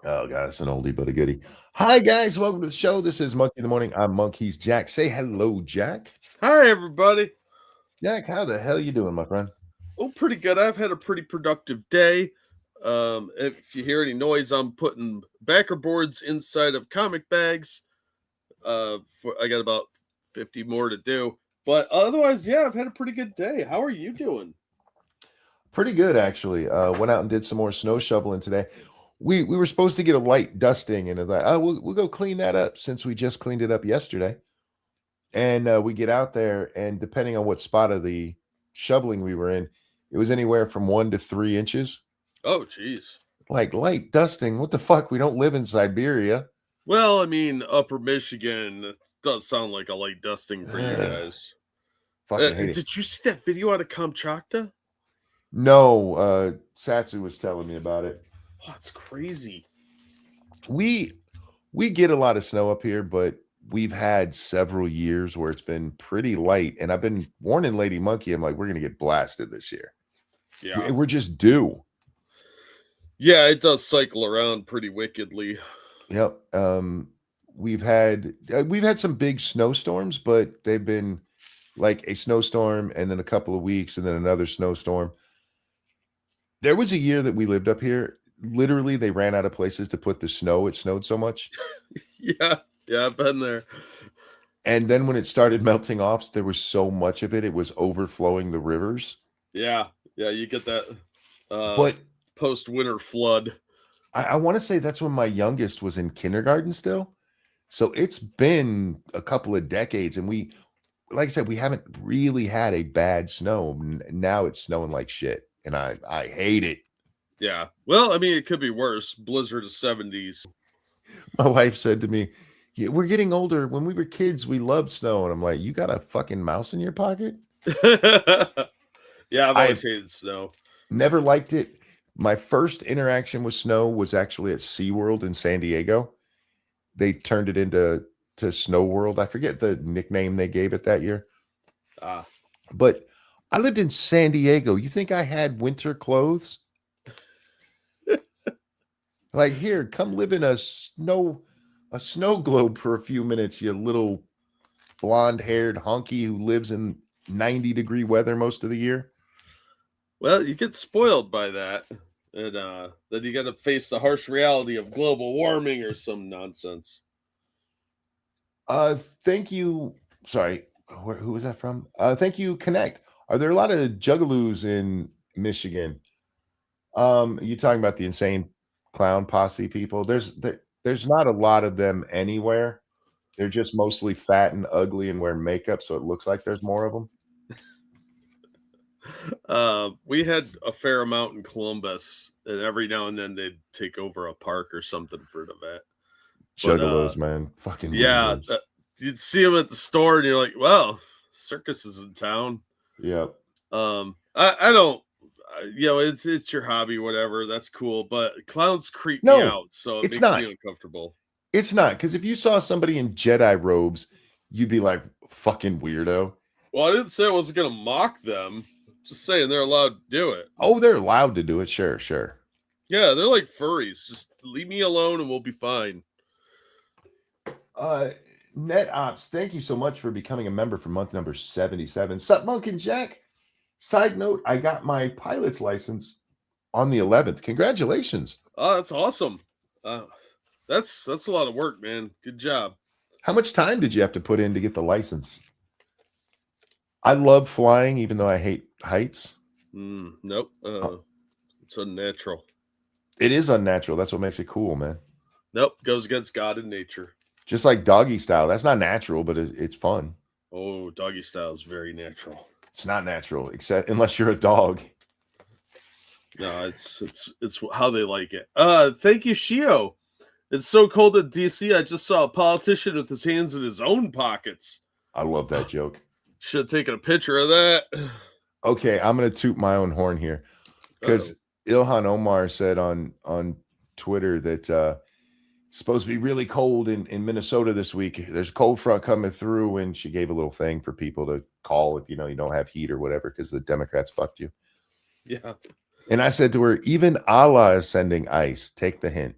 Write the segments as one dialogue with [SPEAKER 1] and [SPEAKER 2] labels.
[SPEAKER 1] Oh, God, it's an oldie but a goodie. Hi, guys. Welcome to the show. This is Monkey in the Morning. I'm Monkey's Jack. Say hello, Jack.
[SPEAKER 2] Hi, everybody.
[SPEAKER 1] Jack, how the hell you doing, my friend?
[SPEAKER 2] Oh, pretty good. I've had a pretty productive day. If you hear any noise, I'm putting backer boards inside of comic bags. I got about 50 more to do. But otherwise, yeah, I've had a pretty good day. How are you doing?
[SPEAKER 1] Pretty good, actually. Went out and did some more snow shoveling today. We were supposed to get a light dusting, and it's like, oh, we'll go clean that up since we just cleaned it up yesterday. And we get out there, and depending on what spot of the shoveling we were in, it was anywhere from 1 to 3 inches.
[SPEAKER 2] Oh, geez.
[SPEAKER 1] Like light dusting. What the fuck? We don't live in Siberia.
[SPEAKER 2] Well, I mean, Upper Michigan it does sound like a light dusting for you guys.
[SPEAKER 1] Fucking hate it.
[SPEAKER 2] Did you see that video out of Kamchatka?
[SPEAKER 1] No, Satsu was telling me about it.
[SPEAKER 2] Oh, it's crazy.
[SPEAKER 1] We get a lot of snow up here, but we've had several years where it's been pretty light, and I've been warning Lady Monkey. I'm like, we're gonna get blasted this year.
[SPEAKER 2] Yeah.
[SPEAKER 1] We're just due.
[SPEAKER 2] Yeah, it does cycle around pretty wickedly.
[SPEAKER 1] Yep. We've had some big snowstorms, but they've been like a snowstorm and then a couple of weeks and then another snowstorm. There was a year that we lived up here. Literally, they ran out of places to put the snow. It snowed so much.
[SPEAKER 2] Yeah, I've been there.
[SPEAKER 1] And then when it started melting off, there was so much of it, it was overflowing the rivers.
[SPEAKER 2] Yeah, you get that
[SPEAKER 1] But
[SPEAKER 2] post-winter flood.
[SPEAKER 1] I want to say that's when my youngest was in kindergarten still. So it's been a couple of decades, and like I said, we haven't really had a bad snow. Now it's snowing like shit, and I hate it.
[SPEAKER 2] Yeah. Well, I mean, it could be worse. Blizzard of 70s.
[SPEAKER 1] My wife said to me, yeah, we're getting older. When we were kids, we loved snow. And I'm like, you got a fucking mouse in your pocket?
[SPEAKER 2] Yeah, I've always hated snow.
[SPEAKER 1] Never liked it. My first interaction with snow was actually at SeaWorld in San Diego. They turned it into Snow World. I forget the nickname they gave it that year. But I lived in San Diego. You think I had winter clothes? Like, here, come live in a snow globe for a few minutes, you little blonde-haired honky who lives in 90-degree weather most of the year.
[SPEAKER 2] Well, you get spoiled by that. And then you got to face the harsh reality of global warming or some nonsense.
[SPEAKER 1] Thank you. Sorry, who was that from? Thank you, Connect. Are there a lot of juggaloos in Michigan? You talking about the insane clown posse people? There's not a lot of them anywhere. They're just mostly fat and ugly and wear makeup, so it looks like there's more of them.
[SPEAKER 2] We had a fair amount in Columbus, and every now and then they'd take over a park or something for an event.
[SPEAKER 1] Juggalos, man, fucking
[SPEAKER 2] yeah. You'd see them at the store, and you're like, "Well, circus is in town."
[SPEAKER 1] Yep.
[SPEAKER 2] I don't. It's your hobby, whatever. That's cool, but clowns creep me out, so it makes me uncomfortable.
[SPEAKER 1] It's not, because if you saw somebody in Jedi robes, you'd be like, "Fucking weirdo."
[SPEAKER 2] Well, I didn't say I wasn't going to mock them. Just saying they're allowed to do it.
[SPEAKER 1] Oh, they're allowed to do it. Sure.
[SPEAKER 2] Yeah, they're like furries. Just leave me alone and we'll be fine.
[SPEAKER 1] NetOps, thank you so much for becoming a member for month number 77. Sup, Monk and Jack? Side note, I got my pilot's license on the 11th. Congratulations.
[SPEAKER 2] Oh, that's awesome. That's a lot of work, man. Good job.
[SPEAKER 1] How much time did you have to put in to get the license? I love flying, even though I hate heights.
[SPEAKER 2] Nope. It's unnatural.
[SPEAKER 1] It is unnatural. That's what makes it cool, man.
[SPEAKER 2] Nope. Goes against God and nature.
[SPEAKER 1] Just like doggy style. That's not natural, but it's fun.
[SPEAKER 2] Oh, doggy style is very natural.
[SPEAKER 1] It's not natural, except unless you're a dog.
[SPEAKER 2] No, it's how they like it. Thank you, Shio. It's so cold in DC. I just saw a politician with his hands in his own pockets.
[SPEAKER 1] I love that joke.
[SPEAKER 2] Should have taken a picture of that.
[SPEAKER 1] Okay, I'm going to toot my own horn here, because Ilhan Omar said on Twitter that it's supposed to be really cold in Minnesota this week. There's a cold front coming through, and she gave a little thing for people to call if you don't have heat or whatever, because the Democrats fucked you.
[SPEAKER 2] Yeah.
[SPEAKER 1] And I said to her, even Allah is sending ice. Take the hint.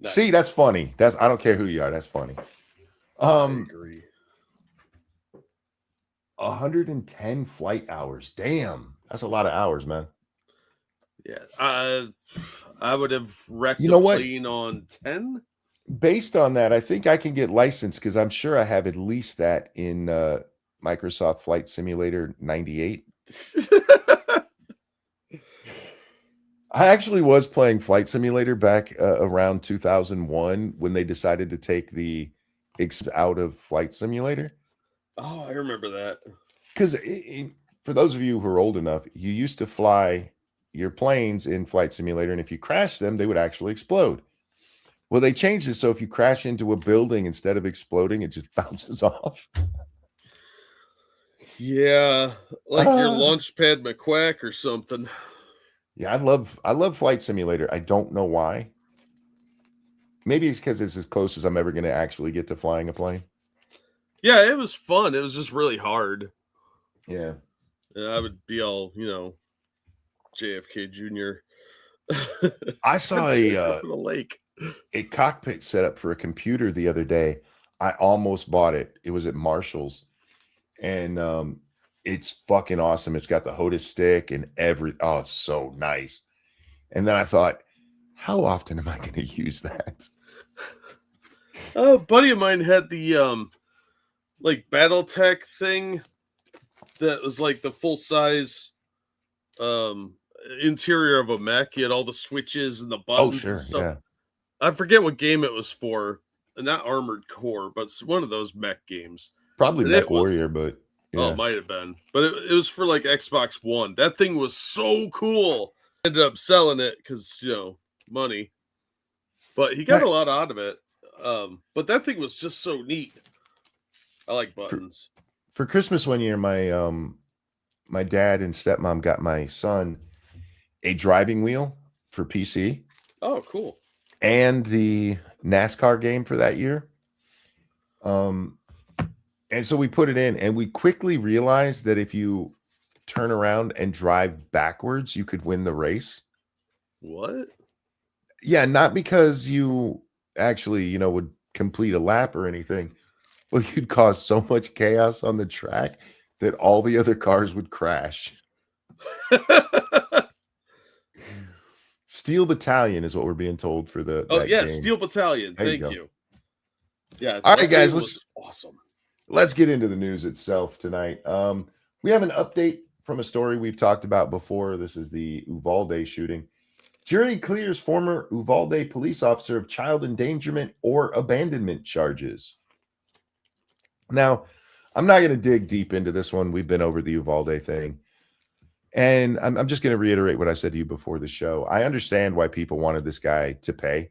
[SPEAKER 1] See,
[SPEAKER 2] Nice.
[SPEAKER 1] that's funny. I don't care who you are. That's funny.
[SPEAKER 2] I agree.
[SPEAKER 1] 110 flight hours. Damn, that's a lot of hours, man.
[SPEAKER 2] Yeah, I would have wrecked
[SPEAKER 1] You
[SPEAKER 2] a
[SPEAKER 1] know what?
[SPEAKER 2] plane on 10.
[SPEAKER 1] Based on that, I think I can get licensed because I'm sure I have at least that in Microsoft Flight Simulator 98. I actually was playing Flight Simulator back around 2001 when they decided to take the out of Flight Simulator.
[SPEAKER 2] Oh, I remember that.
[SPEAKER 1] Because for those of you who are old enough, you used to fly your planes in Flight Simulator, and if you crashed them, they would actually explode. Well, they changed it so if you crash into a building, instead of exploding, it just bounces off.
[SPEAKER 2] Yeah, like your Launchpad McQuack or something.
[SPEAKER 1] Yeah, I love Flight Simulator. I don't know why. Maybe it's because it's as close as I'm ever going to actually get to flying a plane.
[SPEAKER 2] Yeah, it was fun. It was just really hard.
[SPEAKER 1] Yeah.
[SPEAKER 2] And I would be all, JFK Jr.
[SPEAKER 1] I saw
[SPEAKER 2] a lake.
[SPEAKER 1] a cockpit set up for a computer the other day. I almost bought it. It was at Marshall's, and it's fucking awesome. It's got the HOTAS stick and oh, it's so nice. And then I thought, how often am I going to use that?
[SPEAKER 2] Oh, a buddy of mine had the like BattleTech thing that was like the full size interior of a mech. He had all the switches and the buttons
[SPEAKER 1] Oh, sure,
[SPEAKER 2] and stuff.
[SPEAKER 1] yeah.
[SPEAKER 2] I forget what game it was for. Not Armored Core, but it's one of those mech games.
[SPEAKER 1] Probably
[SPEAKER 2] And
[SPEAKER 1] Mech Warrior, but yeah.
[SPEAKER 2] Oh, it might have been. But it was for like Xbox One. That thing was so cool. Ended up selling it because, money. But he got a lot out of it. But that thing was just so neat. I like buttons.
[SPEAKER 1] For Christmas one year, my dad and stepmom got my son a driving wheel for PC.
[SPEAKER 2] Oh, cool.
[SPEAKER 1] And the NASCAR game for that year. And so we put it in, and we quickly realized that if you turn around and drive backwards, you could win the race.
[SPEAKER 2] What?
[SPEAKER 1] Yeah, not because you actually, would complete a lap or anything, but you'd cause so much chaos on the track that all the other cars would crash. Steel Battalion is what we're being told for the.
[SPEAKER 2] Oh, yeah,
[SPEAKER 1] game.
[SPEAKER 2] Steel Battalion. Thank you. Yeah.
[SPEAKER 1] All right, guys.
[SPEAKER 2] Awesome.
[SPEAKER 1] Let's get into the news itself tonight. We have an update from a story we've talked about before. This is the Uvalde shooting. Jury clears former Uvalde police officer of child endangerment or abandonment charges. Now, I'm not going to dig deep into this one. We've been over the Uvalde thing. And I'm just going to reiterate what I said to you before the show. I understand why people wanted this guy to pay.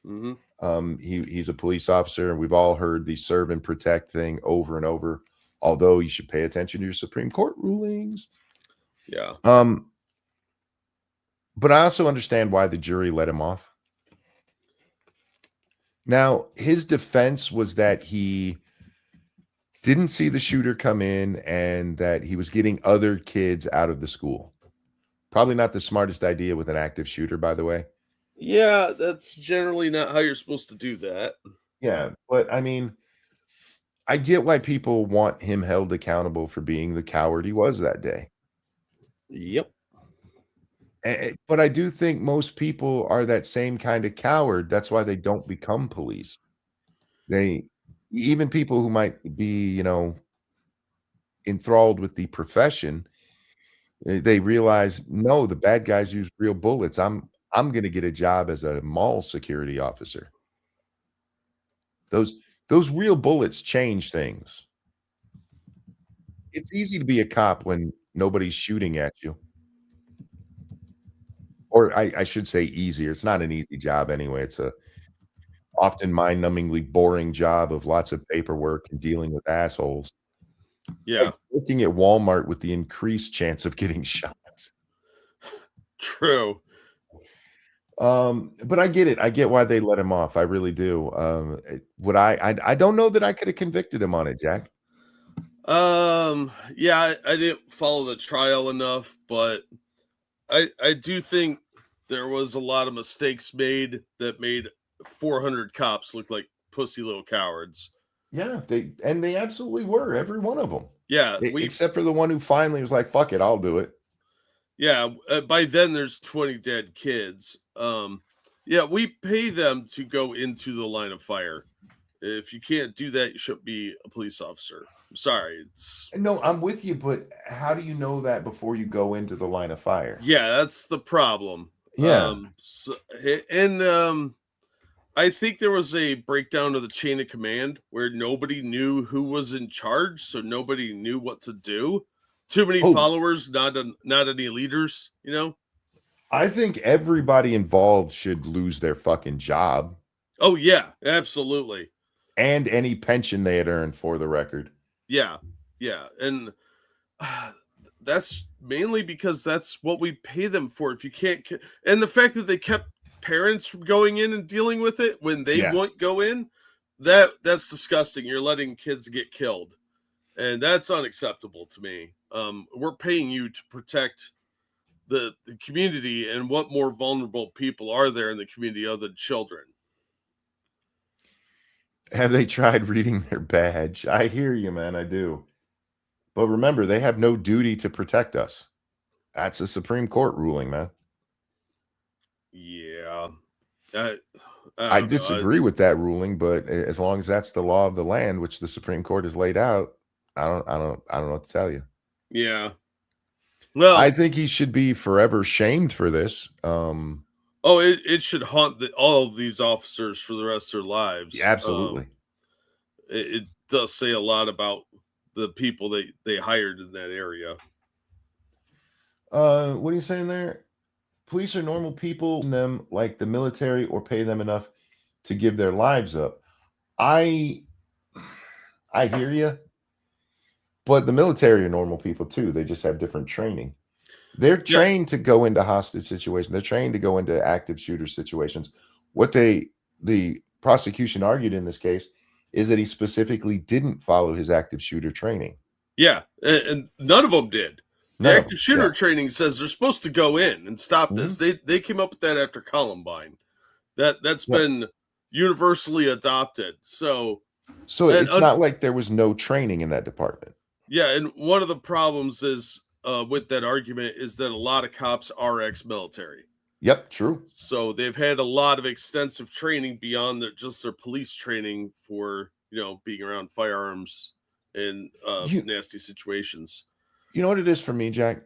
[SPEAKER 2] Mm-hmm.
[SPEAKER 1] He's a police officer, and we've all heard the serve and protect thing over and over. Although you should pay attention to your Supreme Court rulings.
[SPEAKER 2] Yeah.
[SPEAKER 1] But I also understand why the jury let him off. Now, his defense was that he didn't see the shooter come in and that he was getting other kids out of the school. Probably not the smartest idea with an active shooter, by the way.
[SPEAKER 2] Yeah, that's generally not how you're supposed to do that.
[SPEAKER 1] Yeah, but I mean, I get why people want him held accountable for being the coward he was that day.
[SPEAKER 2] Yep.
[SPEAKER 1] But I do think most people are that same kind of coward. That's why they don't become police. Even people who might be, enthralled with the profession, they realize, no, the bad guys use real bullets. I'm going to get a job as a mall security officer. Those real bullets change things. It's easy to be a cop when nobody's shooting at you. Or I should say easier. It's not an easy job anyway. It's a often mind-numbingly boring job of lots of paperwork and dealing with assholes.
[SPEAKER 2] Yeah.
[SPEAKER 1] Like working at Walmart with the increased chance of getting shot.
[SPEAKER 2] True.
[SPEAKER 1] But I get it. I get why they let him off. I really do. I don't know that I could have convicted him on it, Jack.
[SPEAKER 2] Yeah, I didn't follow the trial enough, but I do think there was a lot of mistakes made that made 400 cops look like pussy little cowards.
[SPEAKER 1] Yeah, they absolutely were, every one of them.
[SPEAKER 2] Yeah,
[SPEAKER 1] Except for the one who finally was like, "Fuck it, I'll do it."
[SPEAKER 2] yeah. By then, there's 20 dead kids. Yeah, we pay them to go into the line of fire. If you can't do that, you shouldn't be a police officer. I'm sorry. It's
[SPEAKER 1] No, I'm with you, but how do you know that before you go into the line of fire?
[SPEAKER 2] Yeah, that's the problem.
[SPEAKER 1] Yeah.
[SPEAKER 2] And I think there was a breakdown of the chain of command where nobody knew who was in charge, so nobody knew what to do. Too many
[SPEAKER 1] Oh,
[SPEAKER 2] followers, not any leaders, you know?
[SPEAKER 1] I think everybody involved should lose their fucking job
[SPEAKER 2] Oh yeah, absolutely.
[SPEAKER 1] and any pension they had earned, for the record.
[SPEAKER 2] Yeah. Yeah. And that's mainly because that's what we pay them for. If you can't and the fact that they kept parents from going in and dealing with it when they
[SPEAKER 1] Yeah.
[SPEAKER 2] won't go in, that's disgusting. You're letting kids get killed. And that's unacceptable to me. We're paying you to protect the community, and what more vulnerable people are there in the community other than children?
[SPEAKER 1] Have they tried reading their badge? I hear you, man, I do. But remember, they have no duty to protect us. That's a Supreme Court ruling, man.
[SPEAKER 2] Yeah. I,
[SPEAKER 1] I
[SPEAKER 2] I don't know.
[SPEAKER 1] disagree with that ruling, but as long as that's the law of the land, which the Supreme Court has laid out, I don't know what to tell you.
[SPEAKER 2] Yeah.
[SPEAKER 1] I
[SPEAKER 2] Well,
[SPEAKER 1] think he should be forever shamed for this.
[SPEAKER 2] it should haunt all of these officers for the rest of their lives.
[SPEAKER 1] Absolutely.
[SPEAKER 2] It does say a lot about the people they hired in that area.
[SPEAKER 1] What are you saying there? Police are normal people, them like the military, or pay them enough to give their lives up. I I hear you, but the military are normal people too. They just have different training. They're
[SPEAKER 2] Yeah,
[SPEAKER 1] trained to go into hostage situations. They're trained to go into active shooter situations. What the prosecution argued in this case is that he specifically didn't follow his active shooter training.
[SPEAKER 2] yeah, and none of them did. The
[SPEAKER 1] None of
[SPEAKER 2] active
[SPEAKER 1] them.
[SPEAKER 2] shooter
[SPEAKER 1] Yeah.
[SPEAKER 2] training says they're supposed to go in and stop this.
[SPEAKER 1] Mhm.
[SPEAKER 2] They came up with that after Columbine. That's
[SPEAKER 1] Yeah.
[SPEAKER 2] been universally adopted. So
[SPEAKER 1] So
[SPEAKER 2] and
[SPEAKER 1] it's not like there was no training in that department.
[SPEAKER 2] yeah, and one of the problems is with that argument is that a lot of cops are ex-military.
[SPEAKER 1] Yep, true.
[SPEAKER 2] So they've had a lot of extensive training beyond just their police training for being around firearms in
[SPEAKER 1] You
[SPEAKER 2] nasty situations.
[SPEAKER 1] you know what it is for me, Jack?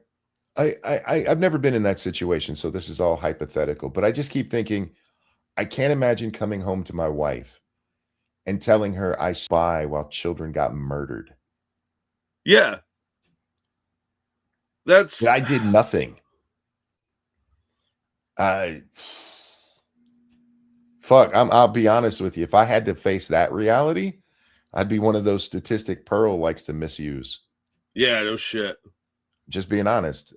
[SPEAKER 1] I've never been in that situation, so this is all hypothetical, but I just keep thinking, I can't imagine coming home to my wife and telling her I spy while children got murdered.
[SPEAKER 2] Yeah,
[SPEAKER 1] That
[SPEAKER 2] that's
[SPEAKER 1] I did nothing. I Fuck, I'll be honest with you. If I had to face that reality, I'd be one of those statistic Pearl likes to misuse.
[SPEAKER 2] yeah, no shit.
[SPEAKER 1] Just being honest.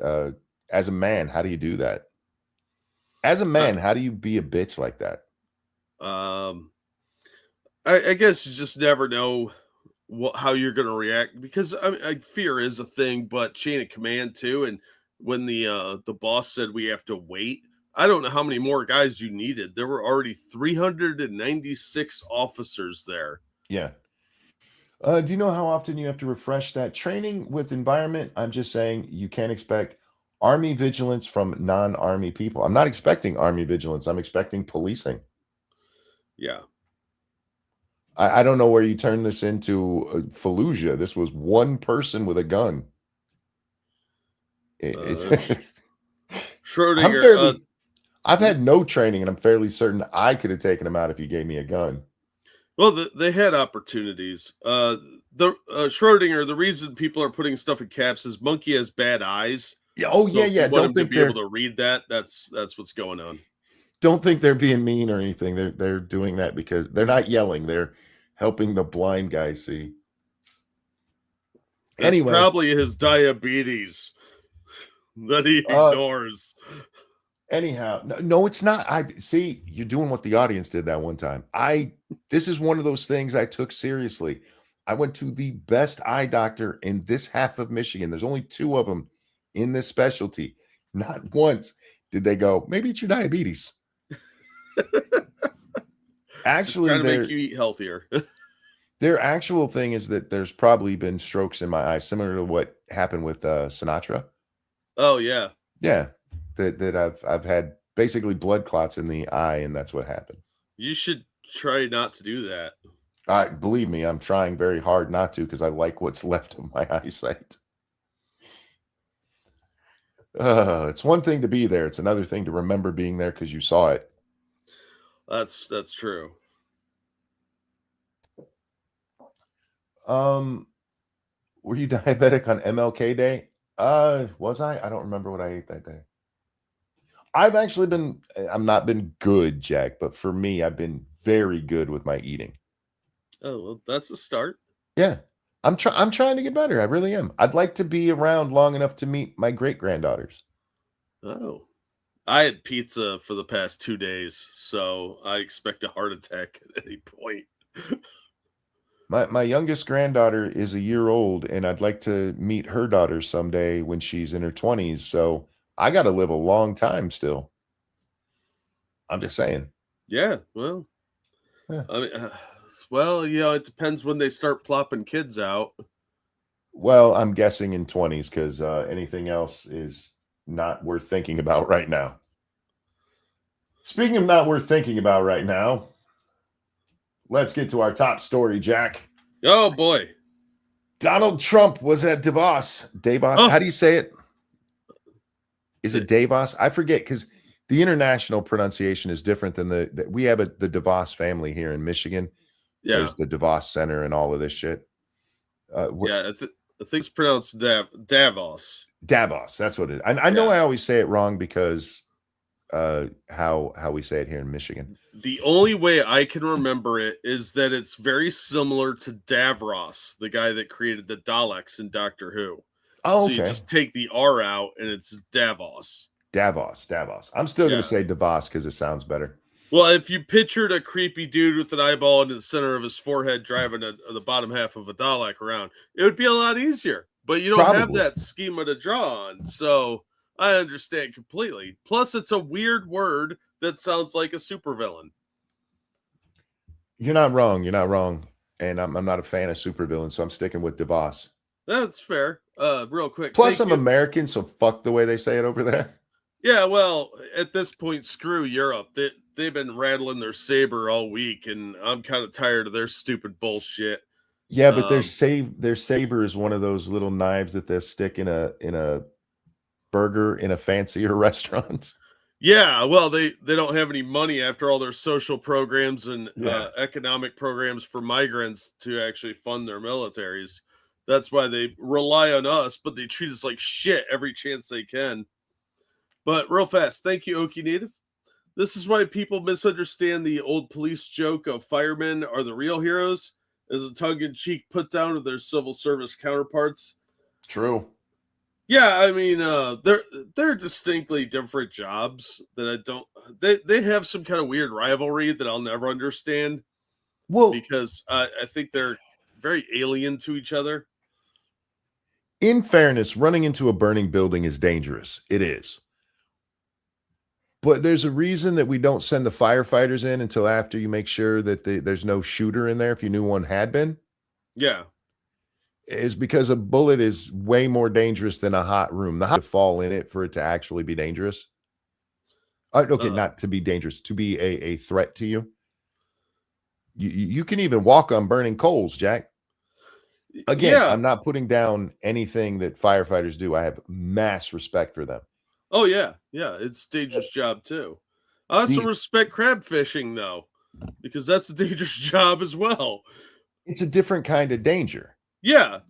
[SPEAKER 1] As a man, how do you do that? As a
[SPEAKER 2] Uh,
[SPEAKER 1] man, how do you be a bitch like that?
[SPEAKER 2] um, I guess you just never know how you're going to react because fear is a thing, but chain of command too. And when the boss said we have to wait, I don't know how many more guys you needed. There were already 396 officers there.
[SPEAKER 1] Yeah. Do you know how often you have to refresh that training with environment? I'm just saying you can't expect army vigilance from non-army people. I'm not expecting army vigilance. I'm expecting policing.
[SPEAKER 2] Yeah.
[SPEAKER 1] I don't know where you turn this into Fallujah. This was one person with a gun.
[SPEAKER 2] Uh,
[SPEAKER 1] I'm
[SPEAKER 2] Schrodinger.
[SPEAKER 1] fairly, I've had no training, and I'm fairly certain I could have taken him out if you gave me a gun.
[SPEAKER 2] Well, they had opportunities. The Schrodinger. The reason people are putting stuff in caps is Monkey has bad eyes.
[SPEAKER 1] Yeah, oh
[SPEAKER 2] So
[SPEAKER 1] yeah,
[SPEAKER 2] if you
[SPEAKER 1] yeah.
[SPEAKER 2] want him to be able to read that, that's what's going on.
[SPEAKER 1] Don't think they're being mean or anything. They're doing that because they're not yelling. They're helping the blind guy see.
[SPEAKER 2] That's
[SPEAKER 1] Anyway,
[SPEAKER 2] probably his diabetes that he ignores.
[SPEAKER 1] anyhow, no, it's not. I see you're doing what the audience did that one time. This is one of those things I took seriously. I went to the best eye doctor in this half of Michigan. There's only two of them in this specialty. Not once Did they go, maybe it's your diabetes? Actually,
[SPEAKER 2] trying to make you eat healthier.
[SPEAKER 1] their actual thing is that there's probably been strokes in my eye, similar to what happened with Sinatra.
[SPEAKER 2] Oh yeah.
[SPEAKER 1] Yeah, that I've had basically blood clots in the eye, and that's what happened.
[SPEAKER 2] You should try not to do that.
[SPEAKER 1] Believe me, I'm trying very hard not to because I like what's left of my eyesight. It's one thing to be there; it's another thing to remember being there because you saw it.
[SPEAKER 2] That's true.
[SPEAKER 1] Were you diabetic on MLK Day? Was I? I don't remember what I ate that day. I've actually been. I've not been good, Jack, but for me, I've been very good with my eating.
[SPEAKER 2] Oh well, that's a start.
[SPEAKER 1] Yeah. I'm trying to get better. I really am. I'd like to be around long enough to meet my great granddaughters.
[SPEAKER 2] Oh, I had pizza for the past 2 days, so I expect a heart attack at any point.
[SPEAKER 1] My youngest granddaughter is a year old, and I'd like to meet her daughter someday when she's in her 20s. So I got to live a long time still. I'm just saying.
[SPEAKER 2] Yeah, well,
[SPEAKER 1] Yeah.
[SPEAKER 2] I mean, well, it depends when they start plopping kids out.
[SPEAKER 1] Well, I'm guessing in 20s because anything else is not worth thinking about right now. Speaking of not worth thinking about right now, let's get to our top story, Jack.
[SPEAKER 2] Oh boy,
[SPEAKER 1] Donald Trump was at Davos. Davos.
[SPEAKER 2] Oh.
[SPEAKER 1] How do you say it? Is it Davos? I forget because the international pronunciation is different than we have the DeVos family here in Michigan.
[SPEAKER 2] yeah,
[SPEAKER 1] There's the DeVos Center and all of this shit.
[SPEAKER 2] yeah. I think it's pronounced Davos.
[SPEAKER 1] Davos. That's what it is. I know
[SPEAKER 2] Yeah.
[SPEAKER 1] I always say it wrong because how we say it here in Michigan.
[SPEAKER 2] The only way I can remember it is that it's very similar to Davros, the guy that created the Daleks in Doctor Who.
[SPEAKER 1] Oh,
[SPEAKER 2] So you
[SPEAKER 1] okay.
[SPEAKER 2] just take the R out and it's Davos.
[SPEAKER 1] Davos. I'm still going
[SPEAKER 2] Yeah.
[SPEAKER 1] to say DeVos because it sounds better.
[SPEAKER 2] Well, if you pictured a creepy dude with an eyeball in the center of his forehead driving the bottom half of a Dalek around, it would be a lot easier. But you don't have
[SPEAKER 1] Probably.
[SPEAKER 2] that schema to draw on. So I understand completely. Plus, it's a weird word that sounds like a supervillain.
[SPEAKER 1] You're not wrong. You're not wrong. And I'm not a fan of supervillains, so I'm sticking with DeVos.
[SPEAKER 2] That's fair. Real quick.
[SPEAKER 1] Plus,
[SPEAKER 2] thank
[SPEAKER 1] I'm
[SPEAKER 2] you.
[SPEAKER 1] American, so fuck the way they say it over there.
[SPEAKER 2] Yeah, well, at this point, screw Europe. They've been rattling their saber all week, and I'm kind of tired of their stupid bullshit.
[SPEAKER 1] Yeah, but their saber is one of those little knives that they stick in a burger in a fancier restaurant.
[SPEAKER 2] Yeah, well, they don't have any money after all their social programs and
[SPEAKER 1] Yeah.
[SPEAKER 2] economic programs for migrants to actually fund their militaries. That's why they rely on us, but they treat us like shit every chance they can. But real fast, thank you, Okie Native. This is why people misunderstand the old police joke of firemen are the real heroes as a tongue-in-cheek put down of their civil service counterparts.
[SPEAKER 1] True.
[SPEAKER 2] Yeah, I mean, they're distinctly different jobs that I don't. They have some kind of weird rivalry that I'll never understand.
[SPEAKER 1] Well,
[SPEAKER 2] because I think they're very alien to each other.
[SPEAKER 1] in fairness, running into a burning building is dangerous. It is. But there's a reason that we don't send the firefighters in until after you make sure that there's no shooter in there if you knew one had been.
[SPEAKER 2] Yeah.
[SPEAKER 1] Is because a bullet is way more dangerous than a hot room. The hot to fall in it for it to actually be dangerous. Okay, not to be dangerous, to be a threat to you. You can even walk on burning coals, Jack. Again,
[SPEAKER 2] Yeah.
[SPEAKER 1] I'm not putting down anything that firefighters do. I have mass respect for them.
[SPEAKER 2] Oh, yeah. Yeah, it's a dangerous job, too. I also respect crab fishing, though, because that's a dangerous job as well.
[SPEAKER 1] It's a different kind of danger.
[SPEAKER 2] Yeah.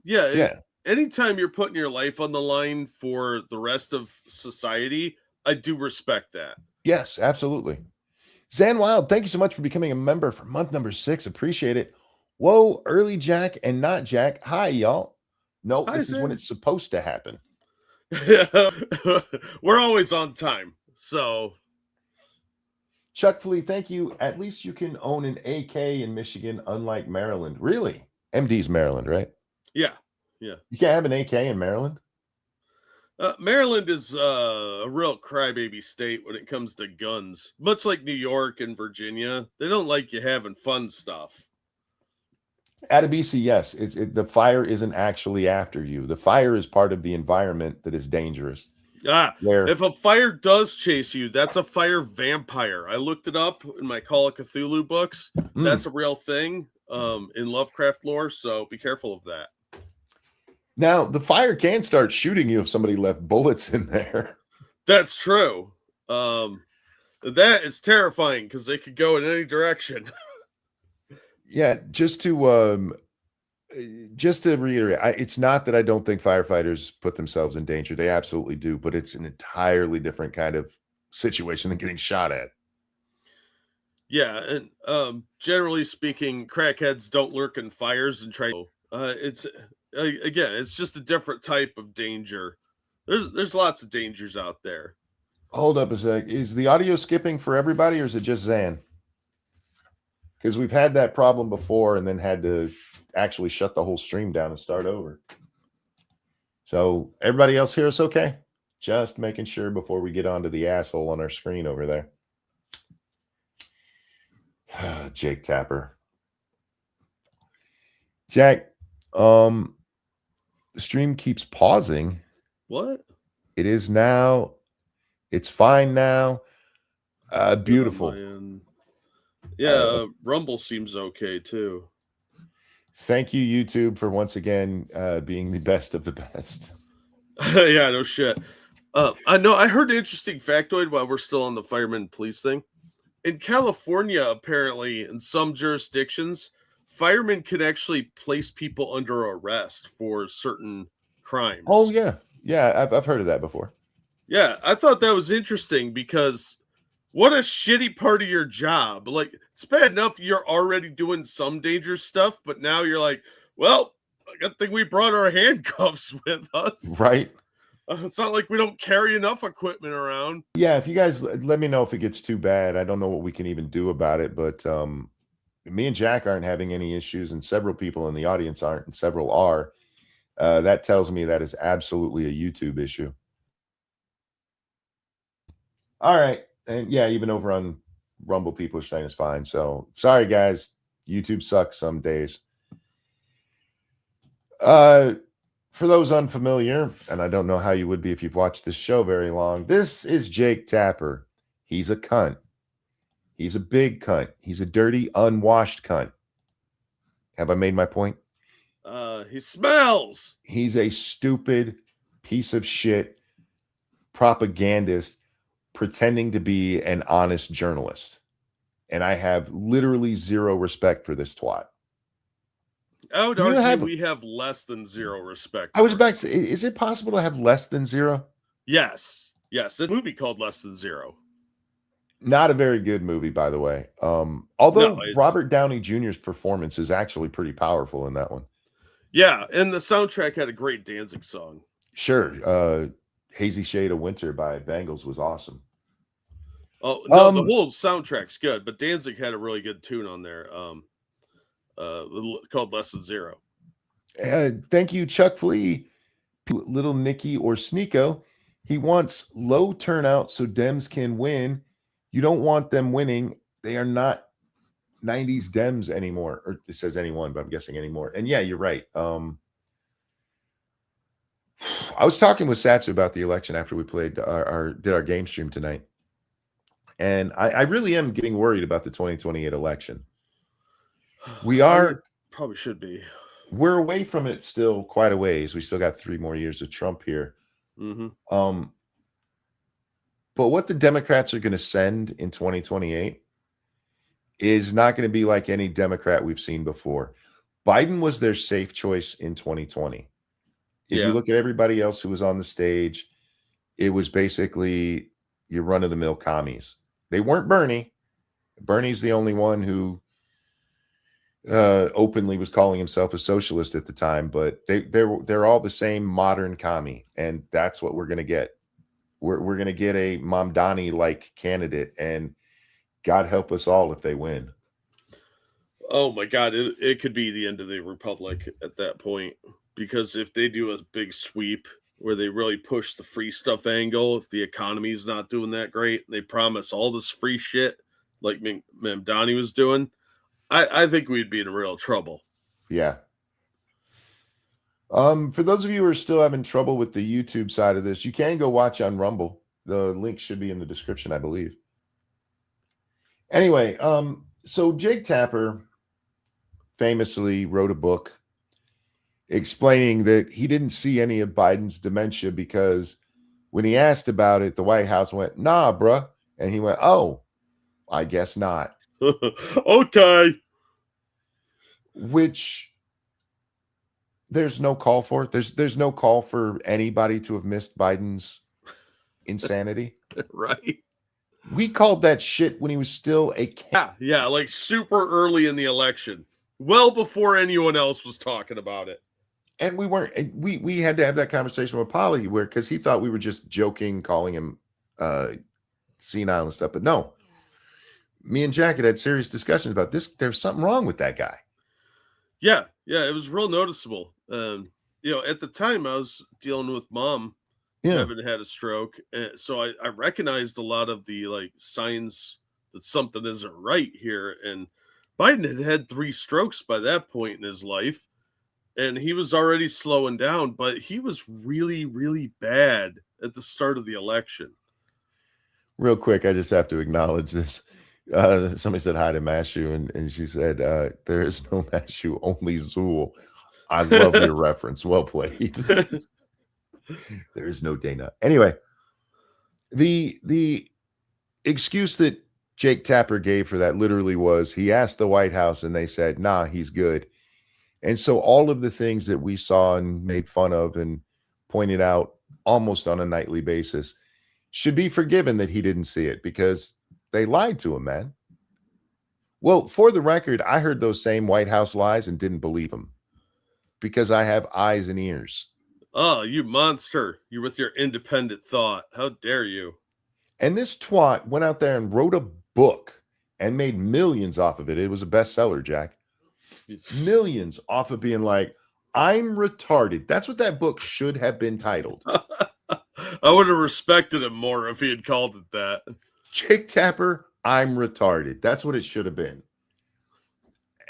[SPEAKER 2] Anytime you're putting your life on the line for the rest of society, I do respect that.
[SPEAKER 1] Yes, absolutely. Zan Wild, thank you so much for becoming a member for month number 6. Appreciate it. Whoa, early Jack and not Jack. Hi, y'all. No,
[SPEAKER 2] Hi,
[SPEAKER 1] this
[SPEAKER 2] Zan.
[SPEAKER 1] is when it's supposed to happen.
[SPEAKER 2] We're always on time. So
[SPEAKER 1] Chuck Flea, thank you. At least you can own an AK in Michigan, unlike Maryland. Really? MD's Maryland, right?
[SPEAKER 2] Yeah.
[SPEAKER 1] You can't have an AK in Maryland?
[SPEAKER 2] Maryland is a real crybaby state when it comes to guns. Much like New York and Virginia, they don't like you having fun stuff.
[SPEAKER 1] Adebisi, yes, the fire isn't actually after you. The fire is part of the environment that is dangerous.
[SPEAKER 2] Ah,
[SPEAKER 1] Where
[SPEAKER 2] if a fire does chase you, that's a fire vampire. I looked it up in my Call of Cthulhu books. That's a real thing in Lovecraft lore, so be careful of that.
[SPEAKER 1] now the fire can start shooting you if somebody left bullets in there.
[SPEAKER 2] That's true. That is terrifying because they could go in any direction.
[SPEAKER 1] Yeah, just to reiterate, it's not that I don't think firefighters put themselves in danger. They absolutely do, but it's an entirely different kind of situation than getting shot at.
[SPEAKER 2] Yeah, and generally speaking, crackheads don't lurk in fires and try. It's again, it's just a different type of danger. There's lots of dangers out there.
[SPEAKER 1] Hold up a sec. Is the audio skipping for everybody, or is it just Zan? Because we've had that problem before, and then had to actually shut the whole stream down and start over. So everybody else hear us okay? Just making sure before we get onto the asshole on our screen over there. Jake Tapper. Jack, the stream keeps pausing.
[SPEAKER 2] What?
[SPEAKER 1] It is now. It's fine now. Beautiful.
[SPEAKER 2] Yeah, Rumble seems okay too.
[SPEAKER 1] Thank you, YouTube, for once again being the best of the best.
[SPEAKER 2] Yeah, no shit. I know. I heard an interesting factoid while we're still on the fireman and police thing. In California, apparently, in some jurisdictions, firemen can actually place people under arrest for certain crimes.
[SPEAKER 1] Oh yeah, yeah. I've heard of that before.
[SPEAKER 2] Yeah, I thought that was interesting because what a shitty part of your job. Like, it's bad enough you're already doing some dangerous stuff, but now you're like, well, good thing we brought our handcuffs with us.
[SPEAKER 1] Right.
[SPEAKER 2] It's not like we don't carry enough equipment around.
[SPEAKER 1] Yeah, if you guys let me know if it gets too bad. I don't know what we can even do about it, but me and Jack aren't having any issues, and several people in the audience aren't, and several are. That tells me that is absolutely a YouTube issue. All right. And yeah, even over on Rumble, people are saying it's fine. So sorry, guys. YouTube sucks some days. For those unfamiliar, and I don't know how you would be if you've watched this show very long, this is Jake Tapper. He's a cunt. He's a big cunt. He's a dirty, unwashed cunt. Have I made my point?
[SPEAKER 2] He smells.
[SPEAKER 1] He's a stupid piece of shit propagandist pretending to be an honest journalist. And I have literally zero respect for this twat.
[SPEAKER 2] I would argue we have less than zero respect.
[SPEAKER 1] I was about to say, is it possible to have less than zero?
[SPEAKER 2] Yes. Yes. It's a movie called Less Than Zero.
[SPEAKER 1] Not a very good movie, by the way. Although Robert Downey Jr.'s performance is actually pretty powerful in that one.
[SPEAKER 2] Yeah, and the soundtrack had a great Danzig song.
[SPEAKER 1] Sure. Hazy Shade of Winter by Bangles was awesome.
[SPEAKER 2] Oh, no, the whole soundtrack's good, but Danzig had a really good tune on there. Called Less Than Zero.
[SPEAKER 1] Thank you, Chuck Flea, Little Nicky or Sneeko. He wants low turnout so Dems can win. You don't want them winning. They are not 90s Dems anymore. Or it says anyone, but I'm guessing anymore. And yeah, you're right. I was talking with Satsu about the election after we played did our game stream tonight. And I really am getting worried about the 2028 election. We are
[SPEAKER 2] probably should be.
[SPEAKER 1] We're away from it still quite a ways. We still got 3 more years of Trump here.
[SPEAKER 2] Mm-hmm.
[SPEAKER 1] But what the Democrats are going to send in 2028 is not going to be like any Democrat we've seen before. Biden was their safe choice in 2020. If you look at everybody else who was on the stage, it was basically your run-of-the-mill commies. They weren't Bernie. Bernie's the only one who openly was calling himself a socialist at the time, but they're all the same modern commie, and that's what we're going to get. We're going to get a Mamdani-like candidate, and God help us all if they win.
[SPEAKER 2] Oh my God, it could be the end of the republic at that point, because if they do a big sweep, where they really push the free stuff angle. If the economy's not doing that great, they promise all this free shit like Mamdani was doing. I think we'd be in real trouble.
[SPEAKER 1] Yeah. For those of you who are still having trouble with the YouTube side of this, you can go watch on Rumble. The link should be in the description, I believe. Anyway, so Jake Tapper famously wrote a book explaining that he didn't see any of Biden's dementia because when he asked about it, the White House went, "Nah, bruh." And he went, "Oh, I guess not."
[SPEAKER 2] Okay.
[SPEAKER 1] Which there's no call for it. There's no call for anybody to have missed Biden's insanity.
[SPEAKER 2] Right.
[SPEAKER 1] We called that shit when he was still a
[SPEAKER 2] yeah, like super early in the election, well before anyone else was talking about it.
[SPEAKER 1] And we weren't. We had to have that conversation with Polly, where because he thought we were just joking, calling him senile and stuff. But no, me and Jack had serious discussions about this. There's something wrong with that guy.
[SPEAKER 2] Yeah, it was real noticeable. At the time I was dealing with mom having had a stroke, so I recognized a lot of the like signs that something isn't right here. And Biden had 3 strokes by that point in his life, and he was already slowing down, but he was really, really bad at the start of the election.
[SPEAKER 1] Real quick, I just have to acknowledge this. Somebody said hi to Mashu, and she said, "There is no Mashu, only Zool." I love your reference. Well played. There is no Dana. Anyway, the excuse that Jake Tapper gave for that literally was he asked the White House and they said, "Nah, he's good." And so all of the things that we saw and made fun of and pointed out almost on a nightly basis should be forgiven that he didn't see it because they lied to him, man. Well, for the record, I heard those same White House lies and didn't believe them because I have eyes and ears.
[SPEAKER 2] Oh, you monster. You with your independent thought. How dare you?
[SPEAKER 1] And this twat went out there and wrote a book and made millions off of it. It was a bestseller, Jack. Millions off of being like, "I'm retarded." That's what that book should have been titled.
[SPEAKER 2] I would have respected him more if he had called it that.
[SPEAKER 1] Jake Tapper, "I'm retarded." That's what it should have been.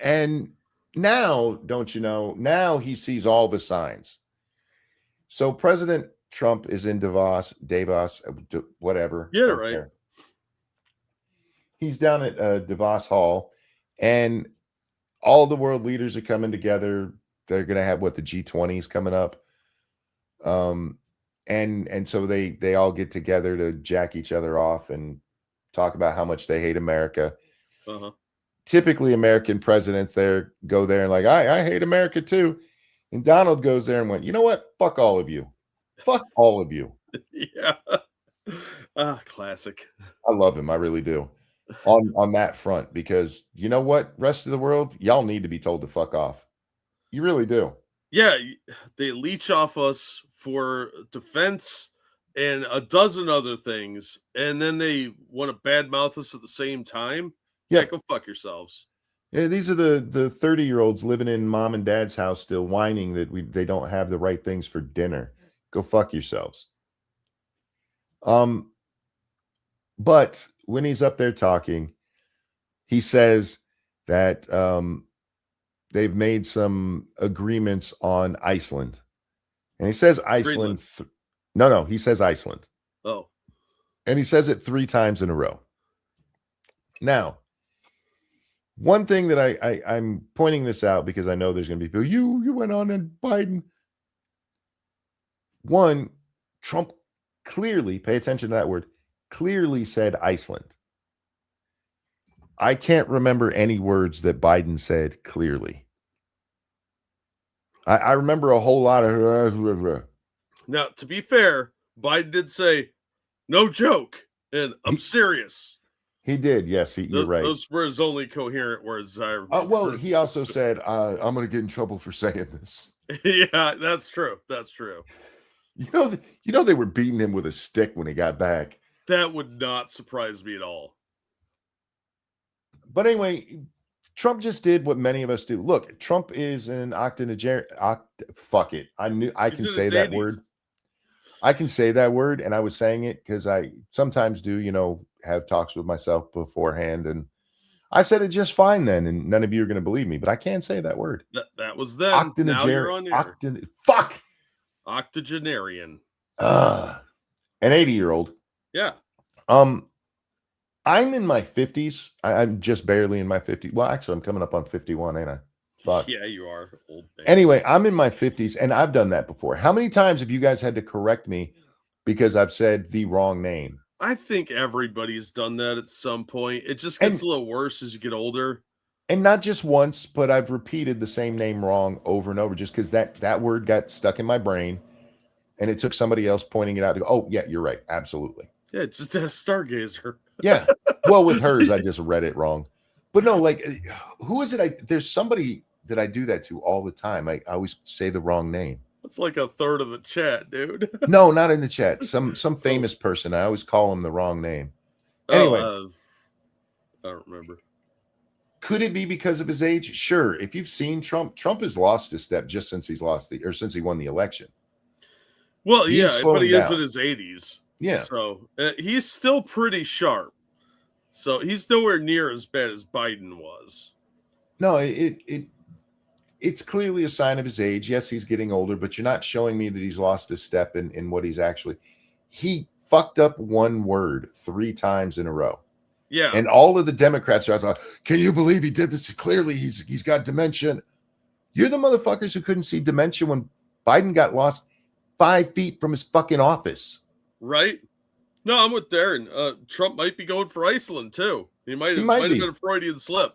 [SPEAKER 1] And now, don't you know, now he sees all the signs. So President Trump is in Davos, whatever.
[SPEAKER 2] Yeah, right.
[SPEAKER 1] There. He's down at Davos Hall, and all the world leaders are coming together. They're going to have the G20s coming up. And so they all get together to jack each other off and talk about how much they hate America.
[SPEAKER 2] Uh-huh.
[SPEAKER 1] Typically, American presidents go there and like, I hate America too. And Donald goes there and went, "You know what? Fuck all of you. Fuck all of you."
[SPEAKER 2] Yeah. Classic.
[SPEAKER 1] I love him. I really do. On that front, because you know what? Rest of the world, y'all need to be told to fuck off. You really do.
[SPEAKER 2] Yeah, they leech off us for defense and a dozen other things, and then they want to badmouth us at the same time. Yeah, go fuck yourselves.
[SPEAKER 1] Yeah, these are the 30-year-olds living in mom and dad's house still whining that they don't have the right things for dinner. Go fuck yourselves. But when he's up there talking, he says that they've made some agreements on Iceland. And he says Iceland. No, he says Iceland.
[SPEAKER 2] Oh.
[SPEAKER 1] And he says it 3 times in a row. Now, one thing that I'm pointing this out because I know there's going to be people, you went on and Biden. One, Trump clearly, pay attention to that word, clearly said Iceland. I can't remember any words that Biden said clearly. I remember a whole lot of.
[SPEAKER 2] Now, to be fair, Biden did say, "No joke," and "I'm serious."
[SPEAKER 1] He did, yes. You're right.
[SPEAKER 2] Those were his only coherent words.
[SPEAKER 1] Well, he also said, "I'm going to get in trouble for saying this."
[SPEAKER 2] Yeah, that's true. That's true.
[SPEAKER 1] You know, they were beating him with a stick when he got back.
[SPEAKER 2] That would not surprise me at all.
[SPEAKER 1] But anyway, Trump just did what many of us do. Look, Trump is an octogenarian. Fuck it. I can say that word. I can say that word, and I was saying it because I sometimes do, have talks with myself beforehand, and I said it just fine then, and none of you are going to believe me, but I can't say that word.
[SPEAKER 2] That was then. Now you're on air.
[SPEAKER 1] Fuck.
[SPEAKER 2] Octogenarian.
[SPEAKER 1] An 80-year-old.
[SPEAKER 2] Yeah.
[SPEAKER 1] I'm in my 50s. I'm just barely in my 50s. Well, actually, I'm coming up on 51, ain't I? Fuck.
[SPEAKER 2] Yeah, you are old. Man.
[SPEAKER 1] Anyway, I'm in my 50s, and I've done that before. How many times have you guys had to correct me because I've said the wrong name?
[SPEAKER 2] I think everybody's done that at some point. It just gets a little worse as you get older.
[SPEAKER 1] And not just once, but I've repeated the same name wrong over and over just because that word got stuck in my brain, and it took somebody else pointing it out to go, oh, yeah, you're right. Absolutely.
[SPEAKER 2] Yeah, just a stargazer.
[SPEAKER 1] Yeah. Well, with hers, I just read it wrong. But no, like, who is it? There's somebody that I do that to all the time. I always say the wrong name.
[SPEAKER 2] That's like a third of the chat, dude.
[SPEAKER 1] No, not in the chat. Some famous person. I always call him the wrong name. Anyway.
[SPEAKER 2] I don't remember.
[SPEAKER 1] Could it be because of his age? Sure. If you've seen Trump has lost his step just since since he won the election.
[SPEAKER 2] Well, yeah, but he is in his 80s.
[SPEAKER 1] Yeah.
[SPEAKER 2] So he's still pretty sharp. So he's nowhere near as bad as Biden was.
[SPEAKER 1] No, it's clearly a sign of his age. Yes, he's getting older, but you're not showing me that he's lost his step in what he's actually. He fucked up one word 3 times in a row.
[SPEAKER 2] Yeah.
[SPEAKER 1] And all of the Democrats are like, can you believe he did this? Clearly, he's got dementia. You're the motherfuckers who couldn't see dementia when Biden got lost 5 feet from his fucking office.
[SPEAKER 2] Right? No, I'm with Darren. Trump might be going for Iceland, too. He might have been a Freudian slip.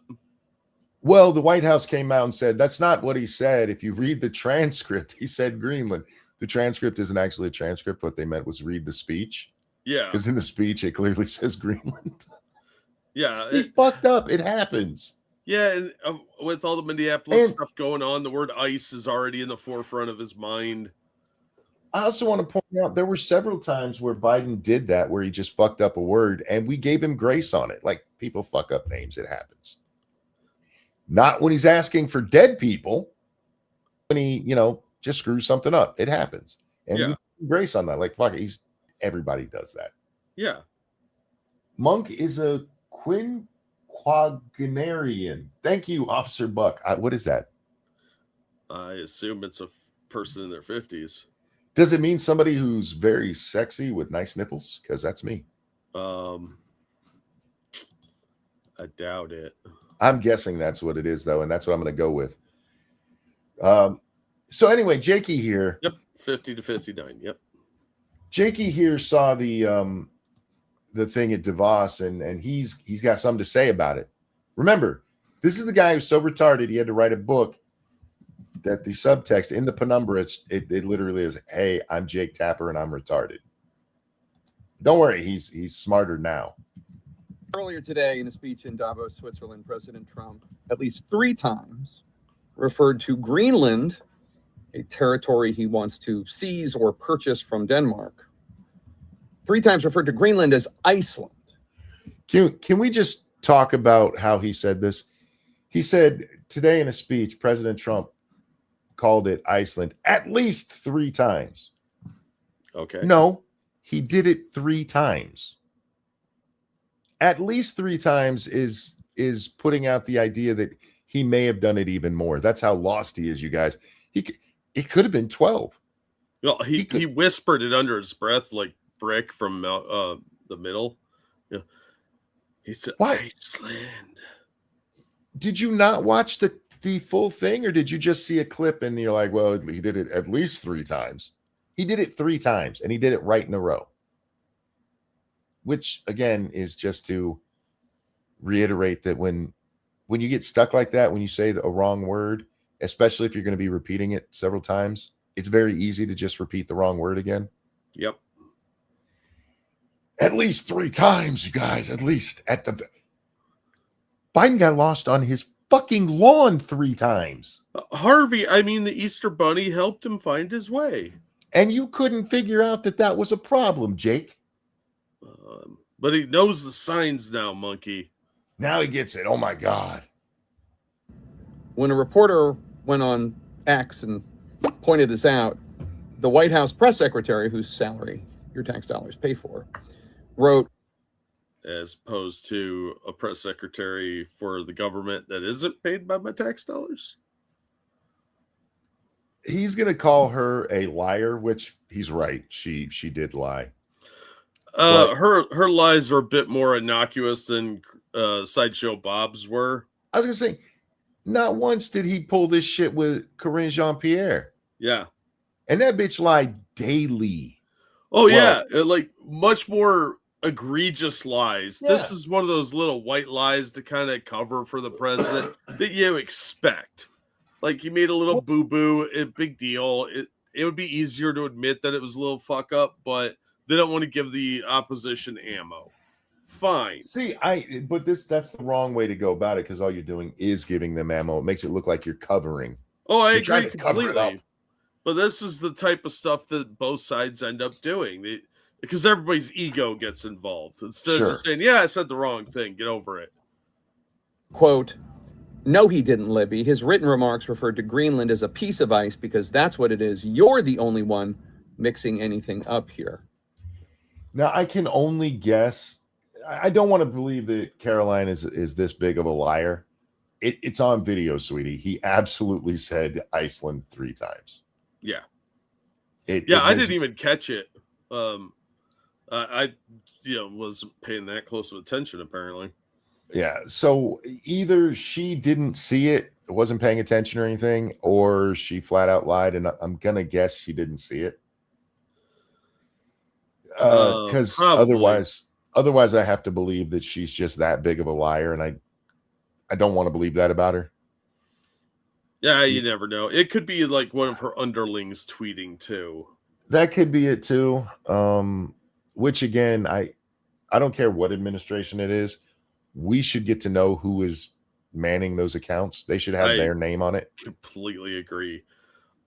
[SPEAKER 1] Well, the White House came out and said, that's not what he said. If you read the transcript, he said Greenland. The transcript isn't actually a transcript. What they meant was read the speech.
[SPEAKER 2] Yeah.
[SPEAKER 1] Because in the speech, it clearly says Greenland.
[SPEAKER 2] Yeah.
[SPEAKER 1] He fucked up. It happens.
[SPEAKER 2] Yeah, and with all the Minneapolis stuff going on, the word ice is already in the forefront of his mind.
[SPEAKER 1] I also want to point out there were several times where Biden did that, where he just fucked up a word, and we gave him grace on it. Like, people fuck up names. It happens. Not when he's asking for dead people, when he, just screws something up. It happens. And we give him grace on that. Like, fuck it. Everybody does that.
[SPEAKER 2] Yeah.
[SPEAKER 1] Monk is a quinquagenarian. Thank you, Officer Buck. What is that?
[SPEAKER 2] I assume it's a person in their 50s.
[SPEAKER 1] Does it mean somebody who's very sexy with nice nipples? Because that's me.
[SPEAKER 2] I doubt it.
[SPEAKER 1] I'm guessing that's what it is, though, and that's what I'm going to go with. So anyway, Jakey here.
[SPEAKER 2] Yep, 50 to 59. Yep.
[SPEAKER 1] Jakey here saw the thing at Davos, and he's got something to say about it. Remember, this is the guy who's so retarded he had to write a book that the subtext in the penumbra, it literally is, hey, I'm Jake Tapper and I'm retarded. Don't worry, he's smarter now.
[SPEAKER 3] Earlier today, in a speech in Davos, Switzerland, President Trump at least 3 times referred to Greenland, a territory he wants to seize or purchase from Denmark. 3 times referred to Greenland as Iceland.
[SPEAKER 1] Can we just talk about how he said this? He said today in a speech, President Trump called it Iceland at least 3 times.
[SPEAKER 2] Okay.
[SPEAKER 1] No, he did it 3 times. At least 3 times is putting out the idea that he may have done it even more. That's how lost he is, you guys. It could have been 12.
[SPEAKER 2] Well, he whispered it under his breath like Brick from the middle. Yeah. He said,
[SPEAKER 1] what?
[SPEAKER 2] Iceland.
[SPEAKER 1] Did you not watch the full thing, or did you just see a clip and you're like, well, he did it at least 3 times? He did it 3 times, and he did it right in a row. Which, again, is just to reiterate that when you get stuck like that, when you say a wrong word, especially if you're going to be repeating it several times, it's very easy to just repeat the wrong word again.
[SPEAKER 2] Yep.
[SPEAKER 1] At least 3 times, you guys. At least Biden got lost on his fucking lawn 3 times.
[SPEAKER 2] Harvey, I mean, the Easter Bunny helped him find his way.
[SPEAKER 1] And you couldn't figure out that was a problem, Jake.
[SPEAKER 2] But he knows the signs now, monkey.
[SPEAKER 1] Now he gets it. Oh, my God.
[SPEAKER 3] When a reporter went on X and pointed this out, the White House press secretary, whose salary your tax dollars pay for, wrote,
[SPEAKER 2] as opposed to a press secretary for the government that isn't paid by my tax dollars.
[SPEAKER 1] He's going to call her a liar, which he's right. She did lie. But
[SPEAKER 2] Her lies are a bit more innocuous than Sideshow Bob's were.
[SPEAKER 1] I was going to say, not once did he pull this shit with Corinne Jean-Pierre.
[SPEAKER 2] Yeah.
[SPEAKER 1] And that bitch lied daily.
[SPEAKER 2] Oh, well, yeah. Like much more egregious lies.
[SPEAKER 1] Yeah.
[SPEAKER 2] This is one of those little white lies to kind of cover for the president that you expect. Like you made a little boo-boo, a big deal. It would be easier to admit that it was a little fuck up, but they don't want to give the opposition ammo. Fine.
[SPEAKER 1] See, but that's the wrong way to go about it, because all you're doing is giving them ammo. It makes it look like you're covering.
[SPEAKER 2] Oh, I
[SPEAKER 1] You're
[SPEAKER 2] agree
[SPEAKER 1] to cover it up.
[SPEAKER 2] completely. But this is the type of stuff that both sides end up doing. Because everybody's ego gets involved. Instead of just saying, yeah, I said the wrong thing, get over it.
[SPEAKER 3] Quote, "No, he didn't, Libby. His written remarks referred to Greenland as a piece of ice because that's what it is. You're the only one mixing anything up here."
[SPEAKER 1] Now, I can only guess. I don't want to believe that Caroline is this big of a liar. It's on video, sweetie. He absolutely said Iceland 3 times.
[SPEAKER 2] Yeah.
[SPEAKER 1] I
[SPEAKER 2] didn't even catch it. I wasn't paying that close of attention, apparently.
[SPEAKER 1] Yeah. So either she didn't see it, wasn't paying attention or anything, or she flat out lied. And I'm going to guess she didn't see it. Because otherwise I have to believe that she's just that big of a liar. And I don't want to believe that about her.
[SPEAKER 2] Yeah, you never know. It could be like one of her underlings tweeting too.
[SPEAKER 1] That could be it too. Which again, I don't care what administration it is. We should get to know who is manning those accounts. They should have their name on it.
[SPEAKER 2] Completely agree.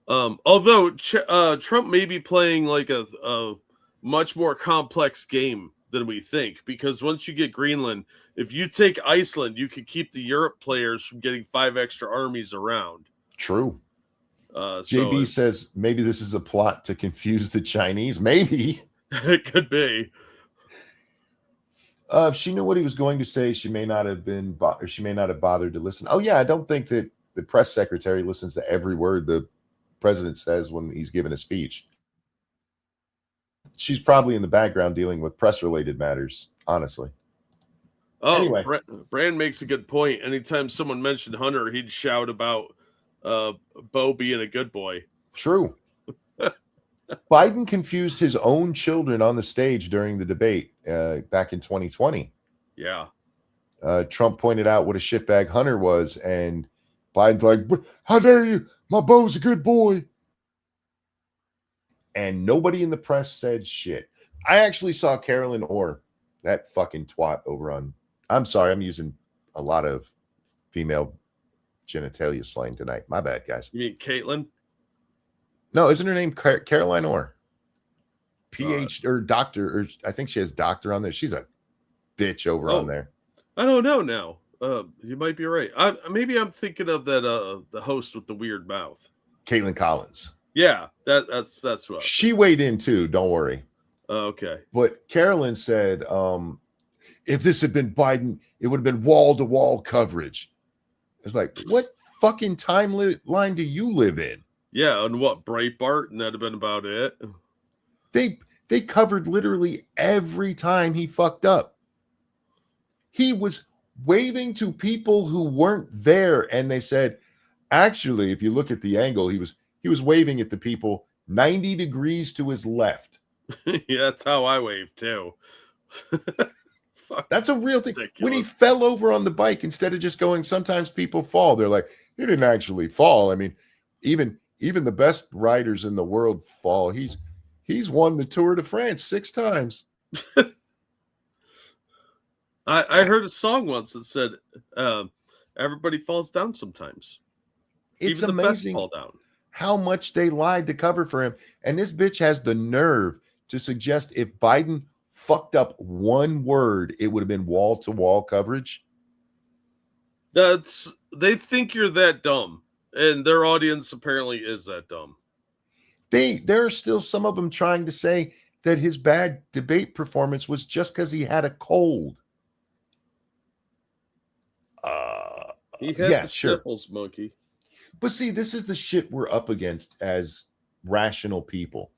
[SPEAKER 2] Although Trump may be playing like a much more complex game than we think, because once you get Greenland, if you take Iceland, you could keep the Europe players from getting 5 extra armies around.
[SPEAKER 1] True. JB says maybe this is a plot to confuse the Chinese. Maybe.
[SPEAKER 2] It could be.
[SPEAKER 1] If she knew what he was going to say, she may not have bothered to listen. Oh yeah, I don't think that the press secretary listens to every word the president says when he's giving a speech. She's probably in the background dealing with press-related matters, honestly.
[SPEAKER 2] Oh,
[SPEAKER 1] anyway.
[SPEAKER 2] Brand makes a good point. Anytime someone mentioned Hunter, he'd shout about Bo being a good boy.
[SPEAKER 1] True. Biden confused his own children on the stage during the debate back in 2020.
[SPEAKER 2] Yeah.
[SPEAKER 1] Trump pointed out what a shitbag Hunter was, and Biden's like, "How dare you? My Bo's a good boy." And nobody in the press said shit. I actually saw Carolyn Orr, that fucking twat, over on. I'm sorry, I'm using a lot of female genitalia slang tonight. My bad, guys.
[SPEAKER 2] You mean Caitlyn?
[SPEAKER 1] No, isn't her name Caroline Orr? PH or doctor, or I think she has doctor on there. She's a bitch over on there.
[SPEAKER 2] I don't know now. You might be right. Maybe I'm thinking of that the host with the weird mouth.
[SPEAKER 1] Caitlin Collins.
[SPEAKER 2] Yeah, that's what
[SPEAKER 1] she weighed in too. Don't worry.
[SPEAKER 2] Okay.
[SPEAKER 1] But Carolyn said, if this had been Biden, it would have been wall-to-wall coverage. It's like, what fucking timeline do you live in?
[SPEAKER 2] Yeah, and what, Breitbart, and that'd have been about it.
[SPEAKER 1] They covered literally every time he fucked up. He was waving to people who weren't there, and they said, actually, if you look at the angle, he was waving at the people 90 degrees to his left.
[SPEAKER 2] Yeah, that's how I wave too.
[SPEAKER 1] That's a real thing.
[SPEAKER 2] Ridiculous.
[SPEAKER 1] When he fell over on the bike, instead of just going, sometimes people fall. They're like, he didn't actually fall. I mean, even the best riders in the world fall. He's won the Tour de France 6 times.
[SPEAKER 2] I heard a song once that said, everybody falls down sometimes.
[SPEAKER 1] It's
[SPEAKER 2] even the
[SPEAKER 1] amazing
[SPEAKER 2] best fall down.
[SPEAKER 1] How much they lied to cover for him. And this bitch has the nerve to suggest if Biden fucked up one word, it would have been wall-to-wall coverage.
[SPEAKER 2] They think you're that dumb, and their audience apparently is that dumb.
[SPEAKER 1] There are still some of them trying to say that his bad debate performance was just because he had a cold.
[SPEAKER 2] He had
[SPEAKER 1] Yeah,
[SPEAKER 2] the
[SPEAKER 1] sure.
[SPEAKER 2] sniffles, monkey.
[SPEAKER 1] But see, this is the shit we're up against as rational people,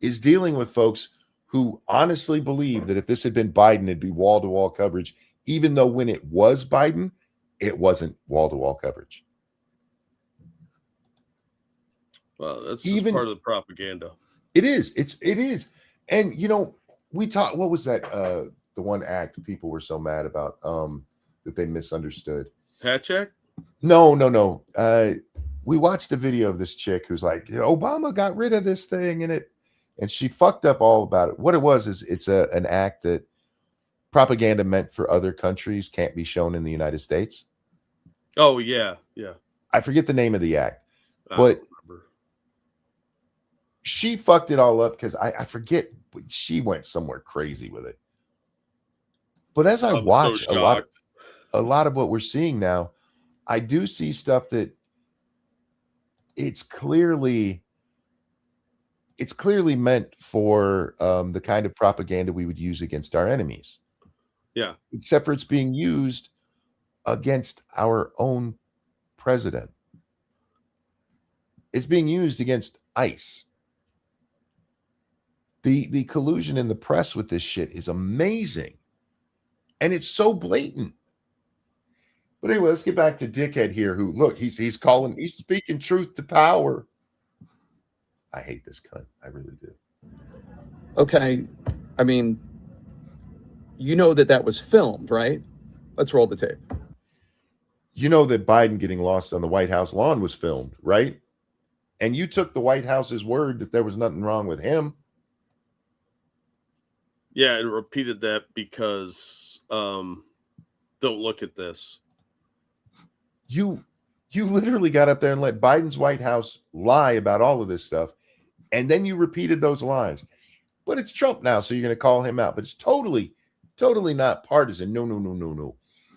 [SPEAKER 1] is dealing with folks who honestly believe that if this had been Biden, it'd be wall-to-wall coverage, even though when it was Biden, it wasn't wall-to-wall coverage.
[SPEAKER 2] Well, that's just part of the propaganda.
[SPEAKER 1] It is. It is. And we talked, what was that? The one act people were so mad about that they misunderstood.
[SPEAKER 2] Hatchak?
[SPEAKER 1] No. We watched a video of this chick who's like, Obama got rid of this thing and she fucked up all about it. What it was is it's an act that propaganda meant for other countries can't be shown in the United States.
[SPEAKER 2] Oh, yeah.
[SPEAKER 1] I forget the name of the act, but she fucked it all up because I forget, she went somewhere crazy with it. But as I watch a lot of what we're seeing now, I do see stuff that it's clearly meant for the kind of propaganda we would use against our enemies.
[SPEAKER 2] Yeah.
[SPEAKER 1] Except for it's being used against our own president. It's being used against ICE. The collusion in the press with this shit is amazing. And it's so blatant. But anyway, let's get back to Dickhead here, who, look, he's speaking truth to power. I hate this cunt. I really do.
[SPEAKER 3] Okay. I mean, that was filmed, right? Let's roll the tape.
[SPEAKER 1] You know that Biden getting lost on the White House lawn was filmed, right? And you took the White House's word that there was nothing wrong with him.
[SPEAKER 2] Yeah, and repeated that because don't look at this.
[SPEAKER 1] You literally got up there and let Biden's White House lie about all of this stuff, and then you repeated those lies. But it's Trump now, so you're going to call him out. But it's totally not partisan. No.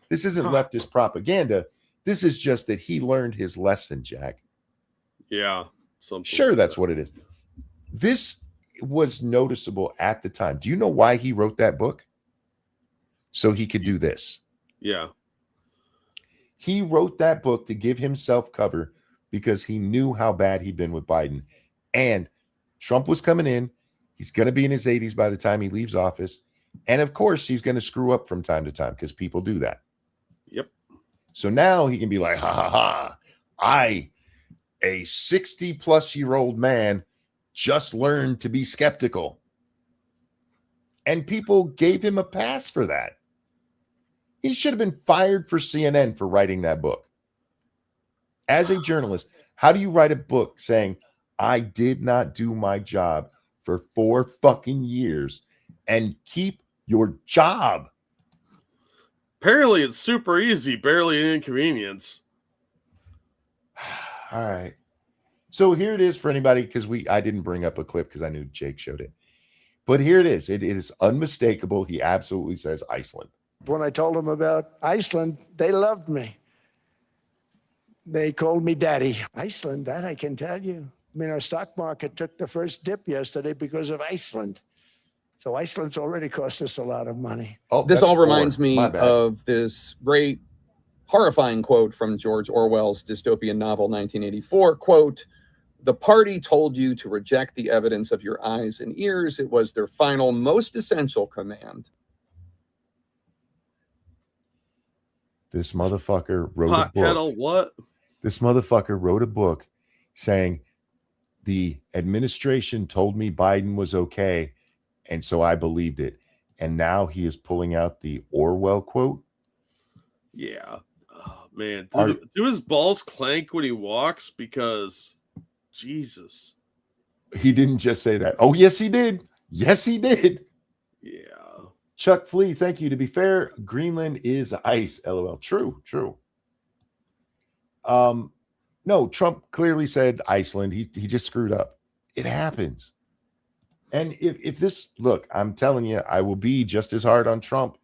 [SPEAKER 1] This isn't leftist propaganda. This is just that he learned his lesson, Jack.
[SPEAKER 2] Yeah.
[SPEAKER 1] Sure, that's what it is. This was noticeable at the time. Do you know why he wrote that book? So he could do this.
[SPEAKER 2] Yeah.
[SPEAKER 1] He wrote that book to give himself cover because he knew how bad he'd been with Biden. And Trump was coming in. He's going to be in his 80s by the time he leaves office. And of course, he's going to screw up from time to time because people do that.
[SPEAKER 2] Yep.
[SPEAKER 1] So now he can be like, I, a 60-plus-year-old man, just learned to be skeptical. And people gave him a pass for that. He should have been fired for CNN for writing that book. As a journalist, how do you write a book saying, I did not do my job for 4 fucking years and keep your job?
[SPEAKER 2] Apparently it's super easy, barely an inconvenience.
[SPEAKER 1] All right. So here it is for anybody, because I didn't bring up a clip because I knew Jake showed it. But here it is. It is unmistakable. He absolutely says Iceland.
[SPEAKER 4] When I told them about Iceland, they loved me. They called me daddy. Iceland, that I can tell you. I mean, our stock market took the first dip yesterday because of Iceland. So Iceland's already cost us a lot of money.
[SPEAKER 3] Oh, this all reminds me of this great, horrifying quote from George Orwell's dystopian novel 1984. Quote, "The party told you to reject the evidence of your eyes and ears. It was their final, most essential command."
[SPEAKER 1] This motherfucker wrote
[SPEAKER 2] Hot
[SPEAKER 1] a book.
[SPEAKER 2] kettle, what?
[SPEAKER 1] This motherfucker wrote a book saying the administration told me Biden was okay, and so I believed it. And now he is pulling out the Orwell quote.
[SPEAKER 2] Yeah. Oh, man. Do his balls clank when he walks? Because, Jesus.
[SPEAKER 1] He didn't just say that. Oh, yes, he did. Yes, he did.
[SPEAKER 2] Yeah.
[SPEAKER 1] Chuck Flea, thank you. To be fair, Greenland is ice. LOL. True. No, Trump clearly said Iceland. He just screwed up. It happens. And if this, look, I'm telling you, I will be just as hard on Trump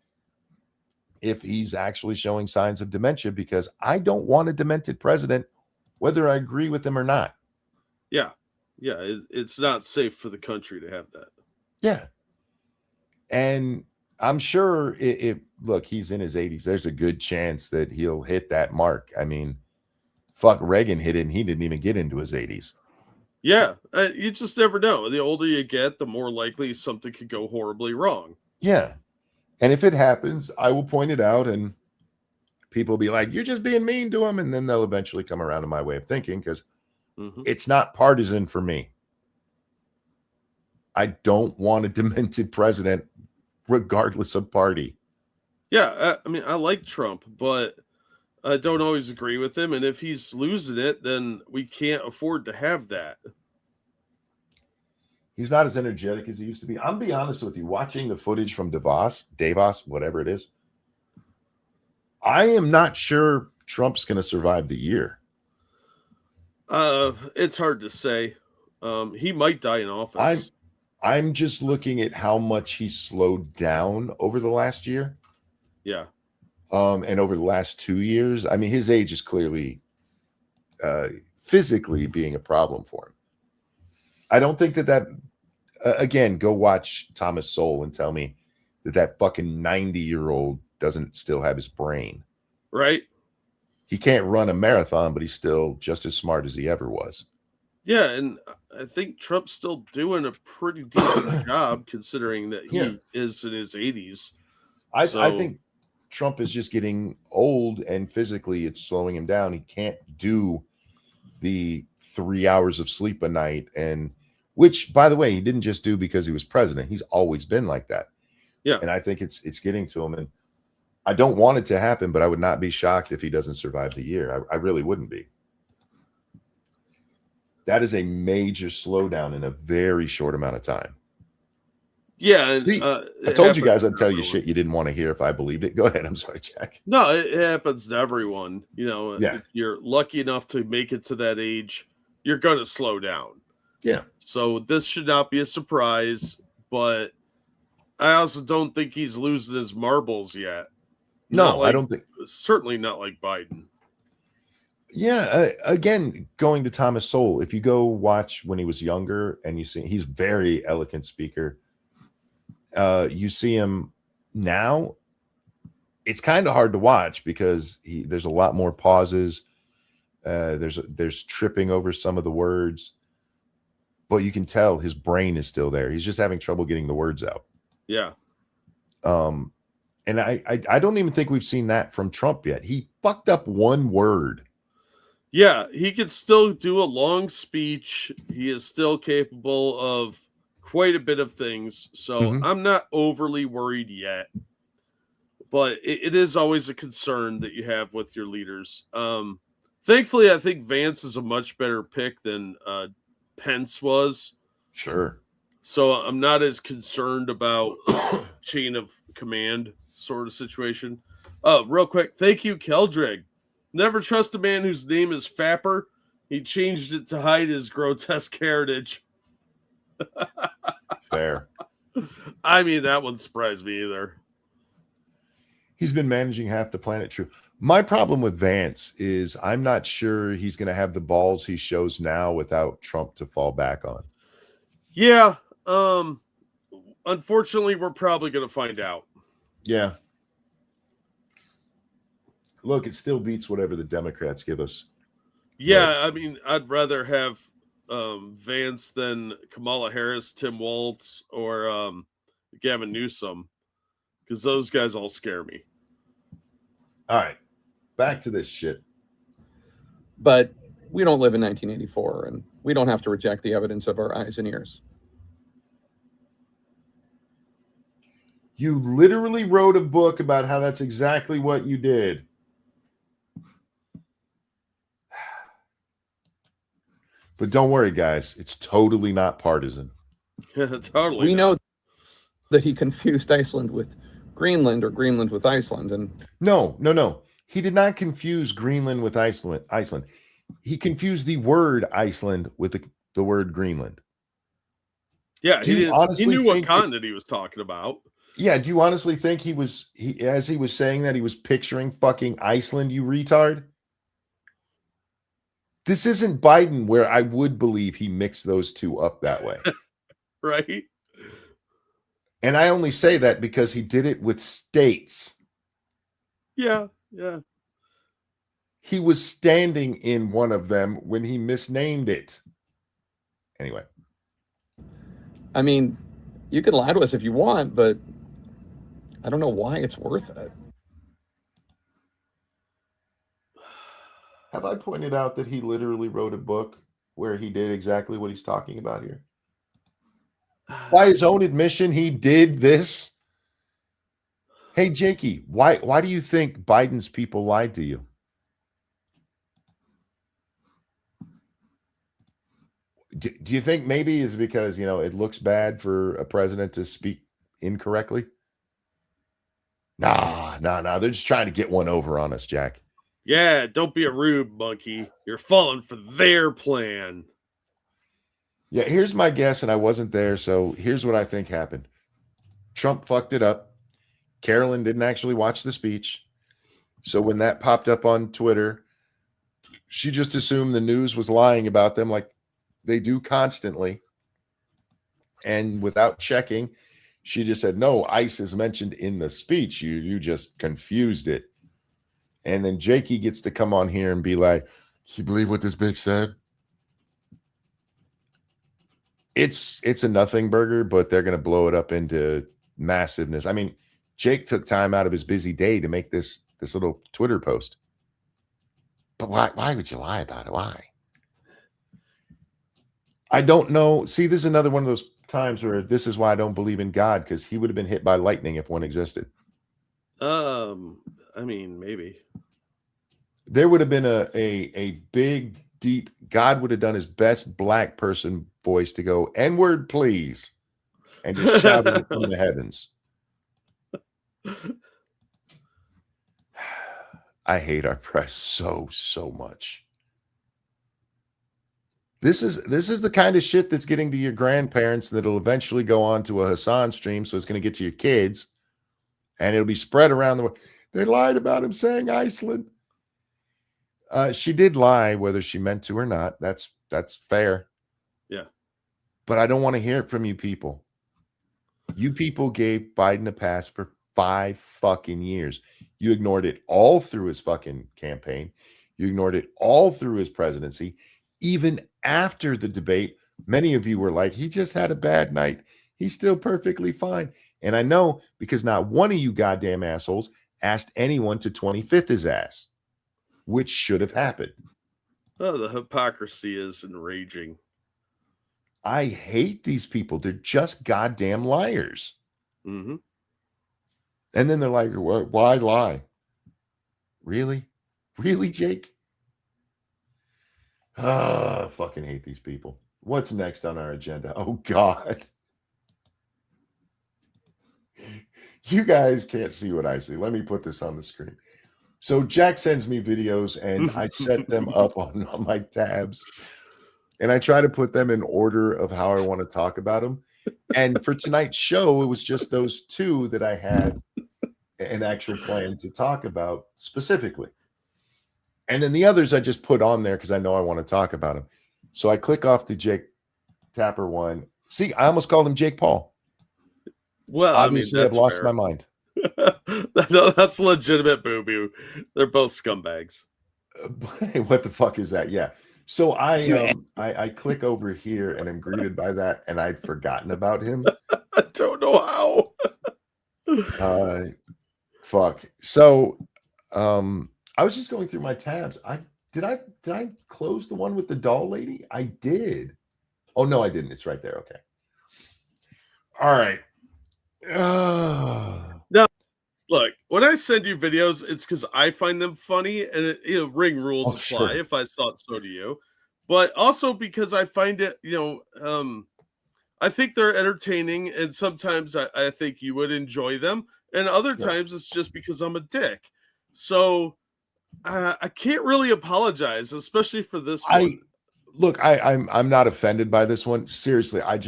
[SPEAKER 1] if he's actually showing signs of dementia, because I don't want a demented president, whether I agree with him or not.
[SPEAKER 2] Yeah. Yeah, it's not safe for the country to have that.
[SPEAKER 1] Yeah. And I'm sure if look, he's in his 80s, there's a good chance that he'll hit that mark. I mean, fuck, Reagan hit it and he didn't even get into his 80s.
[SPEAKER 2] Yeah, you just never know. The older you get, the more likely something could go horribly wrong.
[SPEAKER 1] Yeah. And if it happens, I will point it out and people will be like, you're just being mean to him. And then they'll eventually come around to my way of thinking because it's not partisan for me. I don't want a demented president regardless of party.
[SPEAKER 2] Yeah, I mean, I like Trump, but I don't always agree with him. And if he's losing it, then we can't afford to have that.
[SPEAKER 1] He's not as energetic as he used to be. I'm be honest with you, watching the footage from Davos, whatever it is, I am not sure Trump's going to survive the year.
[SPEAKER 2] It's hard to say. He might die in office.
[SPEAKER 1] I'm just looking at how much he slowed down over the last year.
[SPEAKER 2] Yeah.
[SPEAKER 1] And over the last 2 years. I mean, his age is clearly physically being a problem for him. I don't think that again, go watch Thomas Sowell and tell me that fucking 90-year-old doesn't still have his brain.
[SPEAKER 2] Right.
[SPEAKER 1] He can't run a marathon, but he's still just as smart as he ever was.
[SPEAKER 2] Yeah, and I think Trump's still doing a pretty decent job considering that he is in his 80s.
[SPEAKER 1] I think Trump is just getting old and physically it's slowing him down. He can't do the 3 hours of sleep a night, and which, by the way, he didn't just do because he was president. He's always been like that.
[SPEAKER 2] Yeah.
[SPEAKER 1] And I think it's getting to him. And I don't want it to happen, but I would not be shocked if he doesn't survive the year. I really wouldn't be. That is a major slowdown in a very short amount of time.
[SPEAKER 2] Yeah. And,
[SPEAKER 1] see, I told you guys I'd tell you shit you didn't want to hear if I believed it. Go ahead. I'm sorry, Jack.
[SPEAKER 2] No, it happens to everyone. You know,
[SPEAKER 1] yeah.
[SPEAKER 2] If you're lucky enough to make it to that age, you're going to slow down.
[SPEAKER 1] Yeah.
[SPEAKER 2] So this should not be a surprise, but I also don't think he's losing his marbles yet.
[SPEAKER 1] No, I don't think.
[SPEAKER 2] Certainly not like Biden.
[SPEAKER 1] Yeah. Again, going to Thomas Sowell, if you go watch when he was younger and you see he's very eloquent speaker. You see him now, it's kind of hard to watch because there's a lot more pauses. There's tripping over some of the words, but you can tell his brain is still there. He's just having trouble getting the words out.
[SPEAKER 2] Yeah.
[SPEAKER 1] And I don't even think we've seen that from Trump yet. He fucked up one word.
[SPEAKER 2] Yeah, he could still do a long speech. He is still capable of quite a bit of things. So I'm not overly worried yet. But it is always a concern that you have with your leaders. Thankfully, I think Vance is a much better pick than Pence was.
[SPEAKER 1] Sure.
[SPEAKER 2] So I'm not as concerned about chain of command sort of situation. Real quick, thank you, Keldrig. Never trust a man whose name is Fapper. He changed it to hide his grotesque heritage.
[SPEAKER 1] Fair.
[SPEAKER 2] I mean, that wouldn't surprise me either.
[SPEAKER 1] He's been managing half the planet. True. My problem with Vance is I'm not sure he's going to have the balls he shows now without Trump to fall back on.
[SPEAKER 2] Yeah. Unfortunately, we're probably going to find out.
[SPEAKER 1] Yeah. Look, it still beats whatever the Democrats give us.
[SPEAKER 2] Yeah, I mean, I'd rather have Vance than Kamala Harris, Tim Walz, or Gavin Newsom, because those guys all scare me.
[SPEAKER 1] All right, back to this shit.
[SPEAKER 3] But we don't live in 1984, and we don't have to reject the evidence of our eyes and ears.
[SPEAKER 1] You literally wrote a book about how that's exactly what you did. But don't worry, guys. It's totally not partisan.
[SPEAKER 2] Totally.
[SPEAKER 3] We know that he confused Iceland with Greenland or Greenland with Iceland. And
[SPEAKER 1] No. He did not confuse Greenland with Iceland. He confused the word Iceland with the word Greenland.
[SPEAKER 2] Yeah,
[SPEAKER 1] he
[SPEAKER 2] knew what continent he was talking about.
[SPEAKER 1] Yeah, do you honestly think he was saying that he was picturing fucking Iceland, you retard? This isn't Biden where I would believe he mixed those two up that way.
[SPEAKER 2] Right?
[SPEAKER 1] And I only say that because he did it with states.
[SPEAKER 2] Yeah.
[SPEAKER 1] He was standing in one of them when he misnamed it. Anyway.
[SPEAKER 3] I mean, you can lie to us if you want, but I don't know why it's worth it.
[SPEAKER 1] Have I pointed out that he literally wrote a book where he did exactly what he's talking about here? By his own admission, he did this. Hey, Jakey, why do you think Biden's people lied to you? Do you think maybe it's because, it looks bad for a president to speak incorrectly? Nah. They're just trying to get one over on us, Jack.
[SPEAKER 2] Yeah, don't be a rube monkey. You're falling for their plan.
[SPEAKER 1] Yeah, here's my guess, and I wasn't there, so here's what I think happened. Trump fucked it up. Carolyn didn't actually watch the speech. So when that popped up on Twitter, she just assumed the news was lying about them like they do constantly. And without checking, she just said, no, ICE is mentioned in the speech. You just confused it. And then Jakey gets to come on here and be like, you believe what this bitch said? It's a nothing burger, but they're going to blow it up into massiveness. I mean, Jake took time out of his busy day to make this little Twitter post. But why would you lie about it? Why? I don't know. See, this is another one of those times where this is why I don't believe in God, because he would have been hit by lightning if one existed.
[SPEAKER 2] I mean, maybe.
[SPEAKER 1] There would have been a big, deep, God would have done his best black person voice to go, N-word, please, and just shouted it from the heavens. I hate our press so much. This is the kind of shit that's getting to your grandparents that'll eventually go on to a Hassan stream, so it's going to get to your kids, and it'll be spread around the world. They lied about him saying Iceland. She did lie, whether she meant to or not. That's fair.
[SPEAKER 2] Yeah.
[SPEAKER 1] But I don't want to hear it from you people. You people gave Biden a pass for 5 fucking years. You ignored it all through his fucking campaign. You ignored it all through his presidency. Even after the debate, many of you were like, he just had a bad night. He's still perfectly fine. And I know, because not one of you goddamn assholes asked anyone to 25th his ass, which should have happened.
[SPEAKER 2] Oh, the hypocrisy is enraging.
[SPEAKER 1] I hate these people. They're just goddamn liars.
[SPEAKER 2] Mm-hmm.
[SPEAKER 1] And then they're like, why lie? Really? Really, Jake? I fucking hate these people. What's next on our agenda? Oh, God. You guys can't see what I see. Let me put this on the screen. So Jack sends me videos, and I set them up on my tabs. And I try to put them in order of how I want to talk about them. And for tonight's show, it was just those two that I had an actual plan to talk about specifically. And then the others I just put on there because I know I want to talk about them. So I click off the Jake Tapper one. See, I almost called him Jake Paul.
[SPEAKER 2] Well,
[SPEAKER 1] obviously,
[SPEAKER 2] I mean,
[SPEAKER 1] I've lost
[SPEAKER 2] fair.
[SPEAKER 1] my mind.
[SPEAKER 2] No, that's legitimate boo-boo. They're both scumbags.
[SPEAKER 1] What the fuck is that? Yeah. So I click over here and I'm greeted by that, and I'd forgotten about him.
[SPEAKER 2] I don't know how.
[SPEAKER 1] Fuck. So I was just going through my tabs. Did I close the one with the doll lady? I did. Oh no, I didn't. It's right there. Okay. All right.
[SPEAKER 2] Now, look, when I send you videos, it's because I find them funny, and ring rules apply.
[SPEAKER 1] Sure.
[SPEAKER 2] If I saw it, so do you. But also because I find it, I think they're entertaining, and sometimes I think you would enjoy them, and other times it's just because I'm a dick. So I can't really apologize, especially for this one.
[SPEAKER 1] I'm not offended by this one. Seriously, I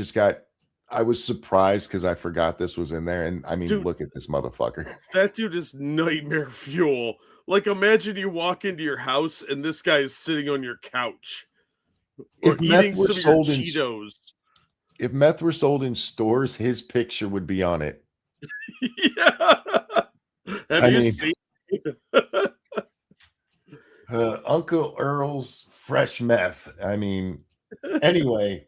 [SPEAKER 1] was surprised because I forgot this was in there. And I mean,
[SPEAKER 2] Dude,
[SPEAKER 1] look at this motherfucker.
[SPEAKER 2] That dude is nightmare fuel. Like, imagine you walk into your house and this guy is sitting on your couch or
[SPEAKER 1] If meth
[SPEAKER 2] eating
[SPEAKER 1] were
[SPEAKER 2] some of your
[SPEAKER 1] sold in
[SPEAKER 2] Cheetos.
[SPEAKER 1] if meth were sold in stores, his picture would be on it.
[SPEAKER 2] Yeah. Have
[SPEAKER 1] I
[SPEAKER 2] you
[SPEAKER 1] mean,
[SPEAKER 2] seen?
[SPEAKER 1] Uncle Earl's fresh meth. I mean, anyway.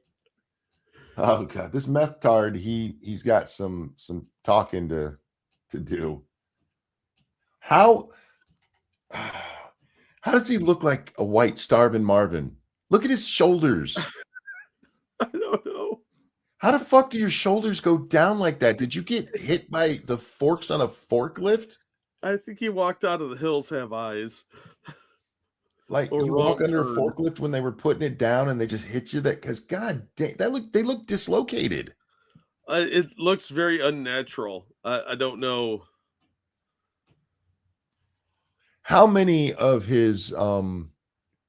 [SPEAKER 1] Oh god, this meth tard, he's got some talking to do. How how does he look like a white starving Marvin? Look at his shoulders.
[SPEAKER 2] I don't know.
[SPEAKER 1] How the fuck do your shoulders go down like that? Did you get hit by the forks on a forklift?
[SPEAKER 2] I think he walked out of the hills have eyes.
[SPEAKER 1] Like
[SPEAKER 2] Or
[SPEAKER 1] you walk
[SPEAKER 2] wrong
[SPEAKER 1] under a
[SPEAKER 2] turn.
[SPEAKER 1] forklift when they were putting it down and they just hit you that because god dang, they look dislocated.
[SPEAKER 2] It looks very unnatural. I don't know.
[SPEAKER 1] How many of his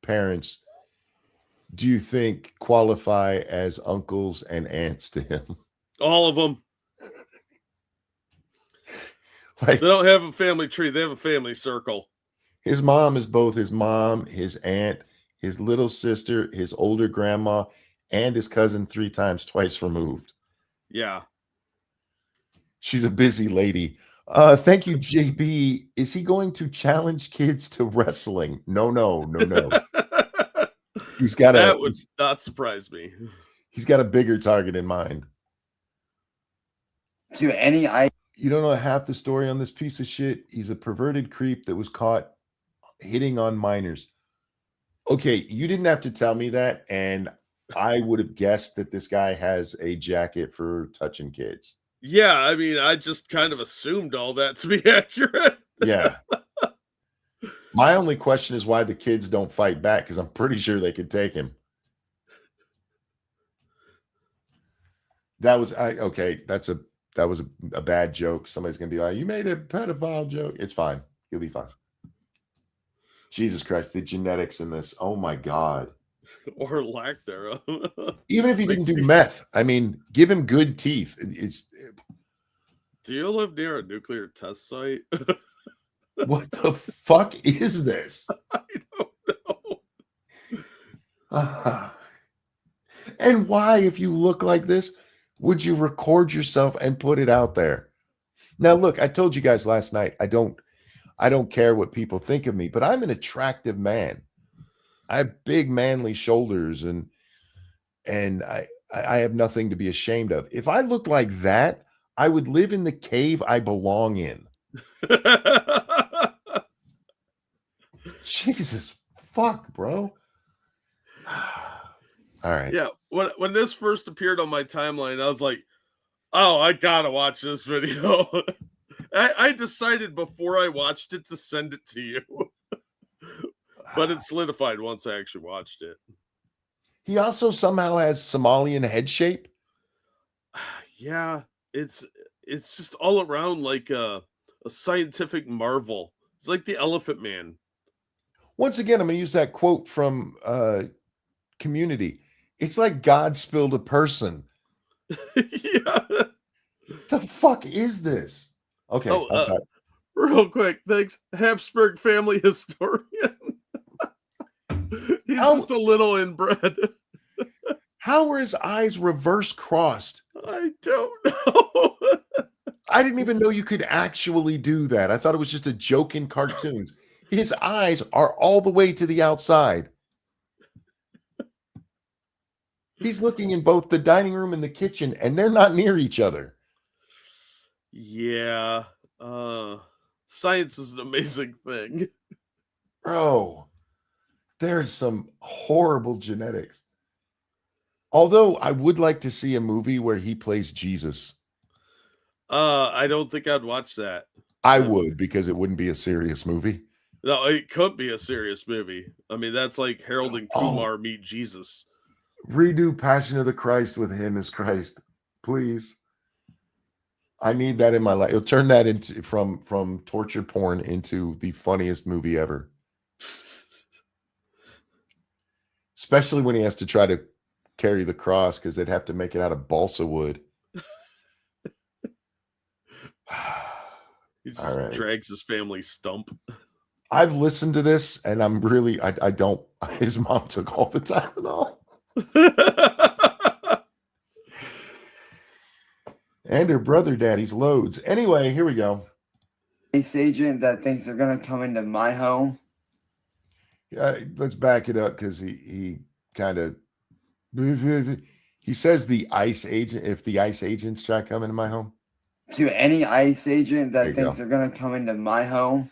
[SPEAKER 1] parents do you think qualify as uncles and aunts to him?
[SPEAKER 2] All of them.
[SPEAKER 1] Like
[SPEAKER 2] They don't have a family tree. They have a family circle.
[SPEAKER 1] his mom is both his mom, his aunt, his little sister, his older grandma, and his cousin 3 times twice removed.
[SPEAKER 2] Yeah.
[SPEAKER 1] She's a busy lady. Thank you, JB. Is he going to challenge kids to wrestling? No. He's got
[SPEAKER 2] That would not surprise me.
[SPEAKER 1] he's got a bigger target in mind.
[SPEAKER 5] To any
[SPEAKER 1] You don't know half the story on this piece of shit. He's a perverted creep that was caught hitting on minors. Okay, you didn't have to tell me that, and I would have guessed that this guy has a jacket for touching kids.
[SPEAKER 2] Yeah, I mean, I just kind of assumed all that to be accurate.
[SPEAKER 1] Yeah. My only question is why the kids don't fight back, because I'm pretty sure they could take him. That was okay. That was a bad joke. Somebody's gonna be like, "You made a pedophile joke." It's fine. You'll be fine. Jesus Christ, the genetics in this. Oh my God.
[SPEAKER 2] Or lack thereof.
[SPEAKER 1] Even if he didn't do meth, I mean, give him good teeth.
[SPEAKER 2] Do you live near a nuclear test site?
[SPEAKER 1] What the fuck is this?
[SPEAKER 2] I don't know.
[SPEAKER 1] And why, if you look like this, would you record yourself and put it out there? Now, look, I told you guys last night, I don't care what people think of me, but I'm an attractive man. I have big manly shoulders and I have nothing to be ashamed of. If I looked like that, I would live in the cave I belong in. Jesus fuck, bro. All right.
[SPEAKER 2] Yeah, when this first appeared on my timeline, I was like, oh, I gotta watch this video. I decided before I watched it to send it to you. But it solidified once I actually watched it.
[SPEAKER 1] He also somehow has Somalian head shape.
[SPEAKER 2] Yeah, it's just all around like a scientific marvel. It's like the Elephant Man.
[SPEAKER 1] Once again, I'm going to use that quote from Community. It's like God spilled a person.
[SPEAKER 2] Yeah.
[SPEAKER 1] The fuck is this? Okay, I'm sorry.
[SPEAKER 2] Real quick, thanks, Habsburg family historian. He's just a little inbred.
[SPEAKER 1] How were his eyes reverse crossed?
[SPEAKER 2] I don't know.
[SPEAKER 1] I didn't even know you could actually do that. I thought it was just a joke in cartoons. His eyes are all the way to the outside. He's looking in both the dining room and the kitchen, and they're not near each other.
[SPEAKER 2] Yeah. Science is an amazing thing.
[SPEAKER 1] Bro, there's some horrible genetics. Although I would like to see a movie where he plays Jesus.
[SPEAKER 2] I don't think I'd watch that.
[SPEAKER 1] I would, because it wouldn't be a serious movie.
[SPEAKER 2] No, it could be a serious movie. I mean, that's like Harold and Kumar meet Jesus.
[SPEAKER 1] Redo Passion of the Christ with him as Christ, please. I need that in my life. It'll turn that into from torture porn into the funniest movie ever. Especially when he has to try to carry the cross because they'd have to make it out of balsa wood.
[SPEAKER 2] He just drags his family stump.
[SPEAKER 1] I've listened to this and I'm really, I don't, his mom took all the Tylenol and her brother daddy's loads. Anyway, here we go.
[SPEAKER 5] ICE agent that thinks they're gonna come into my home.
[SPEAKER 1] Let's back it up because he kind of, he says the ICE agent, if the ICE agents try coming to my home.
[SPEAKER 5] To any ICE agent
[SPEAKER 1] There
[SPEAKER 5] that
[SPEAKER 1] you
[SPEAKER 5] thinks
[SPEAKER 1] go.
[SPEAKER 5] they're gonna come into my home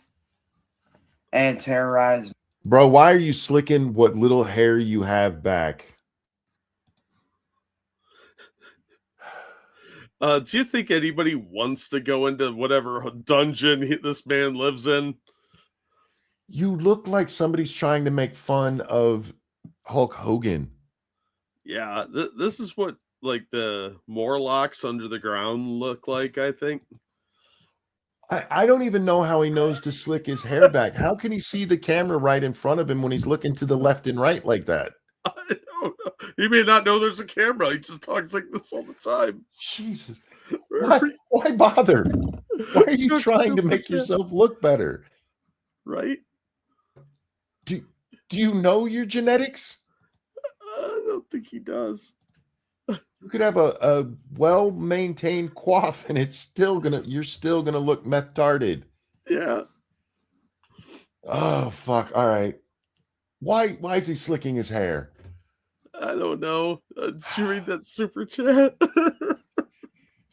[SPEAKER 5] and terrorize.
[SPEAKER 1] Bro, why are you slicking what little hair you have back?
[SPEAKER 2] Do you think anybody wants to go into whatever dungeon this man lives in?
[SPEAKER 1] You look like somebody's trying to make fun of Hulk Hogan.
[SPEAKER 2] Yeah, this is what like the Morlocks under the ground look like, I think.
[SPEAKER 1] I don't even know how he knows to slick his hair back. How can he see the camera right in front of him when he's looking to the left and right like that?
[SPEAKER 2] I don't know. He may not know there's a camera. He just talks like this all the time.
[SPEAKER 1] Jesus. Why bother? Why are you trying to make yourself look better?
[SPEAKER 2] Right?
[SPEAKER 1] Do you know your genetics?
[SPEAKER 2] I don't think he does.
[SPEAKER 1] You could have a well-maintained coif and you're still gonna look meth-tarded.
[SPEAKER 2] Yeah.
[SPEAKER 1] Oh fuck. All right. Why is he slicking his hair?
[SPEAKER 2] I don't know. Did you read that super chat?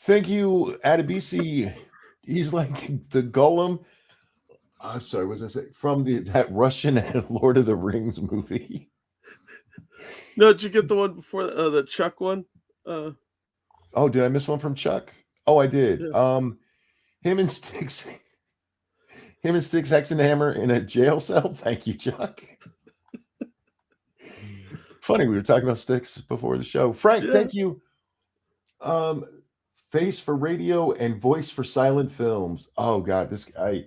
[SPEAKER 1] Thank you, Adebisi. He's like the Golem. I'm sorry, what was I say? From that Russian Lord of the Rings movie.
[SPEAKER 2] No, did you get the one before the Chuck one?
[SPEAKER 1] Oh, did I miss one from Chuck? Oh, I did.
[SPEAKER 2] Yeah.
[SPEAKER 1] Him and Sticks Hexenhammer in a jail cell. Thank you, Chuck. Funny, we were talking about Sticks before the show. Frank, thank you. Face for radio and voice for silent films. Oh God, this guy.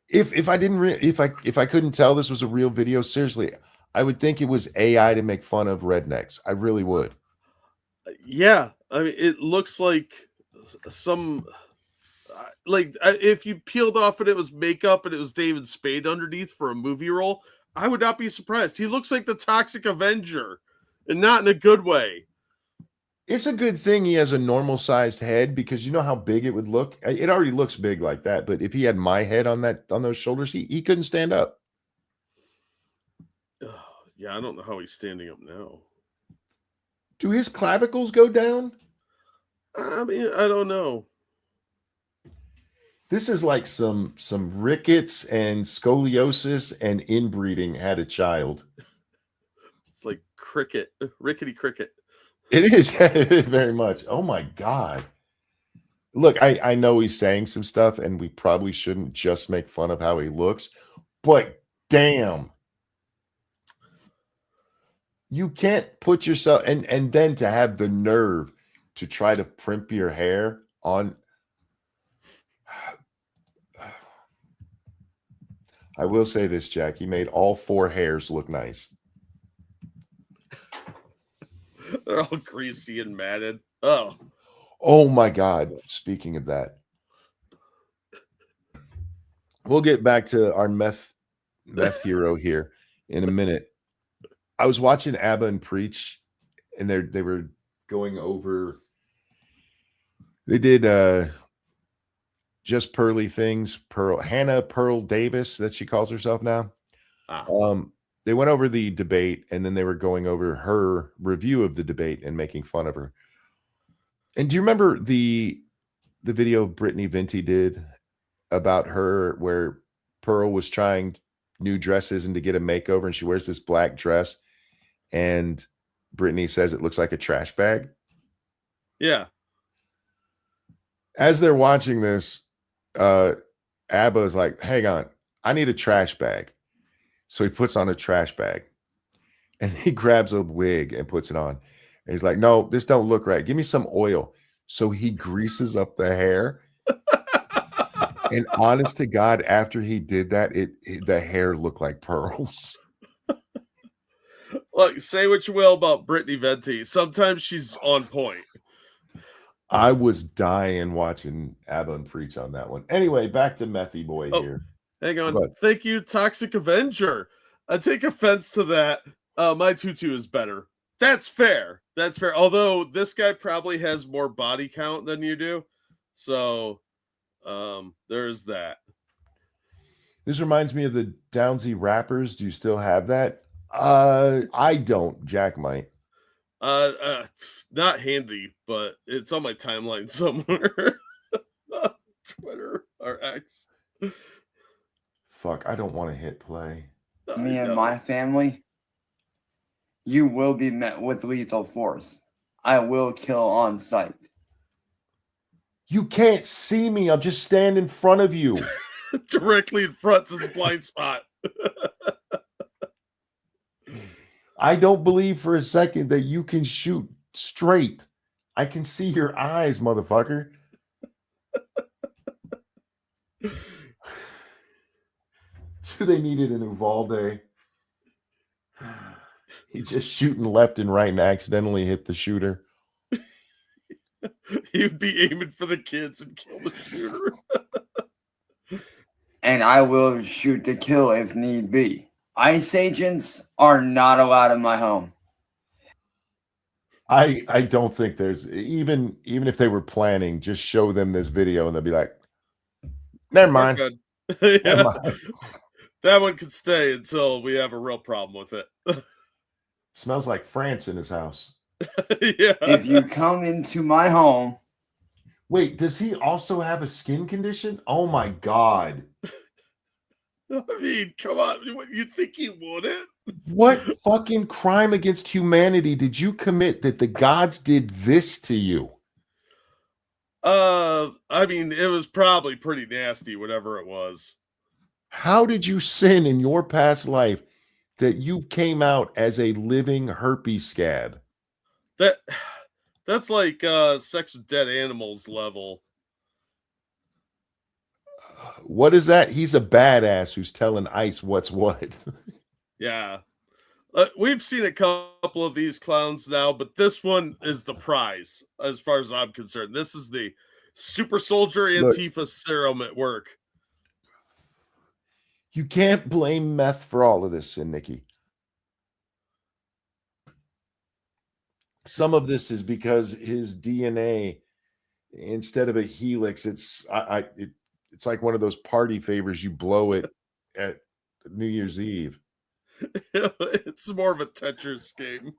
[SPEAKER 1] If I didn't if I couldn't tell this was a real video, seriously, I would think it was AI to make fun of rednecks. I really would.
[SPEAKER 2] Yeah, I mean, it looks like some like if you peeled off and it was makeup and it was David Spade underneath for a movie role, I would not be surprised. He looks like the Toxic Avenger, and not in a good way.
[SPEAKER 1] It's a good thing he has a normal sized head because you know how big it would look. It already looks big like that, but if he had my head on those shoulders, he couldn't stand up.
[SPEAKER 2] Yeah, I don't know how he's standing up now.
[SPEAKER 1] Do his clavicles go down?
[SPEAKER 2] I mean, I don't know.
[SPEAKER 1] This is like some rickets and scoliosis and inbreeding had a child.
[SPEAKER 2] It's like rickety cricket.
[SPEAKER 1] It is very much. Oh my God. Look, I know he's saying some stuff and we probably shouldn't just make fun of how he looks, but damn. You can't put yourself and then to have the nerve to try to primp your hair on. I will say this, Jack. He made all 4 hairs look nice.
[SPEAKER 2] They're all greasy and matted. Oh
[SPEAKER 1] my God. Speaking of that, we'll get back to our meth hero here in a minute. I was watching ABBA and Preach, and they were going over. They did just Pearly Things. Hannah Pearl Davis, that she calls herself now. They went over the debate, and then they were going over her review of the debate and making fun of her. And do you remember the video Brittany Venti did about her where Pearl was trying new dresses and to get a makeover, and she wears this black dress, and Brittany says it looks like a trash bag?
[SPEAKER 2] yeah.
[SPEAKER 1] As they're watching this, ABBA is like, hang on, I need a trash bag. So he puts on a trash bag and he grabs a wig and puts it on. And he's like, no, this don't look right. Give me some oil. So he greases up the hair. And honest to God, after he did that, the hair looked like pearls.
[SPEAKER 2] Look, say what you will about Brittany Venti. Sometimes she's on point.
[SPEAKER 1] I was dying watching Abon preach on that one. Anyway, back to Methy Boy
[SPEAKER 2] Oh,
[SPEAKER 1] here.
[SPEAKER 2] hang
[SPEAKER 1] Go
[SPEAKER 2] on.
[SPEAKER 1] ahead.
[SPEAKER 2] Thank you, Toxic Avenger. I take offense to that. My tutu is better. That's fair. That's fair. Although this guy probably has more body count than you do. So there's that.
[SPEAKER 1] This reminds me of the Downsy Rappers. Do you still have that? I don't. Jack might.
[SPEAKER 2] Not handy, but it's on my timeline somewhere. Twitter or X.
[SPEAKER 1] Fuck, I don't want to hit play.
[SPEAKER 5] Me and my family, you will be met with lethal force. I will kill on sight.
[SPEAKER 1] You can't see me. I'll just stand in front of you.
[SPEAKER 2] Directly in front is his blind spot.
[SPEAKER 1] I don't believe for a second that you can shoot straight. I can see your eyes, motherfucker. Do they need it in Uvalde? He's just shooting left and right and accidentally hit the shooter.
[SPEAKER 2] He'd be aiming for the kids and kill the shooter.
[SPEAKER 5] And I will shoot to kill if need be. ICE agents are not allowed in my home.
[SPEAKER 1] I don't think there's even if they were planning, just show them this video and they'll be like, never mind.
[SPEAKER 2] Yeah.
[SPEAKER 1] Never mind.
[SPEAKER 2] That one could stay until we have a real problem with it.
[SPEAKER 1] Smells like France in his house.
[SPEAKER 2] Yeah.
[SPEAKER 5] If you come into my home,
[SPEAKER 1] Wait, does he also have a skin condition? Oh my God.
[SPEAKER 2] I mean, come on. You think he wouldn't?
[SPEAKER 1] What fucking crime against humanity did you commit that the gods did this to you?
[SPEAKER 2] I mean, it was probably pretty nasty, whatever it was.
[SPEAKER 1] How did you sin in your past life that you came out as a living herpes scab?
[SPEAKER 2] That's like sex with dead animals level.
[SPEAKER 1] What is that? He's a badass who's telling ICE what's what.
[SPEAKER 2] Yeah. We've seen a couple of these clowns now, but this one is the prize as far as I'm concerned. This is the super soldier Antifa serum at work.
[SPEAKER 1] You can't blame meth for all of this, Nikki. Some of this is because his DNA, instead of a helix, it's like one of those party favors you blow it at New Year's Eve.
[SPEAKER 2] It's more of a Tetris game.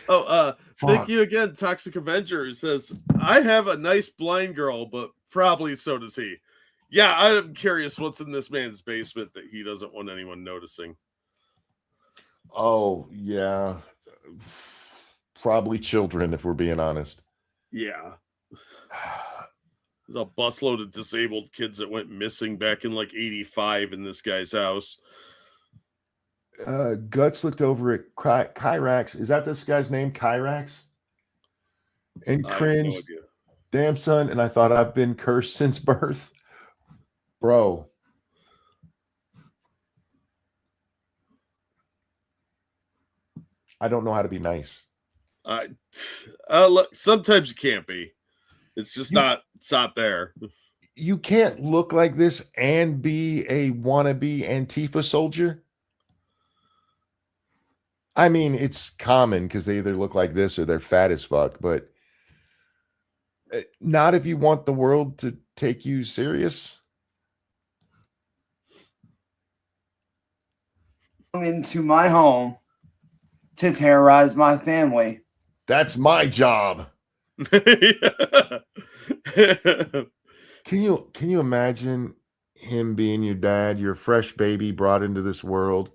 [SPEAKER 2] Oh, thank you again, Toxic Avenger, who says, I have a nice blind girl, but probably so does he. Yeah, I'm curious what's in this man's basement that he doesn't want anyone noticing.
[SPEAKER 1] Oh, yeah. Probably children, if we're being honest.
[SPEAKER 2] Yeah. There's a busload of disabled kids that went missing back in like 85 in this guy's house.
[SPEAKER 1] Guts looked over at Kyrax. Is that this guy's name, Kyrax? And cringed. No, damn, son. And I thought I've been cursed since birth. Bro. I don't know how to be nice.
[SPEAKER 2] Look, sometimes you can't be. It's just it's not there.
[SPEAKER 1] You can't look like this and be a wannabe Antifa soldier. I mean, it's common because they either look like this or they're fat as fuck, but not if you want the world to take you serious.
[SPEAKER 5] Come into my home to terrorize my family.
[SPEAKER 1] That's my job. Can you imagine him being your dad, your fresh baby brought into this world?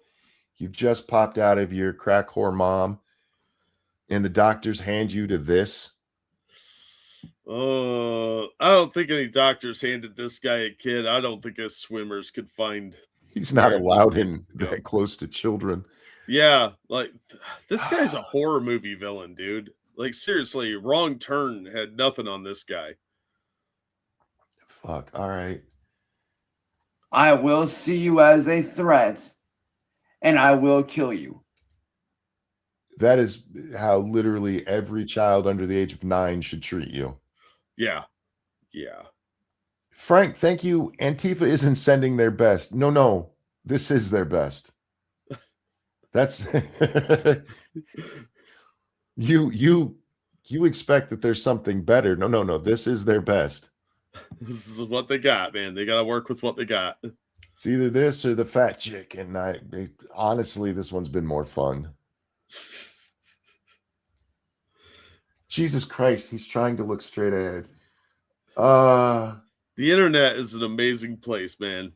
[SPEAKER 1] You just popped out of your crack whore mom, and the doctors hand you to this.
[SPEAKER 2] I don't think any doctors handed this guy a kid. I don't think his swimmers could find.
[SPEAKER 1] He's not allowed in that close to children.
[SPEAKER 2] Yeah, like this guy's a horror movie villain, dude. Like seriously, Wrong Turn had nothing on this guy.
[SPEAKER 1] Fuck. All right.
[SPEAKER 5] I will see you as a threat, and I will kill you.
[SPEAKER 1] That is how literally every child under the age of 9 should treat you.
[SPEAKER 2] Yeah. Yeah.
[SPEAKER 1] Frank, thank you. Antifa isn't sending their best. No. This is their best. That's you expect that there's something better. No. This is their best.
[SPEAKER 2] This is what they got, man. They got to work with what they got.
[SPEAKER 1] It's either this or the fat chick. And honestly, this one's been more fun. Jesus Christ, he's trying to look straight ahead.
[SPEAKER 2] The internet is an amazing place, man.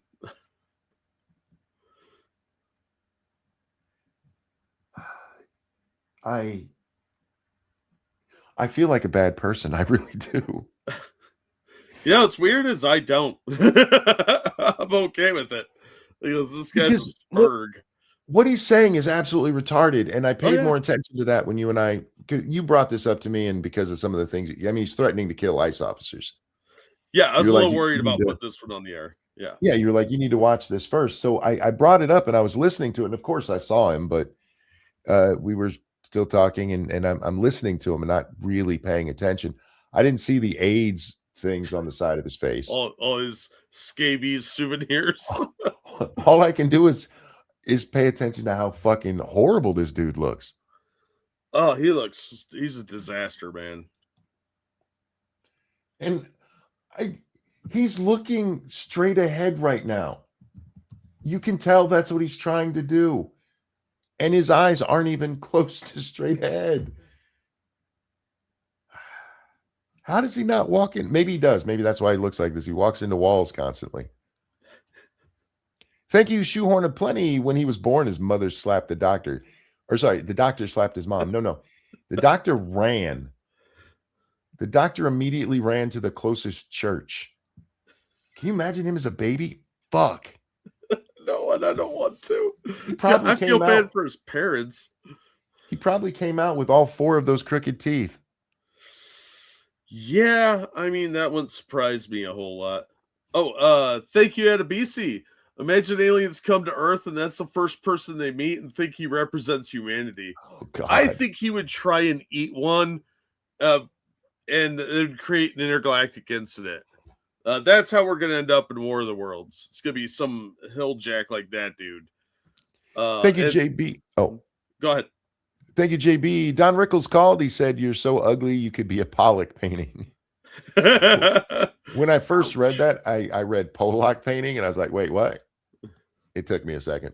[SPEAKER 1] I feel like a bad person. I really do.
[SPEAKER 2] You know, what's weird is I don't. I'm okay with it. Because this guy's
[SPEAKER 1] Because,
[SPEAKER 2] a spurg.
[SPEAKER 1] What he's saying is absolutely retarded. And I paid
[SPEAKER 2] yeah.
[SPEAKER 1] more attention to that when you brought this up to me, and because of some of the things, he's threatening to kill ICE officers.
[SPEAKER 2] Yeah, I was
[SPEAKER 1] You're
[SPEAKER 2] a little
[SPEAKER 1] like,
[SPEAKER 2] worried about putting this one on the air. Yeah.
[SPEAKER 1] Yeah, you're like, you need to watch this first. So I brought it up and I was listening to it. And of course I saw him, but we were still talking and I'm listening to him and not really paying attention. I didn't see the AIDS things on the side of his face.
[SPEAKER 2] All his scabies souvenirs.
[SPEAKER 1] All I can do is pay attention to how fucking horrible this dude looks.
[SPEAKER 2] Oh, he's a disaster, man.
[SPEAKER 1] And he's looking straight ahead right now. You can tell that's what he's trying to do. And his eyes aren't even close to straight ahead. How does he not walk in? Maybe he does. Maybe that's why he looks like this. He walks into walls constantly. Thank you, Shoehorn of Plenty. When he was born, his mother slapped the doctor. Or sorry, the doctor slapped his mom. No. The doctor ran. The doctor immediately ran to the closest church. Can you imagine him as a baby? Fuck.
[SPEAKER 2] No, and I don't want to.
[SPEAKER 1] I
[SPEAKER 2] feel bad for his parents.
[SPEAKER 1] He probably came out with all 4 of those crooked teeth.
[SPEAKER 2] Yeah, I mean, that wouldn't surprise me a whole lot. Oh, thank you, Adabisi. Imagine aliens come to Earth and that's the first person they meet and think he represents humanity.
[SPEAKER 1] Oh, God.
[SPEAKER 2] I think he would try and eat one and it would create an intergalactic incident. That's how we're going to end up in War of the Worlds. It's going to be some hilljack like that, dude.
[SPEAKER 1] Thank you, JB. Oh,
[SPEAKER 2] go ahead.
[SPEAKER 1] Thank you, JB. Don Rickles called. He said, "You're so ugly, you could be a Pollock painting." When I first read that, I read Pollock painting, and I was like, "Wait, what?" It took me a second.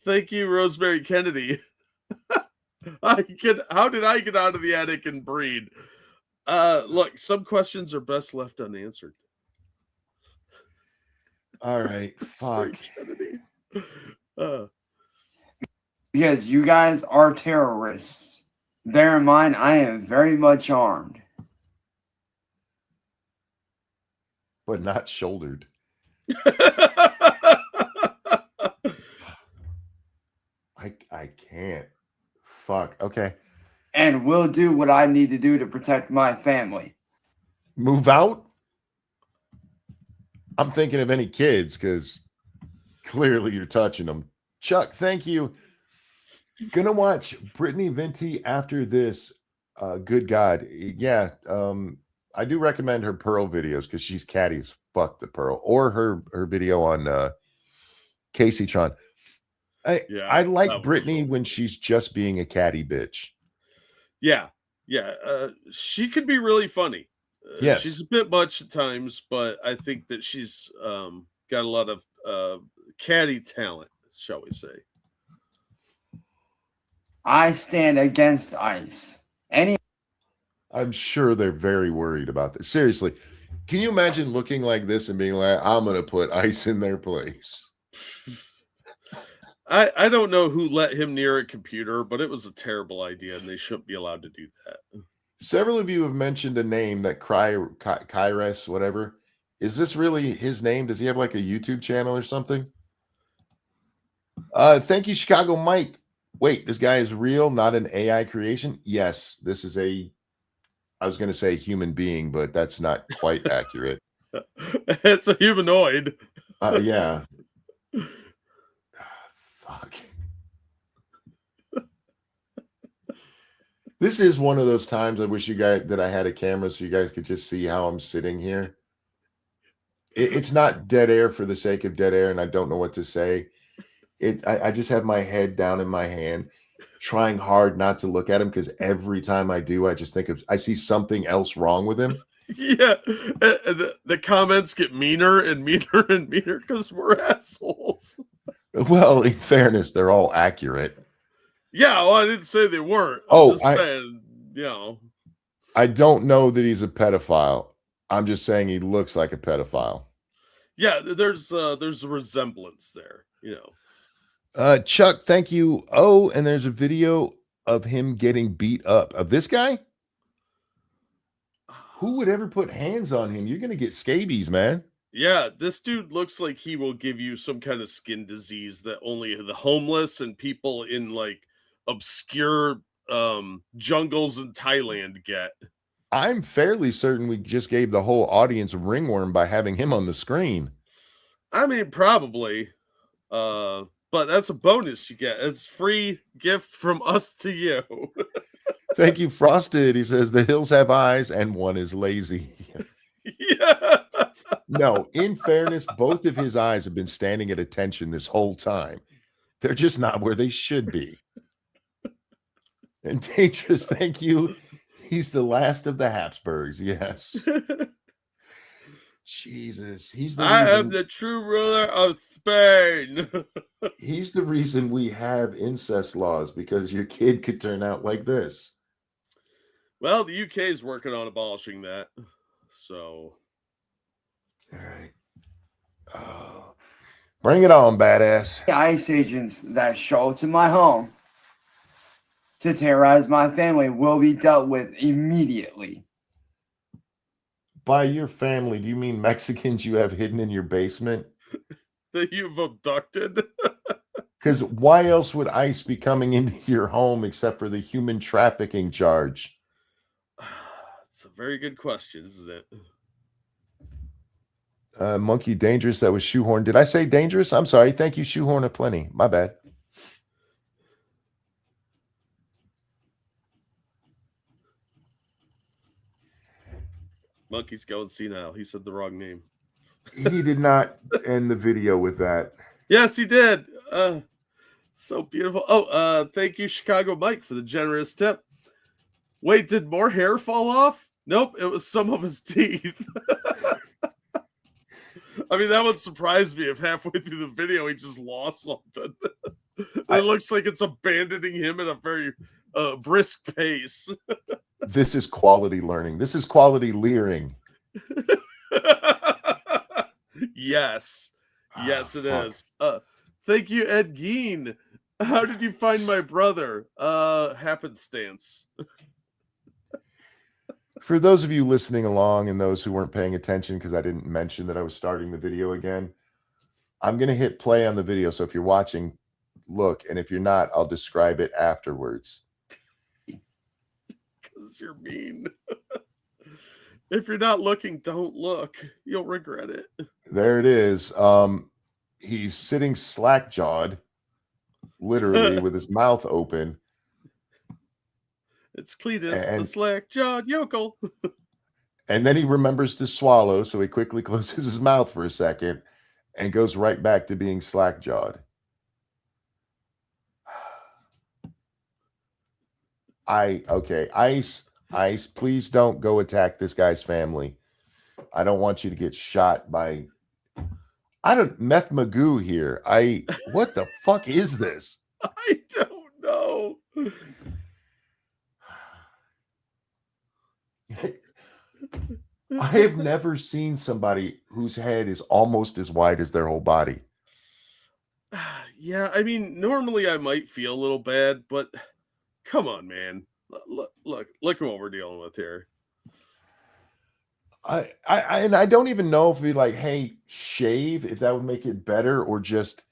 [SPEAKER 2] Thank you, Rosemary Kennedy. How did I get out of the attic and breed? Look, some questions are best left unanswered.
[SPEAKER 1] All right, fuck.
[SPEAKER 5] Because you guys are terrorists. Bear in mind, I am very much armed.
[SPEAKER 1] But not shouldered. I can't. Fuck. Okay.
[SPEAKER 5] And will do what I need to do to protect my family.
[SPEAKER 1] Move out? I'm thinking of any kids because clearly you're touching them. Chuck, thank you. Gonna watch Brittany Venti after this. Good God. Yeah. I do recommend her Pearl videos because she's catty as fuck, the Pearl, or her video on Casey Tron. I like Brittany when she's just being a catty bitch.
[SPEAKER 2] Yeah. She could be really funny.
[SPEAKER 1] Yes.
[SPEAKER 2] She's a bit much at times, but I think that she's got a lot of catty talent, shall we say.
[SPEAKER 5] I stand against ICE.
[SPEAKER 1] I'm sure they're very worried about this. Seriously, can you imagine looking like this and being like, I'm going to put ICE in their place?
[SPEAKER 2] I don't know who let him near a computer, but it was a terrible idea, and they shouldn't be allowed to do that.
[SPEAKER 1] Several of you have mentioned a name that Kyrus, whatever. Is this really his name? Does he have like a YouTube channel or something? Thank you, Chicago Mike. Wait, this guy is real, not an AI creation? Yes, this is I was going to say human being, but that's not quite accurate.
[SPEAKER 2] It's a humanoid.
[SPEAKER 1] Yeah. Fuck. This is one of those times I wish you guys that I had a camera so you guys could just see how I'm sitting here. It's not dead air for the sake of dead air, and I don't know what to say. I just have my head down in my hand, trying hard not to look at him because every time I do, I just think I see something else wrong with him.
[SPEAKER 2] Yeah, the comments get meaner and meaner and meaner because we're assholes.
[SPEAKER 1] Well, in fairness, they're all accurate.
[SPEAKER 2] Yeah, well, I didn't say they weren't.
[SPEAKER 1] Oh,
[SPEAKER 2] Just saying, you know.
[SPEAKER 1] I don't know that he's a pedophile. I'm just saying he looks like a pedophile.
[SPEAKER 2] Yeah, there's a resemblance there, you know.
[SPEAKER 1] Chuck, thank you. Oh, and there's a video of him getting beat up. Of this guy? Who would ever put hands on him? You're going to get scabies, man.
[SPEAKER 2] Yeah, this dude looks like he will give you some kind of skin disease that only the homeless and people in like obscure jungles in Thailand get.
[SPEAKER 1] I'm fairly certain we just gave the whole audience a ringworm by having him on the screen.
[SPEAKER 2] I mean, probably. But that's a bonus you get. It's free gift from us to you.
[SPEAKER 1] Thank you, Frosted. He says the hills have eyes and one is lazy.
[SPEAKER 2] Yeah.
[SPEAKER 1] No, in fairness, both of his eyes have been standing at attention this whole time. They're just not where they should be. And Dangerous, thank you. He's the last of the Habsburgs. Yes. Jesus.
[SPEAKER 2] I am the true ruler of Spain.
[SPEAKER 1] He's the reason we have incest laws, because your kid could turn out like this.
[SPEAKER 2] Well, the UK is working on abolishing that. So.
[SPEAKER 1] All right. Oh. Bring it on, badass.
[SPEAKER 5] The ICE agents that show to my home to terrorize my family will be dealt with immediately.
[SPEAKER 1] By your family, do you mean Mexicans you have hidden in your basement?
[SPEAKER 2] That you've abducted?
[SPEAKER 1] Because why else would ICE be coming into your home except for the human trafficking charge?
[SPEAKER 2] It's a very good question, isn't it?
[SPEAKER 1] Monkey Dangerous, that was Shoehorn. Did I say Dangerous? I'm sorry. Thank you, Shoehorn aplenty. My bad.
[SPEAKER 2] Monkey's going senile. He said the wrong name.
[SPEAKER 1] He did not end the video with that.
[SPEAKER 2] Yes, he did. So beautiful. Oh, thank you, Chicago Mike, for the generous tip. Wait, did more hair fall off? Nope, it was some of his teeth. I mean, that would surprise me if halfway through the video he just lost something. It looks like it's abandoning him at a very brisk pace.
[SPEAKER 1] This is quality learning. This is quality leering.
[SPEAKER 2] Yes. Yes, it
[SPEAKER 1] fuck.
[SPEAKER 2] is. Thank you, Ed Gein. How did you find my brother? Happenstance.
[SPEAKER 1] For those of you listening along and those who weren't paying attention because I didn't mention that I was starting the video again, I'm going to hit play on the video. So if you're watching, look. And if you're not, I'll describe it afterwards.
[SPEAKER 2] Because you're mean. If you're not looking, don't look. You'll regret it.
[SPEAKER 1] There it is. He's sitting slack-jawed, literally, with his mouth open.
[SPEAKER 2] It's Cletus, the slack-jawed yokel.
[SPEAKER 1] And then he remembers to swallow, so he quickly closes his mouth for a second and goes right back to being slack-jawed. Okay, Ice, please don't go attack this guy's family. I don't want you to get shot by Meth Magoo here. What the fuck is this?
[SPEAKER 2] I don't know.
[SPEAKER 1] I have never seen somebody whose head is almost as wide as their whole body.
[SPEAKER 2] Yeah, I mean, normally I might feel a little bad, but come on, man. Look at what we're dealing with here.
[SPEAKER 1] I don't even know if we like, hey, shave, if that would make it better, or just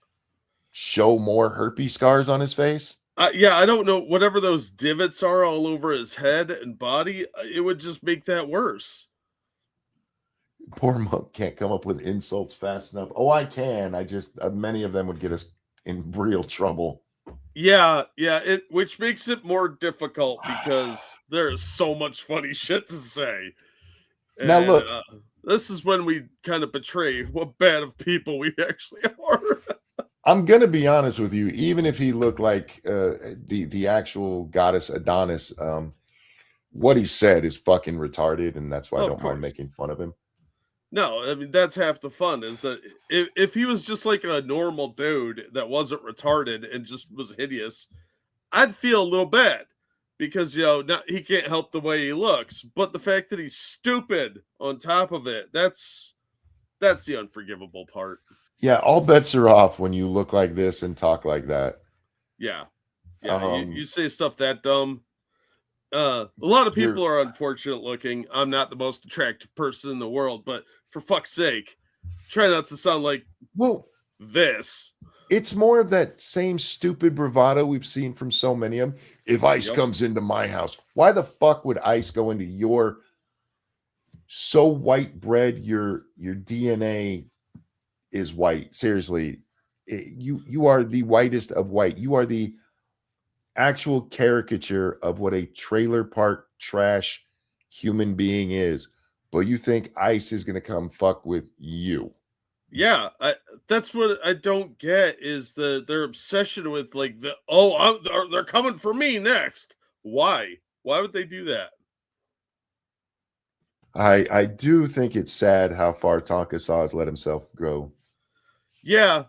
[SPEAKER 1] show more herpes scars on his face.
[SPEAKER 2] Yeah, I don't know. Whatever those divots are all over his head and body, it would just make that worse.
[SPEAKER 1] Poor Monk can't come up with insults fast enough. Oh, I can. I just many of them would get us in real trouble.
[SPEAKER 2] Yeah, which makes it more difficult because there's so much funny shit to say.
[SPEAKER 1] Now,
[SPEAKER 2] And,
[SPEAKER 1] look.
[SPEAKER 2] this is when we kind of betray what bad of people we actually are.
[SPEAKER 1] I'm gonna be honest with you. Even if he looked like the actual goddess Adonis, what he said is fucking retarded, and that's why I
[SPEAKER 2] Of
[SPEAKER 1] don't mind
[SPEAKER 2] course.
[SPEAKER 1] making fun of him.
[SPEAKER 2] No, I mean that's half the fun is that if he was just like a normal dude that wasn't retarded and just was hideous, I'd feel a little bad because he can't help the way he looks. But the fact that he's stupid on top of it, that's the unforgivable part.
[SPEAKER 1] Yeah, all bets are off when you look like this and talk like that.
[SPEAKER 2] Yeah,
[SPEAKER 1] Um,
[SPEAKER 2] you say stuff that dumb. A lot of
[SPEAKER 1] You're-
[SPEAKER 2] people are unfortunate looking. I'm not the most attractive person in the world, but for fuck's sake, try not to sound like
[SPEAKER 1] Well,
[SPEAKER 2] this.
[SPEAKER 1] it's more of that same stupid bravado we've seen from so many of them. If ICE
[SPEAKER 2] Yep.
[SPEAKER 1] comes into my house, why the fuck would ICE go into your so white bread? Your DNA is white. Seriously, you are the whitest of white. You are the actual caricature of what a trailer park trash human being is. But you think ICE is going to come fuck with you?
[SPEAKER 2] Yeah, that's what I don't get is their obsession with like they're coming for me next. Why? Why would they do that?
[SPEAKER 1] I do think it's sad how far Tonka Saw has let himself go.
[SPEAKER 2] Yeah,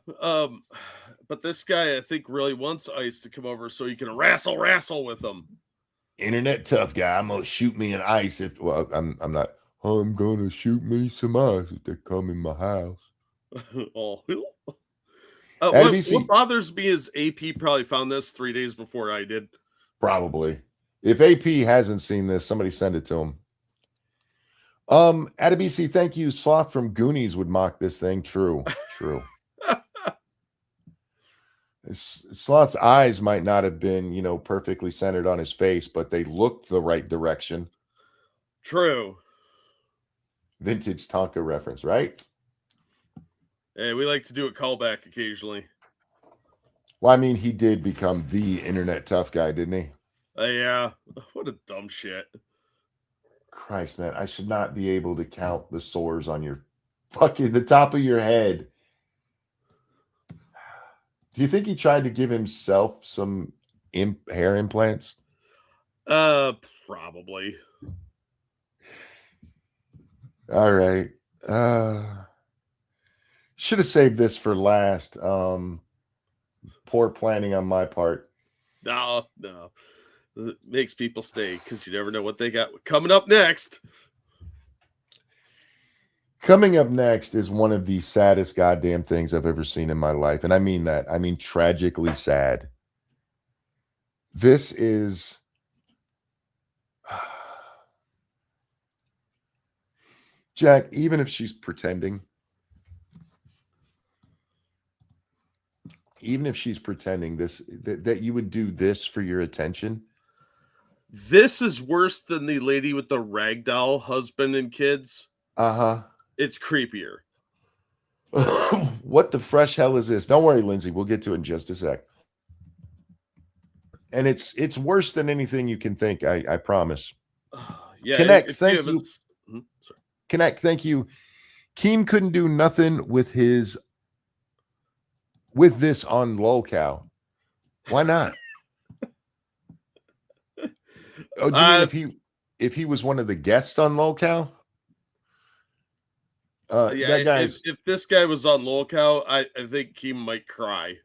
[SPEAKER 2] but this guy I think really wants ICE to come over so he can wrestle with them.
[SPEAKER 1] Internet tough guy. I'm gonna shoot me an ICE if I'm not. I'm gonna shoot me some ICE if they come in my house.
[SPEAKER 2] Oh.
[SPEAKER 1] NBC.
[SPEAKER 2] What bothers me is AP probably found this 3 days before I did.
[SPEAKER 1] Probably. If AP hasn't seen this, somebody send it to him. Adabisi, thank you. Sloth from Goonies would mock this thing. True. Sloth's eyes might not have been, perfectly centered on his face, but they looked the right direction.
[SPEAKER 2] True.
[SPEAKER 1] Vintage Tonka reference, right?
[SPEAKER 2] Hey, we like to do a callback occasionally.
[SPEAKER 1] Well, I mean, he did become the internet tough guy, didn't he?
[SPEAKER 2] Yeah. What a dumb shit.
[SPEAKER 1] Christ, man, I should not be able to count the sores on your the top of your head. Do you think he tried to give himself some hair implants?
[SPEAKER 2] Probably.
[SPEAKER 1] All right. Should have saved this for last. Poor planning on my part.
[SPEAKER 2] No. It makes people stay because you never know what they got coming up next.
[SPEAKER 1] Coming up next is one of the saddest goddamn things I've ever seen in my life. And I mean that. I mean tragically sad. This is Jack, even if she's pretending, that you would do this for your attention.
[SPEAKER 2] This is worse than the lady with the ragdoll husband and kids.
[SPEAKER 1] Uh-huh.
[SPEAKER 2] It's creepier.
[SPEAKER 1] What the fresh hell is this? Don't worry, Lindsay. We'll get to it in just a sec. And it's worse than anything you can think. I promise.
[SPEAKER 2] Yeah.
[SPEAKER 1] Connect. Thank you.
[SPEAKER 2] Sorry.
[SPEAKER 1] Connect. Thank you. Keem couldn't do nothing with this on lolcow. Why not? Oh, do you mean if he was one of the guests on lolcow?
[SPEAKER 2] Yeah, if this guy was on lolcow, I think he might cry.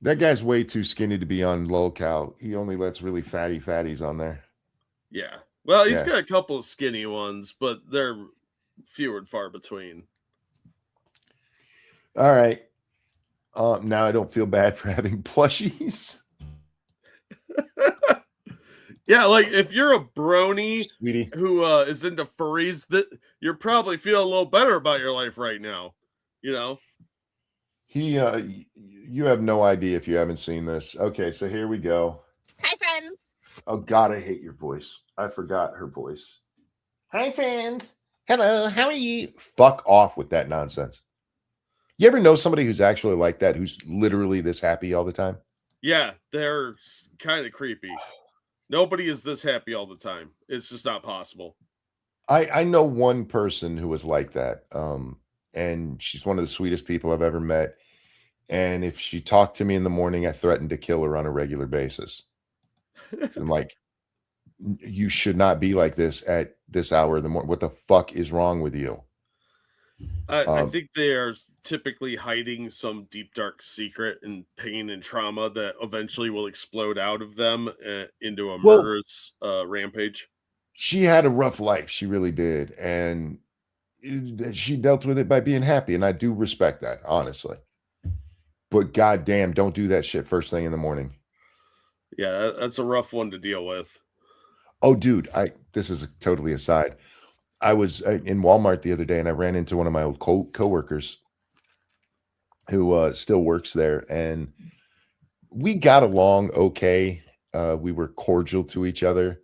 [SPEAKER 1] That guy's way too skinny to be on lolcow. He only lets really fatties on there.
[SPEAKER 2] Yeah. Well, he's got a couple of skinny ones, but they're few and far between.
[SPEAKER 1] All right. Now I don't feel bad for having plushies.
[SPEAKER 2] Yeah, like if you're a brony
[SPEAKER 1] Sweetie,
[SPEAKER 2] who is into furries, that you're probably feeling a little better about your life right now.
[SPEAKER 1] you have no idea if you haven't seen this. Okay, so here we go.
[SPEAKER 6] Hi, friends.
[SPEAKER 1] Oh God, I hate your voice. I forgot her voice. Hi, friends. Hello, how are you? Fuck off with that nonsense. You ever know somebody who's actually like that, who's literally this happy all the time?
[SPEAKER 2] Yeah, they're kind of creepy. Nobody is this happy all the time. It's just not possible.
[SPEAKER 1] I know one person who was like that, and she's one of the sweetest people I've ever met. And if she talked to me in the morning, I threatened to kill her on a regular basis. I'm like, you should not be like this at this hour of the morning. What the fuck is wrong with you?
[SPEAKER 2] I think they are typically hiding some deep, dark secret and pain and trauma that eventually will explode out of them into a
[SPEAKER 1] Well,
[SPEAKER 2] murderous rampage.
[SPEAKER 1] she had a rough life. She really did. And she dealt with it by being happy. And I do respect that, honestly. But goddamn, don't do that shit first thing in the morning.
[SPEAKER 2] Yeah, that's a rough one to deal with.
[SPEAKER 1] Oh, dude, this is totally aside. I was in Walmart the other day and I ran into one of my old coworkers who still works there, and we got along okay. We were cordial to each other.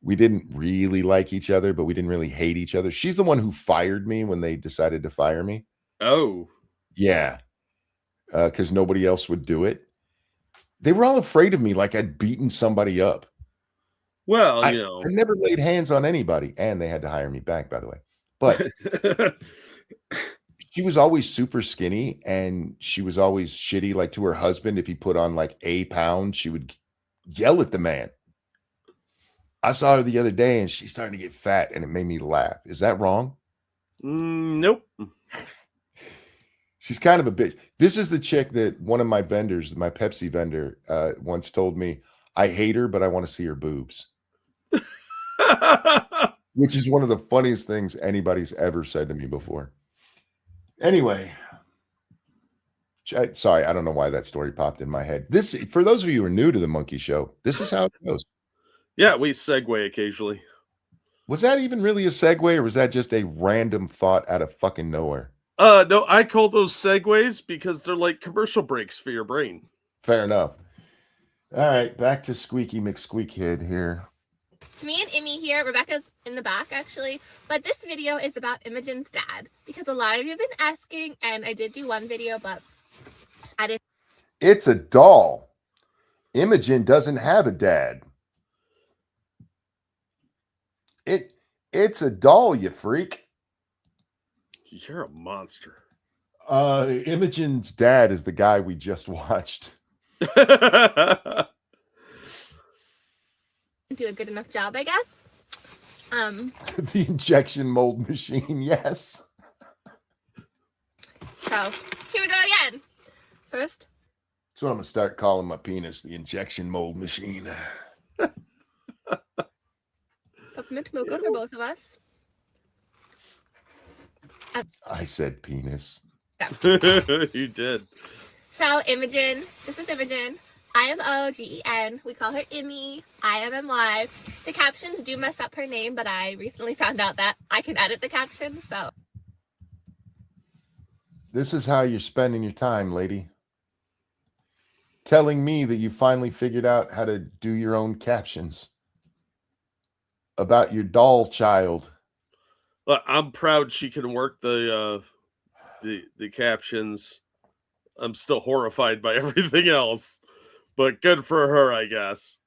[SPEAKER 1] We didn't really like each other, but we didn't really hate each other. She's the one who fired me when they decided to fire me.
[SPEAKER 2] Oh,
[SPEAKER 1] Yeah, because nobody else would do it. They were all afraid of me, like I'd beaten somebody up.
[SPEAKER 2] well,
[SPEAKER 1] I never laid hands on anybody, and they had to hire me back, by the way. But she was always super skinny, and she was always shitty, like to her husband. If he put on like a pound, she would yell at the man. I saw her the other day, and she's starting to get fat, and it made me laugh. Is that wrong?
[SPEAKER 2] Nope.
[SPEAKER 1] She's kind of a bitch. This is the chick that one of my vendors, my Pepsi vendor, once told me, I hate her, but I want to see her boobs. Which is one of the funniest things anybody's ever said to me before. Anyway, sorry, I don't know why that story popped in my head. This, for those of you who are new to the Monkey Show, this is how it goes.
[SPEAKER 2] Yeah, we segue occasionally.
[SPEAKER 1] Was that even really a segue, or was that just a random thought out of fucking nowhere?
[SPEAKER 2] No, I call those segues because they're like commercial breaks for your brain.
[SPEAKER 1] Fair enough. All right, back to Squeaky McSqueakhead here.
[SPEAKER 6] It's me and Emmy here. Rebecca's in the back, actually. But this video is about Imogen's dad, because a lot of you have been asking, and I did do one video, but I didn't.
[SPEAKER 1] It's a doll. Imogen doesn't have a dad. It's a doll, you freak.
[SPEAKER 2] You're a monster.
[SPEAKER 1] Imogen's dad is the guy we just watched.
[SPEAKER 6] Do a good enough job, I guess.
[SPEAKER 1] The injection mold machine, yes.
[SPEAKER 6] So here we go again. First,
[SPEAKER 1] That's what I'm gonna start calling my penis, the injection mold machine.
[SPEAKER 6] peppermint mocha for both of us.
[SPEAKER 1] I said penis.
[SPEAKER 2] You did.
[SPEAKER 6] So Imogen, this is Imogen. IMOGEN. We call her Immy. IMMY. The captions do mess up her name, but I recently found out that I can edit the captions, so.
[SPEAKER 1] This is how you're spending your time, lady. Telling me that you finally figured out how to do your own captions about your doll child.
[SPEAKER 2] Well, I'm proud she can work the captions. I'm still horrified by everything else, but good for her, I guess.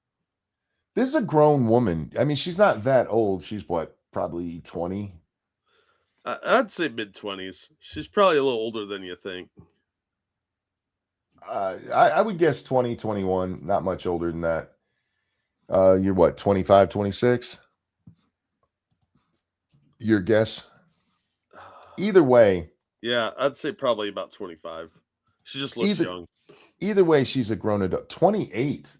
[SPEAKER 1] This is a grown woman. I mean, she's not that old. She's what, probably 20?
[SPEAKER 2] I'd say mid-20s. She's probably a little older than you think.
[SPEAKER 1] I would guess 20, 21, not much older than that. You're what, 25, 26? Your guess? Either way.
[SPEAKER 2] Yeah, I'd say probably about 25. She just looks young.
[SPEAKER 1] Either way, she's a grown adult. 28.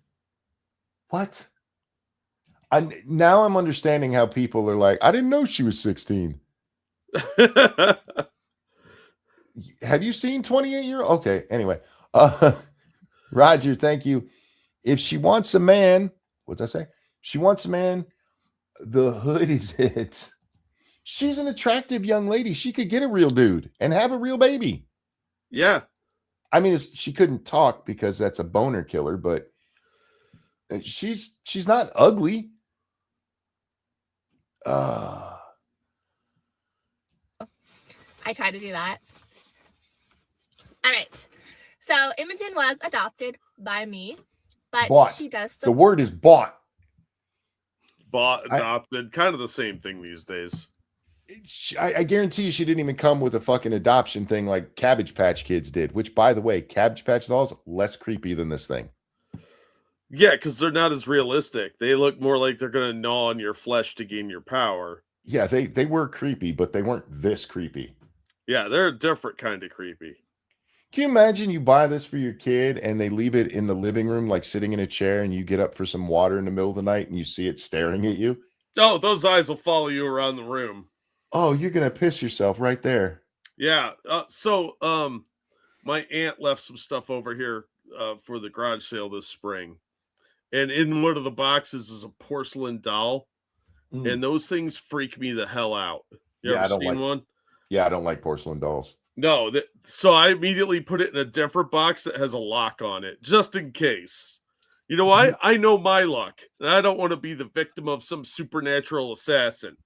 [SPEAKER 1] What? Now I'm understanding how people are like, I didn't know she was 16. Have you seen 28-year-old? Okay, anyway. Roger, thank you. If she wants a man, what's that say? She wants a man, the hood is it. She's an attractive young lady. She could get a real dude and have a real baby.
[SPEAKER 2] Yeah.
[SPEAKER 1] I mean, she couldn't talk because that's a boner killer, but she's not ugly.
[SPEAKER 6] I try to do that. All right. So Imogen was adopted by me, but
[SPEAKER 1] Bought.
[SPEAKER 6] she does
[SPEAKER 1] The
[SPEAKER 6] still.
[SPEAKER 1] word is bought.
[SPEAKER 2] Bought, adopted, kind of the same thing these days.
[SPEAKER 1] I guarantee you she didn't even come with a fucking adoption thing like Cabbage Patch Kids did, which, by the way, Cabbage Patch dolls, less creepy than this thing.
[SPEAKER 2] Yeah, because they're not as realistic. They look more like they're going to gnaw on your flesh to gain your power.
[SPEAKER 1] Yeah, they were creepy, but they weren't this creepy.
[SPEAKER 2] Yeah, they're a different kind of creepy.
[SPEAKER 1] Can you imagine you buy this for your kid and they leave it in the living room, like sitting in a chair, and you get up for some water in the middle of the night and you see it staring at you?
[SPEAKER 2] Oh, those eyes will follow you around the room.
[SPEAKER 1] Oh, you're going to piss yourself right there.
[SPEAKER 2] Yeah. So my aunt left some stuff over here for the garage sale this spring. And in one of the boxes is a porcelain doll.
[SPEAKER 1] Mm.
[SPEAKER 2] And those things freak me the hell out. You
[SPEAKER 1] Yeah, I
[SPEAKER 2] ever
[SPEAKER 1] don't
[SPEAKER 2] seen
[SPEAKER 1] like-
[SPEAKER 2] one?
[SPEAKER 1] Yeah, I don't like porcelain dolls.
[SPEAKER 2] No. So I immediately put it in a different box that has a lock on it, just in case. You know why? I know my luck. And I don't want to be the victim of some supernatural assassin.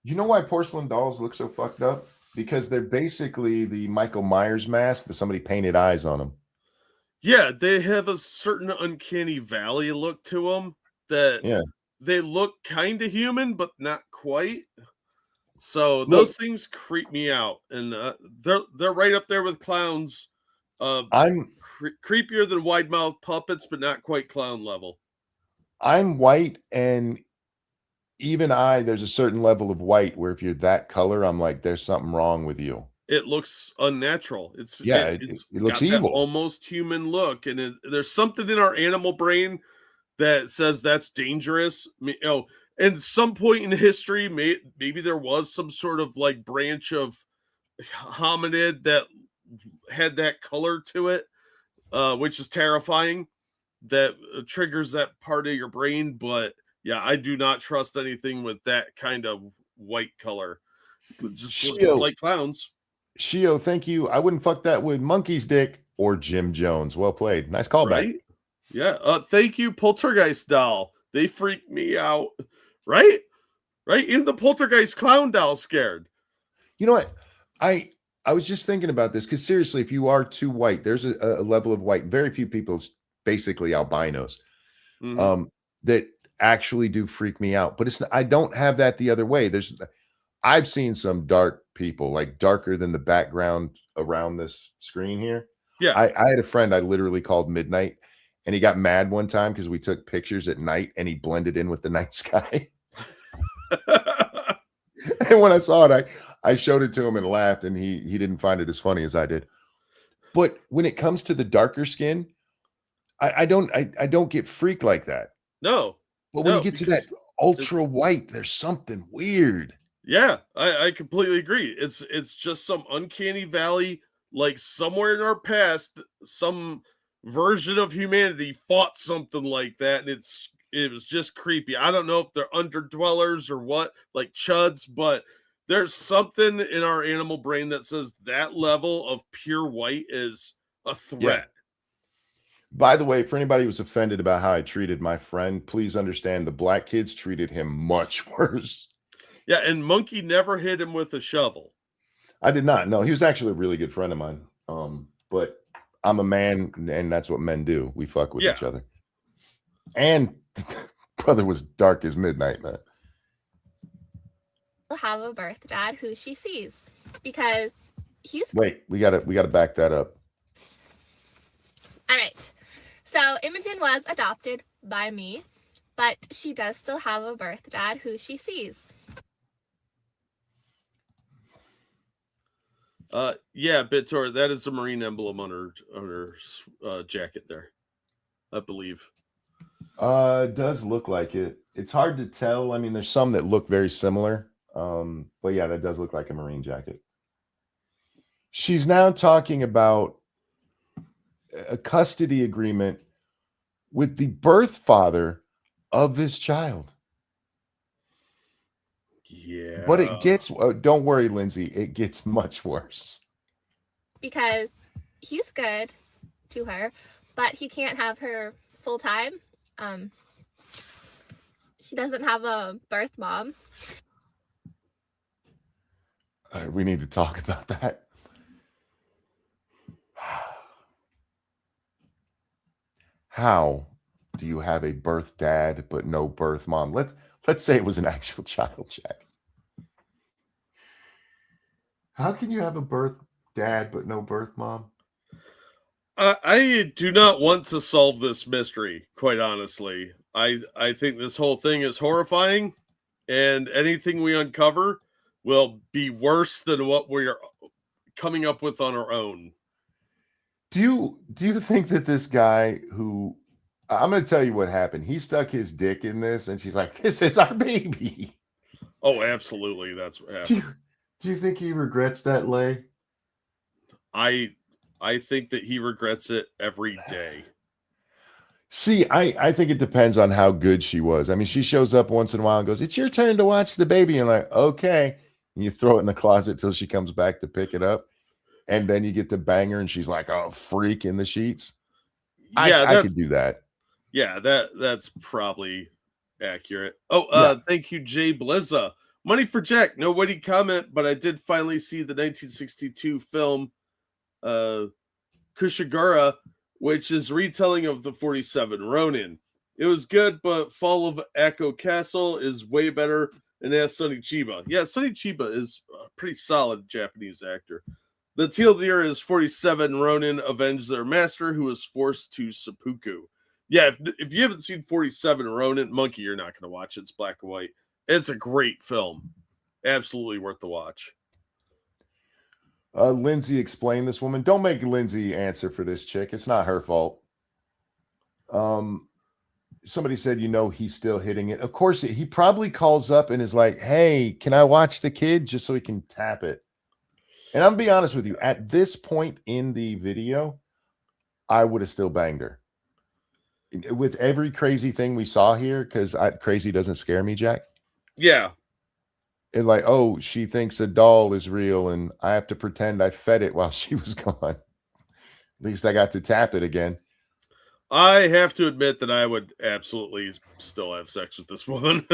[SPEAKER 1] You know why porcelain dolls look so fucked up? Because they're basically the Michael Myers mask, but somebody painted eyes on them.
[SPEAKER 2] Yeah, they have a certain uncanny valley look to them that they look kind of human, but not quite. So those things creep me out, and they're right up there with clowns.
[SPEAKER 1] I'm
[SPEAKER 2] creepier than wide mouth puppets, but not quite clown level.
[SPEAKER 1] I'm white, and even there's a certain level of white where if you're that color, I'm like, there's something wrong with you.
[SPEAKER 2] It looks unnatural. It
[SPEAKER 1] looks
[SPEAKER 2] got
[SPEAKER 1] evil,
[SPEAKER 2] that almost human look, and there's something in our animal brain that says that's dangerous. You know, at some point in history, maybe there was some sort of like branch of hominid that had that color to it, which is terrifying. That triggers that part of your brain, but yeah, I do not trust anything with that kind of white color. It just looks like clowns.
[SPEAKER 1] Shio, thank you. I wouldn't fuck that with Monkey's dick or Jim Jones. Well played. Nice callback.
[SPEAKER 2] Right? Yeah. Thank you, Poltergeist doll. They freak me out. Right? Even the Poltergeist clown doll scared.
[SPEAKER 1] You know what? I was just thinking about this because seriously, if you are too white, there's a level of white. Very few people's basically albinos that actually do freak me out. But I don't have that the other way. I've seen some dark people, like darker than the background around this screen here.
[SPEAKER 2] Yeah.
[SPEAKER 1] I had a friend I literally called midnight, and he got mad one time because we took pictures at night and he blended in with the night sky. And when I saw it, I showed it to him and laughed, and he didn't find it as funny as I did. But when it comes to the darker skin, I don't get freaked like that.
[SPEAKER 2] No.
[SPEAKER 1] But when you get to that ultra white, there's something weird.
[SPEAKER 2] Yeah, I completely agree. It's just some uncanny valley, like somewhere in our past, some version of humanity fought something like that, and it was just creepy. I don't know if they're underdwellers or what, like chuds, but there's something in our animal brain that says that level of pure white is a threat.
[SPEAKER 1] Yeah. By the way, for anybody who's offended about how I treated my friend, please understand the black kids treated him much worse.
[SPEAKER 2] Yeah, and Monkey never hit him with a shovel.
[SPEAKER 1] I did not. No, he was actually a really good friend of mine. But I'm a man, and that's what men do. We fuck with each other. And brother was dark as midnight, man.
[SPEAKER 6] Have a birth dad who she sees because he's.
[SPEAKER 1] Wait, we gotta back that up.
[SPEAKER 6] All right. So Imogen was adopted by me, but she does still have a birth dad who she sees.
[SPEAKER 2] Yeah, Bitor, that is a Marine emblem on her jacket there, I believe.
[SPEAKER 1] It does look like it. It's hard to tell. I mean, there's some that look very similar. But yeah, that does look like a Marine jacket. She's now talking about a custody agreement with the birth father of this child.
[SPEAKER 2] Yeah.
[SPEAKER 1] But it gets, don't worry, Lindsay, it gets much worse.
[SPEAKER 6] Because he's good to her, but he can't have her full time. She doesn't have a birth mom.
[SPEAKER 1] We need to talk about that. how do you have a birth dad but no birth mom? Let's say it was an actual child, Jack. How can you have a birth dad but no birth mom?
[SPEAKER 2] I do not want to solve this mystery, quite honestly. I think this whole thing is horrifying, and anything we uncover will be worse than what we're coming up with on our own.
[SPEAKER 1] Do you think that this guy who I'm going to tell you what happened. He stuck his dick in this, and she's like, "This is our baby."
[SPEAKER 2] Oh, absolutely, that's what happened.
[SPEAKER 1] Do you think he regrets that lay?
[SPEAKER 2] I think that he regrets it every day.
[SPEAKER 1] See, I think it depends on how good she was. I mean, she shows up once in a while and goes, "It's your turn to watch the baby," and like, okay, and you throw it in the closet till she comes back to pick it up, and then you get to bang her, and she's like, "Oh, freak in the sheets."
[SPEAKER 2] Yeah,
[SPEAKER 1] I could do that.
[SPEAKER 2] Yeah, that's probably accurate. Oh, thank you, Jay Blizza. Money for Jack. No witty comment, but I did finally see the 1962 film Kushigara, which is retelling of the 47 Ronin. It was good, but Fall of Echo Castle is way better and has Sonny Chiba. Yeah, Sonny Chiba is a pretty solid Japanese actor. The TLDR is 47 Ronin avenge their master who was forced to seppuku. Yeah, if you haven't seen 47 Ronin, Monkey, you're not going to watch it. It's black and white. It's a great film. Absolutely worth the watch.
[SPEAKER 1] Lindsay explained this woman. Don't make Lindsay answer for this chick. It's not her fault. Somebody said, he's still hitting it. Of course, he probably calls up and is like, "Hey, can I watch the kid?" Just so he can tap it. And I'm going to be honest with you. At this point in the video, I would have still banged her. With every crazy thing we saw here, because crazy doesn't scare me, Jack.
[SPEAKER 2] Yeah.
[SPEAKER 1] And like, oh, she thinks a doll is real, and I have to pretend I fed it while she was gone. At least I got to tap it again.
[SPEAKER 2] I have to admit that I would absolutely still have sex with this woman.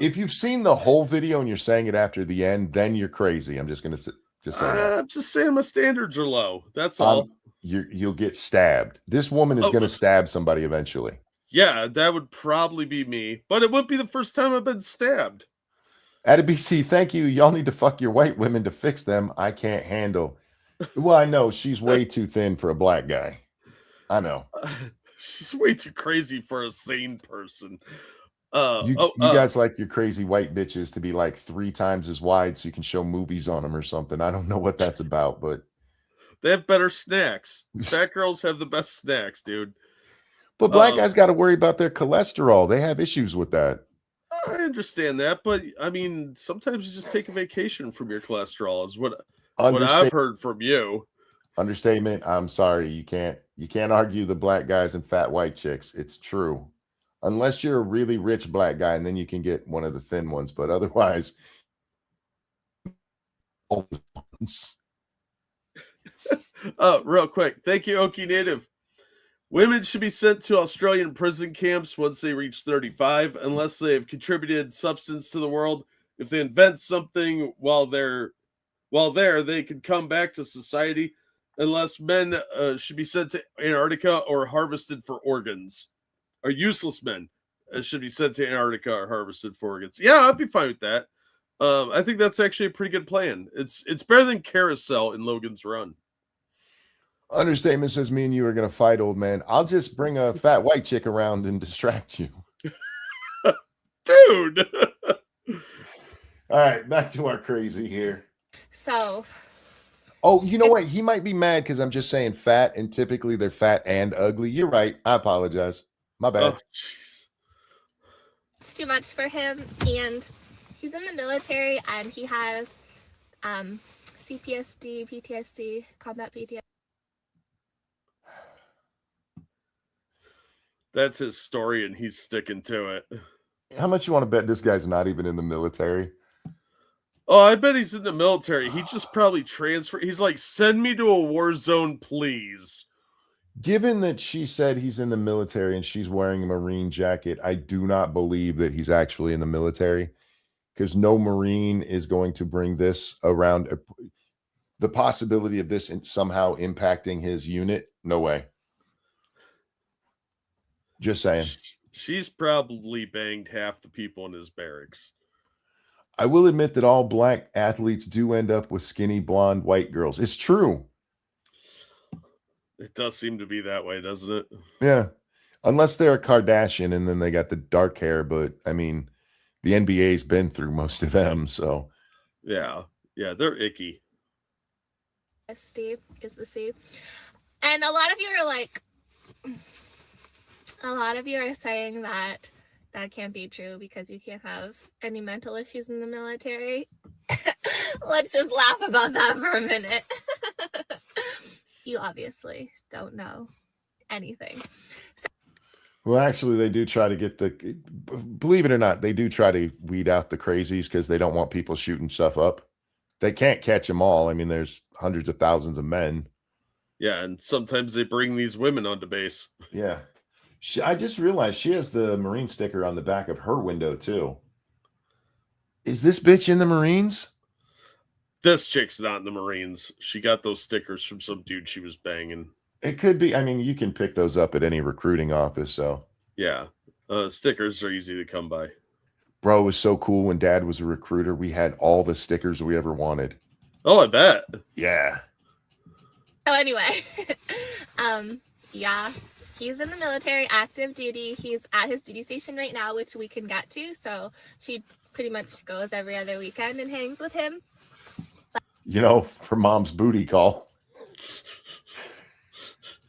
[SPEAKER 1] If you've seen the whole video and you're saying it after the end, then you're crazy. I'm just going to say that.
[SPEAKER 2] I'm just saying my standards are low. That's all.
[SPEAKER 1] You'll get stabbed. This woman is going to stab somebody eventually.
[SPEAKER 2] Yeah, that would probably be me, but it wouldn't be the first time I've been stabbed.
[SPEAKER 1] At BC, thank you. Y'all need to fuck your white women to fix them. I can't handle. Well, I know she's way too thin for a black guy. I know.
[SPEAKER 2] She's way too crazy for a sane person.
[SPEAKER 1] You guys like your crazy white bitches to be like 3 times as wide so you can show movies on them or something. I don't know what that's about, but
[SPEAKER 2] they have better snacks. Fat girls have the best snacks, dude.
[SPEAKER 1] But black guys got to worry about their cholesterol. They have issues with that.
[SPEAKER 2] I understand that, but I mean, sometimes you just take a vacation from your cholesterol is what I've heard from you.
[SPEAKER 1] Understatement. I'm sorry. You can't argue the black guys and fat white chicks. It's true. Unless you're a really rich black guy, and then you can get one of the thin ones. But otherwise,
[SPEAKER 2] real quick. Thank you, Okie Native. Women should be sent to Australian prison camps once they reach 35, unless they have contributed substance to the world. If they invent something while there, they can come back to society. Unless men should be sent to Antarctica or harvested for organs. Or useless men should be sent to Antarctica or harvested for organs. Yeah, I'd be fine with that. I think that's actually a pretty good plan. It's better than Carousel in Logan's Run.
[SPEAKER 1] Understatement says me and you are going to fight, old man. I'll just bring a fat white chick around and distract you.
[SPEAKER 2] Dude!
[SPEAKER 1] All right, back to our crazy here.
[SPEAKER 6] So.
[SPEAKER 1] Oh, you know what? He might be mad because I'm just saying fat, and typically they're fat and ugly. You're right. I apologize. My bad.
[SPEAKER 2] Oh,
[SPEAKER 6] it's too much for him, and he's in the military, and he has CPSD, PTSD, combat PTSD.
[SPEAKER 2] That's his story, and he's sticking to it.
[SPEAKER 1] How much you want to bet this guy's not even in the military?
[SPEAKER 2] Oh, I bet he's in the military. He just probably transferred. He's like, send me to a war zone, please.
[SPEAKER 1] Given that she said he's in the military and she's wearing a Marine jacket, I do not believe that he's actually in the military, because no Marine is going to bring this around. The possibility of this somehow impacting his unit, no way. Just saying.
[SPEAKER 2] She's probably banged half the people in his barracks.
[SPEAKER 1] I will admit that all black athletes do end up with skinny, blonde, white girls. It's true.
[SPEAKER 2] It does seem to be that way, doesn't it?
[SPEAKER 1] Yeah. Unless they're a Kardashian and then they got the dark hair. But, I mean, the NBA's been through most of them, so.
[SPEAKER 2] Yeah. Yeah, they're icky.
[SPEAKER 6] Steve is the C. And a lot of you are like, a lot of you are saying that that can't be true because you can't have any mental issues in the military. Let's just laugh about that for a minute. You obviously don't know anything.
[SPEAKER 1] Well, actually, they do try to get believe it or not, they do try to weed out the crazies because they don't want people shooting stuff up. They can't catch them all. I mean, there's hundreds of thousands of men.
[SPEAKER 2] Yeah, and sometimes they bring these women onto base.
[SPEAKER 1] Yeah. I just realized she has the Marine sticker on the back of her window, too. Is this bitch in the Marines?
[SPEAKER 2] This chick's not in the Marines. She got those stickers from some dude she was banging.
[SPEAKER 1] It could be. I mean, you can pick those up at any recruiting office, so.
[SPEAKER 2] Yeah. Stickers are easy to come by.
[SPEAKER 1] Bro, it was so cool when Dad was a recruiter. We had all the stickers we ever wanted.
[SPEAKER 2] Oh, I bet.
[SPEAKER 1] Yeah.
[SPEAKER 6] So anyway, yeah, he's in the military, active duty. He's at his duty station right now, which we can get to. So she pretty much goes every other weekend and hangs with him.
[SPEAKER 1] You know, for Mom's booty call.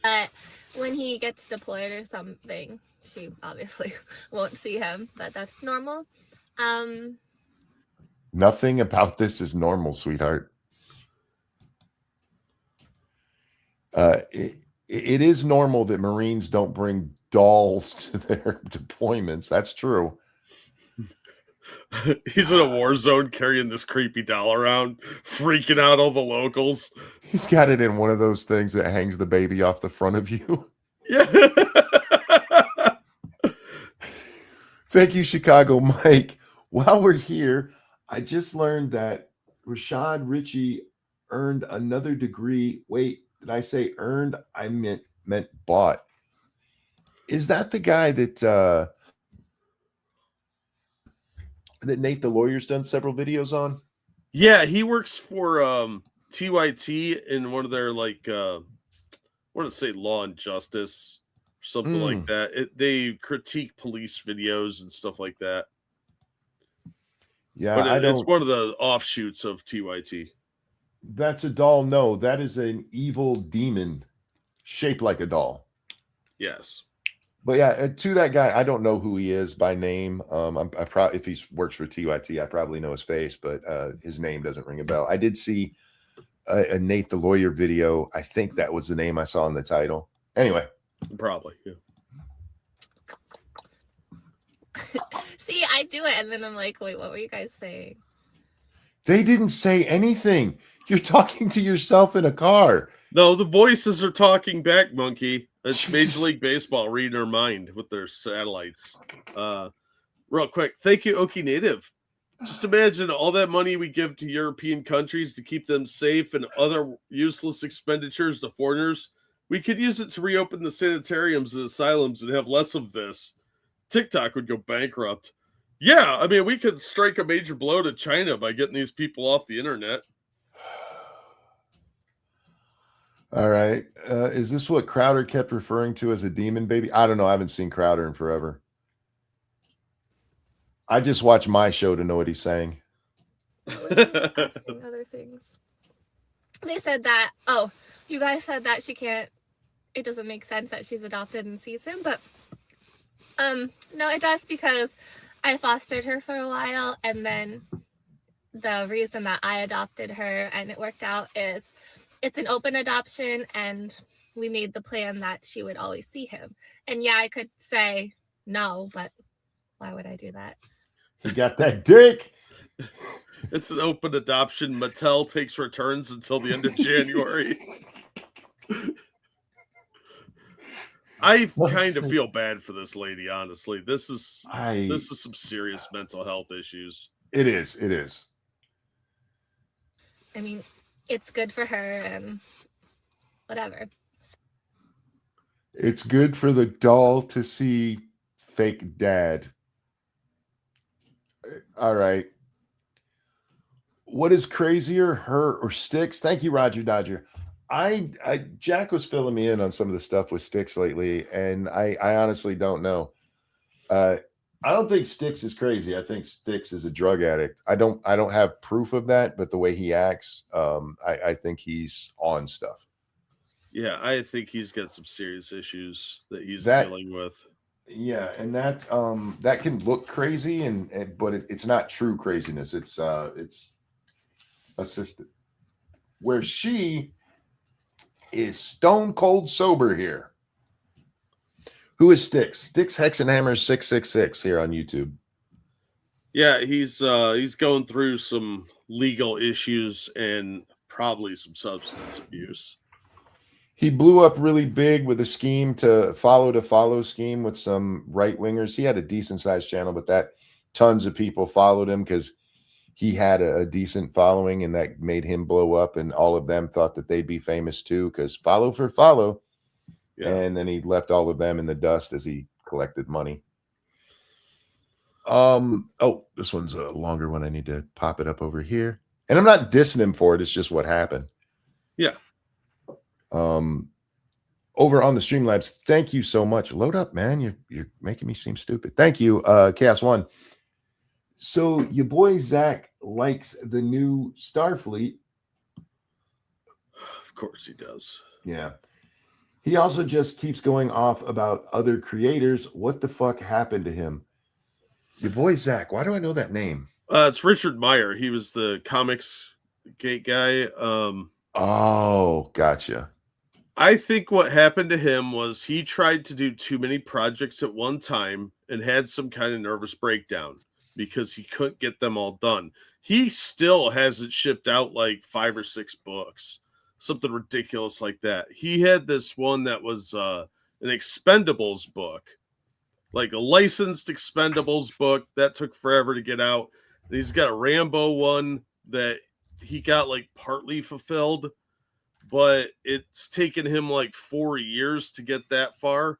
[SPEAKER 6] But when he gets deployed or something, she obviously won't see him, but that's normal.
[SPEAKER 1] Nothing about this is normal, sweetheart. It is normal that Marines don't bring dolls to their deployments. That's true.
[SPEAKER 2] He's in a war zone carrying this creepy doll around, freaking out all the locals.
[SPEAKER 1] He's got it in one of those things that hangs the baby off the front of you.
[SPEAKER 2] Yeah.
[SPEAKER 1] Thank you, Chicago Mike. While we're here, I just learned that Rashad Ritchie earned another degree. Wait, did I say earned? I meant bought. Is that the guy that Nate the lawyer's done several videos on?
[SPEAKER 2] Yeah, he works for TYT in one of their I want to say Law and Justice, something like that. They critique police videos and stuff like that.
[SPEAKER 1] Yeah,
[SPEAKER 2] but it's one of the offshoots of TYT.
[SPEAKER 1] That's a doll. No, that is an evil demon shaped like a doll.
[SPEAKER 2] Yes.
[SPEAKER 1] But yeah, to that guy, I don't know who he is by name. I probably, if he works for TYT, I probably know his face, but his name doesn't ring a bell. I did see a Nate the lawyer video. I think that was the name I saw in the title. Anyway,
[SPEAKER 2] probably. Yeah.
[SPEAKER 6] See, I do it, and then I'm like, wait, what were you guys saying?
[SPEAKER 1] They didn't say anything. You're talking to yourself in a car.
[SPEAKER 2] No, the voices are talking back, monkey. It's
[SPEAKER 1] Jesus.
[SPEAKER 2] Major League Baseball reading our mind with their satellites. Real quick, thank you, Okie Native. Just imagine all that money we give to European countries to keep them safe and other useless expenditures to foreigners. We could use it to reopen the sanitariums and asylums and have less of this. TikTok would go bankrupt. Yeah, I mean, we could strike a major blow to China by getting these people off the internet.
[SPEAKER 1] All right. Is this what Crowder kept referring to as a demon baby? I don't know. I haven't seen Crowder in forever. I just watch my show to know what he's saying.
[SPEAKER 6] Asking other things. They said that, you guys said that she can't, it doesn't make sense that she's adopted and sees him, but no, it does, because I fostered her for a while, and then the reason that I adopted her and it worked out is it's an open adoption, and we made the plan that she would always see him. And yeah, I could say no, but why would I do that?
[SPEAKER 1] He got that dick.
[SPEAKER 2] It's an open adoption. Mattel takes returns until the end of January. I kind of feel bad for this lady, honestly. This is some serious mental health issues.
[SPEAKER 1] It is. It is.
[SPEAKER 6] I mean, it's good for her and whatever.
[SPEAKER 1] It's good for the doll to see fake dad. All right. What is crazier, her or Sticks? Thank you, Roger Dodger. Jack was filling me in on some of the stuff with Sticks lately, and I honestly don't know. I don't think Sticks is crazy. I think Sticks is a drug addict. I don't have proof of that, but the way he acts, I think he's on stuff.
[SPEAKER 2] Yeah, I think he's got some serious issues that he's
[SPEAKER 1] That
[SPEAKER 2] dealing with.
[SPEAKER 1] Yeah, and that can look crazy, but it's not true craziness. It's assisted. Where she is stone cold sober here. Who is Sticks? Sticks Hexenhammer 666 here on YouTube.
[SPEAKER 2] Yeah, he's going through some legal issues and probably some substance abuse.
[SPEAKER 1] He blew up really big with a scheme to follow scheme with some right wingers. He had a decent sized channel, but that tons of people followed him because he had a decent following, and that made him blow up. And all of them thought that they'd be famous too, because follow for follow. Yeah. And then he left all of them in the dust as he collected money. Oh, this one's a longer one. I need to pop it up over here. And I'm not dissing him for it. It's just what happened.
[SPEAKER 2] Yeah.
[SPEAKER 1] Over on the Streamlabs, thank you so much. Load up, man. You're making me seem stupid. Thank you, Chaos One. So your boy Zach likes the new Starfleet.
[SPEAKER 2] Of course he does.
[SPEAKER 1] Yeah. He also just keeps going off about other creators. What the fuck happened to him? Your boy Zach. Why do I know that name?
[SPEAKER 2] It's Richard Meyer. He was the comics gate guy.
[SPEAKER 1] Oh, gotcha.
[SPEAKER 2] I think what happened to him was he tried to do too many projects at one time and had some kind of nervous breakdown because he couldn't get them all done. He still hasn't shipped out like 5 or 6 books, something ridiculous like that. He had this one that was an Expendables book, like a licensed Expendables book that took forever to get out. And he's got a Rambo one that he got like partly fulfilled, but it's taken him like 4 years to get that far.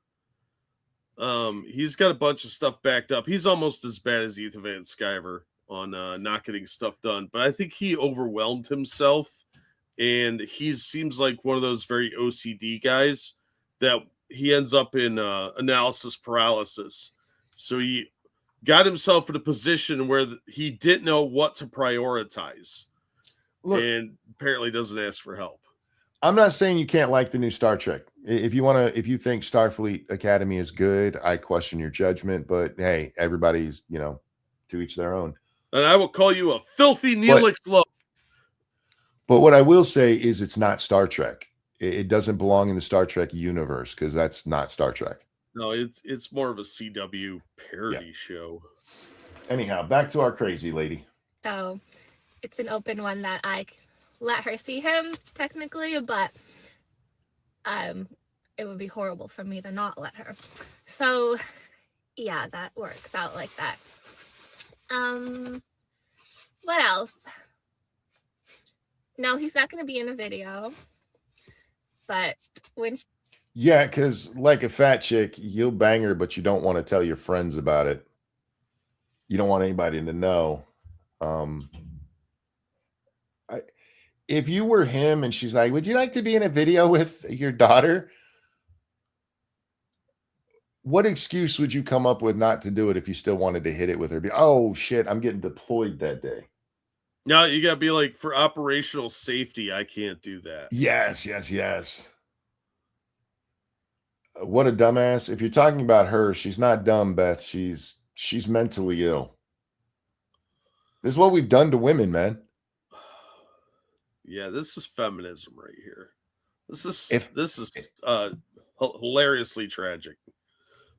[SPEAKER 2] He's got a bunch of stuff backed up. He's almost as bad as Ethan Van Sciver on not getting stuff done, but I think he overwhelmed himself, and he seems like one of those very OCD guys that he ends up in analysis paralysis. So he got himself in a position where he didn't know what to prioritize. Look, and apparently doesn't ask for help.
[SPEAKER 1] I'm not saying you can't like the new Star Trek. If you think Starfleet Academy is good, I question your judgment. But hey, everybody's, to each their own.
[SPEAKER 2] And I will call you a filthy Neelix Low.
[SPEAKER 1] But what I will say is it's not Star Trek. It doesn't belong in the Star Trek universe because that's not Star Trek.
[SPEAKER 2] No, it's more of a CW parody show.
[SPEAKER 1] Anyhow, back to our crazy lady.
[SPEAKER 6] So it's an open one that I let her see him technically, but it would be horrible for me to not let her. So yeah, that works out like that. What else? No, he's not going to be in a video, but when
[SPEAKER 1] because like a fat chick, you'll bang her, but you don't want to tell your friends about it. You don't want anybody to know. If you were him and she's like, would you like to be in a video with your daughter? What excuse would you come up with not to do it if you still wanted to hit it with her? Oh, shit, I'm getting deployed that day.
[SPEAKER 2] No, you got to be like, for operational safety, I can't do that.
[SPEAKER 1] Yes. What a dumbass. If you're talking about her, she's not dumb, Beth. She's mentally ill. This is what we've done to women, man.
[SPEAKER 2] Yeah, this is feminism right here. This is hilariously tragic.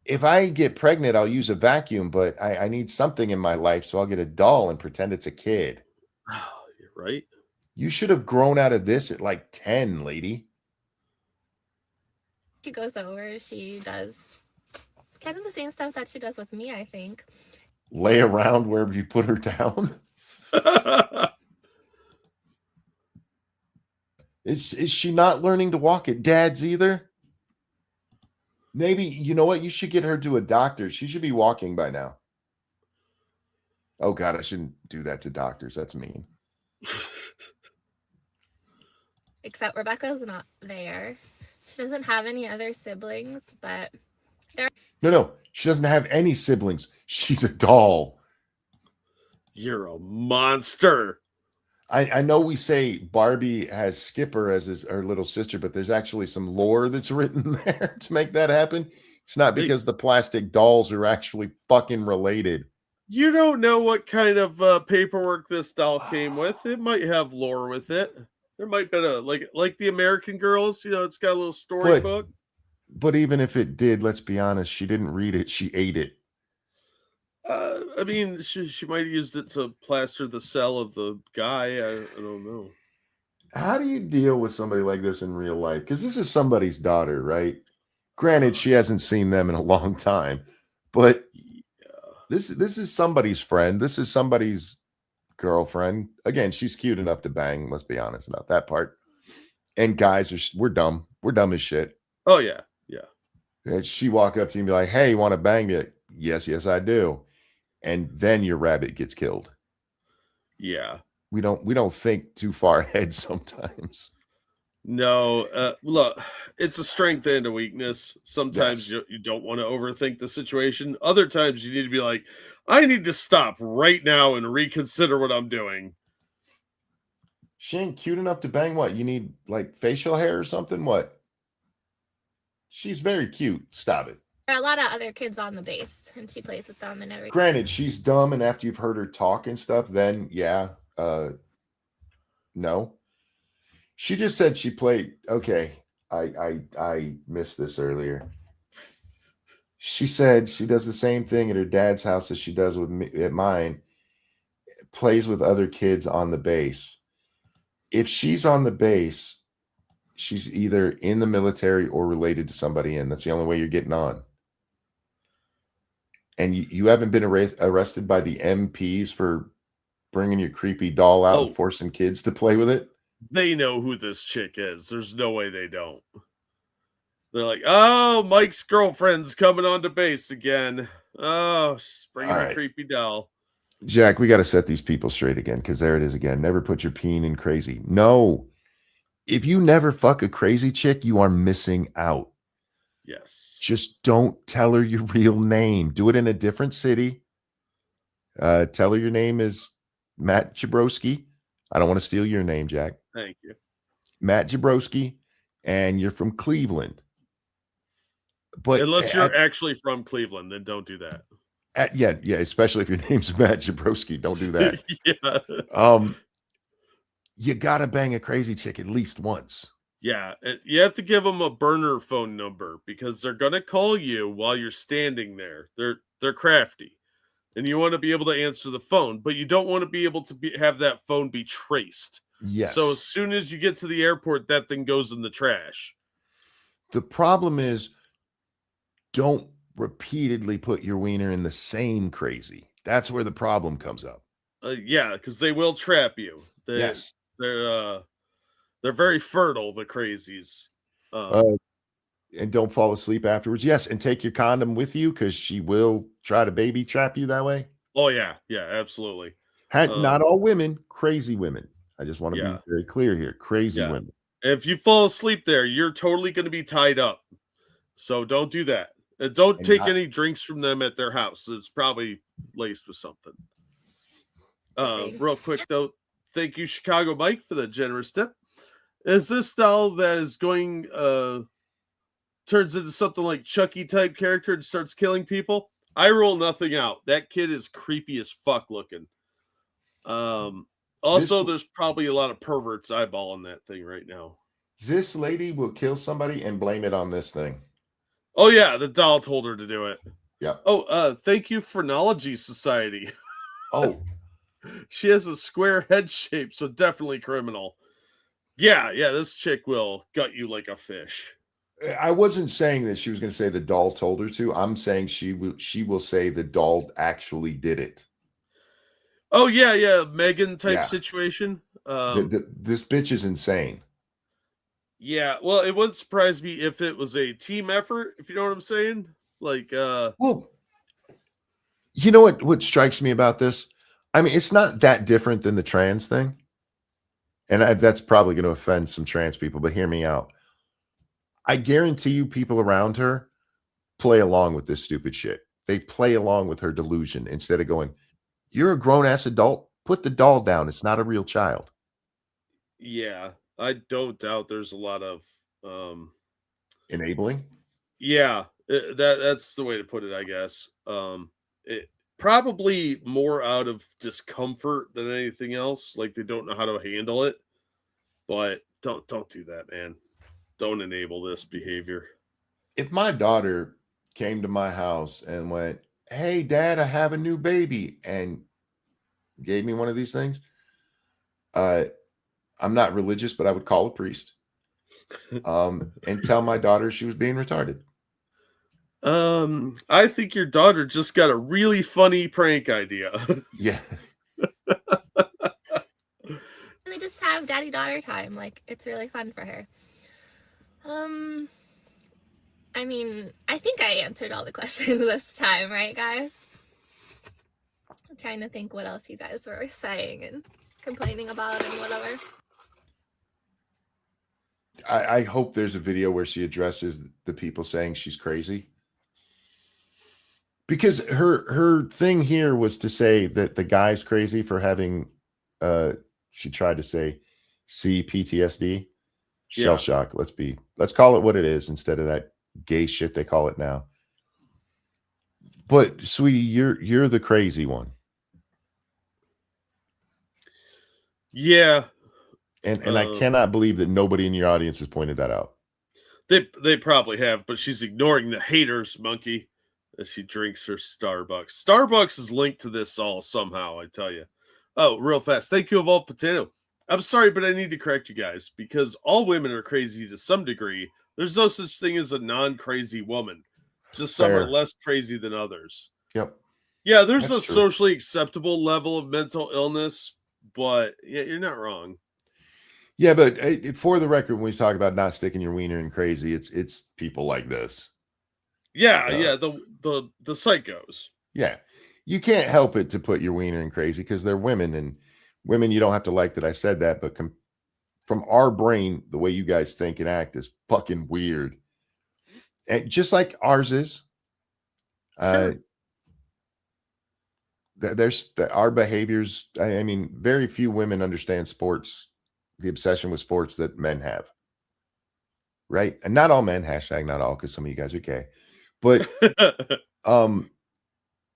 [SPEAKER 1] If I get pregnant, I'll use a vacuum, but I need something in my life, so I'll get a doll and pretend it's a kid.
[SPEAKER 2] You're right.
[SPEAKER 1] You should have grown out of this at like 10, lady.
[SPEAKER 6] she goes over, she does kind of the same stuff that she does with me, I think.
[SPEAKER 1] Lay around wherever you put her down. Is she not learning to walk at dad's either? Maybe, you know what? You should get her to a doctor. She should be walking by now. Oh, God, I shouldn't do that to doctors. That's mean.
[SPEAKER 6] Except Rebecca's not there. She doesn't have any other siblings, but
[SPEAKER 1] No. She doesn't have any siblings. She's a doll.
[SPEAKER 2] You're a monster.
[SPEAKER 1] I know we say Barbie has Skipper as her little sister, but there's actually some lore that's written there to make that happen. It's not because the plastic dolls are actually fucking related.
[SPEAKER 2] You don't know what kind of paperwork this doll came with. It might have lore with it. There might be like the American Girls. You know, it's got a little storybook.
[SPEAKER 1] But even if it did, let's be honest, she didn't read it. She ate it.
[SPEAKER 2] I mean, she might have used it to plaster the cell of the guy. I don't know.
[SPEAKER 1] How do you deal with somebody like this in real life? Because this is somebody's daughter, right? Granted, she hasn't seen them in a long time, but this is somebody's friend. This is somebody's girlfriend. Again, she's cute enough to bang. Let's be honest about that part. And guys, we're dumb. We're dumb as shit.
[SPEAKER 2] Oh yeah, yeah.
[SPEAKER 1] And she walk up to you and be like, "Hey, you want to bang it?" Yes, I do. And then your rabbit gets killed.
[SPEAKER 2] Yeah.
[SPEAKER 1] We don't think too far ahead sometimes.
[SPEAKER 2] No, look, it's a strength and a weakness. Sometimes
[SPEAKER 1] Yes.
[SPEAKER 2] you don't want to overthink the situation. Other times you need to be like, I need to stop right now and reconsider what I'm doing.
[SPEAKER 1] She ain't cute enough to bang. What? You need like facial hair or something? What? She's very cute. Stop it.
[SPEAKER 6] there are a lot of other kids on the base, and she plays with them and everything.
[SPEAKER 1] Granted, she's dumb, and after you've heard her talk and stuff, then yeah, no. She just said she played. Okay, I missed this earlier. She said she does the same thing at her dad's house as she does with me at mine. Plays with other kids on the base. If she's on the base, she's either in the military or related to somebody in. That's the only way you're getting on. And you haven't been arrested by the MPs for bringing your creepy doll out and forcing kids to play with it?
[SPEAKER 2] They know who this chick is. There's no way they don't. They're like, oh, Mike's girlfriend's coming on to base again. Oh, she's bringing a creepy doll.
[SPEAKER 1] Jack, we got to set these people straight again, because there it is again. Never put your peen in crazy. No. If you never fuck a crazy chick, you are missing out.
[SPEAKER 2] Yes.
[SPEAKER 1] Just don't tell her your real name. Do it in a different city. Tell her your name is Matt Jabrowski. I don't want to steal your name, Jack.
[SPEAKER 2] Thank you.
[SPEAKER 1] Matt Jabrowski, and you're from Cleveland. But
[SPEAKER 2] unless you're actually from Cleveland, then don't do that.
[SPEAKER 1] Yeah, especially if your name's Matt Jabrowski. Don't do that.
[SPEAKER 2] Yeah.
[SPEAKER 1] You got to bang a crazy chick at least once.
[SPEAKER 2] Yeah, you have to give them a burner phone number because they're going to call you while you're standing there. They're crafty. And you want to be able to answer the phone, but you don't want to be able to have that phone be traced.
[SPEAKER 1] Yes.
[SPEAKER 2] So as soon as you get to the airport, that thing goes in the trash.
[SPEAKER 1] The problem is, don't repeatedly put your wiener in the same crazy. That's where the problem comes up.
[SPEAKER 2] Yeah, because they will trap you.
[SPEAKER 1] Yes.
[SPEAKER 2] They're very fertile, the crazies.
[SPEAKER 1] And don't fall asleep afterwards. Yes, and take your condom with you because she will try to baby trap you that way.
[SPEAKER 2] Oh, yeah. Yeah, absolutely.
[SPEAKER 1] Not all women, crazy women. I just want to be very clear here. Crazy women.
[SPEAKER 2] If you fall asleep there, you're totally going to be tied up. So don't do that. Don't take any drinks from them at their house. It's probably laced with something. Real quick, though, thank you, Chicago Mike, for the generous tip. Is this doll that is going... turns into something like Chucky type character and starts killing people? I rule nothing out. That kid is creepy as fuck looking. Also, there's probably a lot of perverts eyeballing that thing right now.
[SPEAKER 1] This lady will kill somebody and blame it on this thing.
[SPEAKER 2] Oh yeah, the doll told her to do it.
[SPEAKER 1] Yeah.
[SPEAKER 2] Oh, thank you, Phrenology Society.
[SPEAKER 1] Oh.
[SPEAKER 2] She has a square head shape, so definitely criminal. Yeah, this chick will gut you like a fish.
[SPEAKER 1] I wasn't saying that she was going to say the doll told her to. I'm saying she will say the doll actually did it.
[SPEAKER 2] Oh yeah, Megan type situation.
[SPEAKER 1] This bitch is insane.
[SPEAKER 2] Yeah, well, it wouldn't surprise me if it was a team effort, if you know what I'm saying. Like,
[SPEAKER 1] Well, you know what strikes me about this? I mean, it's not that different than the trans thing. And that's probably going to offend some trans people, but hear me out. I guarantee you people around her play along with this stupid shit. They play along with her delusion instead of going, "You're a grown-ass adult. Put the doll down. It's not a real child."
[SPEAKER 2] yeah, I don't doubt there's a lot of,
[SPEAKER 1] Enabling?
[SPEAKER 2] yeah, that's the way to put it, I guess. It probably more out of discomfort than anything else. Like they don't know how to handle it, but don't do that, man. Don't enable this behavior.
[SPEAKER 1] If my daughter came to my house and went, "Hey, Dad, I have a new baby," and gave me one of these things, I'm not religious, but I would call a priest and tell my daughter she was being retarded.
[SPEAKER 2] I think your daughter just got a really funny prank idea.
[SPEAKER 1] Yeah.
[SPEAKER 6] They just have daddy daughter time. Like it's really fun for her. I mean, I think I answered all the questions this time, right, guys? I'm trying to think what else you guys were saying and complaining about and whatever.
[SPEAKER 1] I hope there's a video where she addresses the people saying she's crazy. Because her thing here was to say that the guy's crazy for having she tried to say PTSD, shell
[SPEAKER 2] Yeah.
[SPEAKER 1] shock. Let's call it what it is instead of that gay shit they call it now. But sweetie, you're the crazy one.
[SPEAKER 2] Yeah.
[SPEAKER 1] And I cannot believe that nobody in your audience has pointed that out.
[SPEAKER 2] They probably have, but she's ignoring the haters, monkey, as she drinks her Starbucks. Starbucks is linked to this all somehow, I tell you. Oh, real fast. Thank you, Evolved Potato. I'm sorry, but I need to correct you guys because all women are crazy to some degree. There's no such thing as a non-crazy woman. Just some are
[SPEAKER 1] Fair.
[SPEAKER 2] less crazy than others.
[SPEAKER 1] Yep.
[SPEAKER 2] Yeah, there's
[SPEAKER 1] That's
[SPEAKER 2] a
[SPEAKER 1] true.
[SPEAKER 2] socially acceptable level of mental illness, but yeah, you're not wrong.
[SPEAKER 1] Yeah, but for the record, when we talk about not sticking your wiener in crazy, it's people like this.
[SPEAKER 2] Yeah,
[SPEAKER 1] No.
[SPEAKER 2] yeah, the psychos.
[SPEAKER 1] Yeah, you can't help it to put your wiener in crazy because they're women, and women you don't have to like that I said that, but from our brain, the way you guys think and act is fucking weird, and just like ours is.
[SPEAKER 2] Sure.
[SPEAKER 1] There's our behaviors. I mean, very few women understand sports, the obsession with sports that men have. Right. And not all men, hashtag not all, because some of you guys are gay. But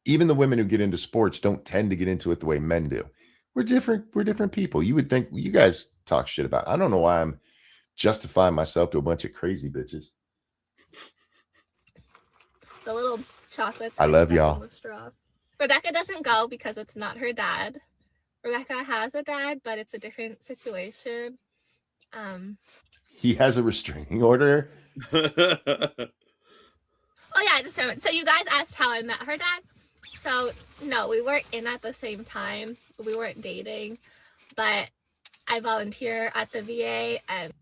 [SPEAKER 1] even the women who get into sports don't tend to get into it the way men do. We're different people. You would think you guys talk shit about. I don't know why I'm justifying myself to a bunch of crazy bitches.
[SPEAKER 6] The little chocolates.
[SPEAKER 1] I
[SPEAKER 6] are
[SPEAKER 1] love
[SPEAKER 6] stuck in
[SPEAKER 1] y'all.
[SPEAKER 6] the straw. Rebecca doesn't go because it's not her dad. Rebecca has a dad, but it's a different situation.
[SPEAKER 1] He has a restraining order.
[SPEAKER 6] Oh yeah, I just remembered. So you guys asked how I met her dad. So no, we weren't in at the same time. We weren't dating, but I volunteer at the VA and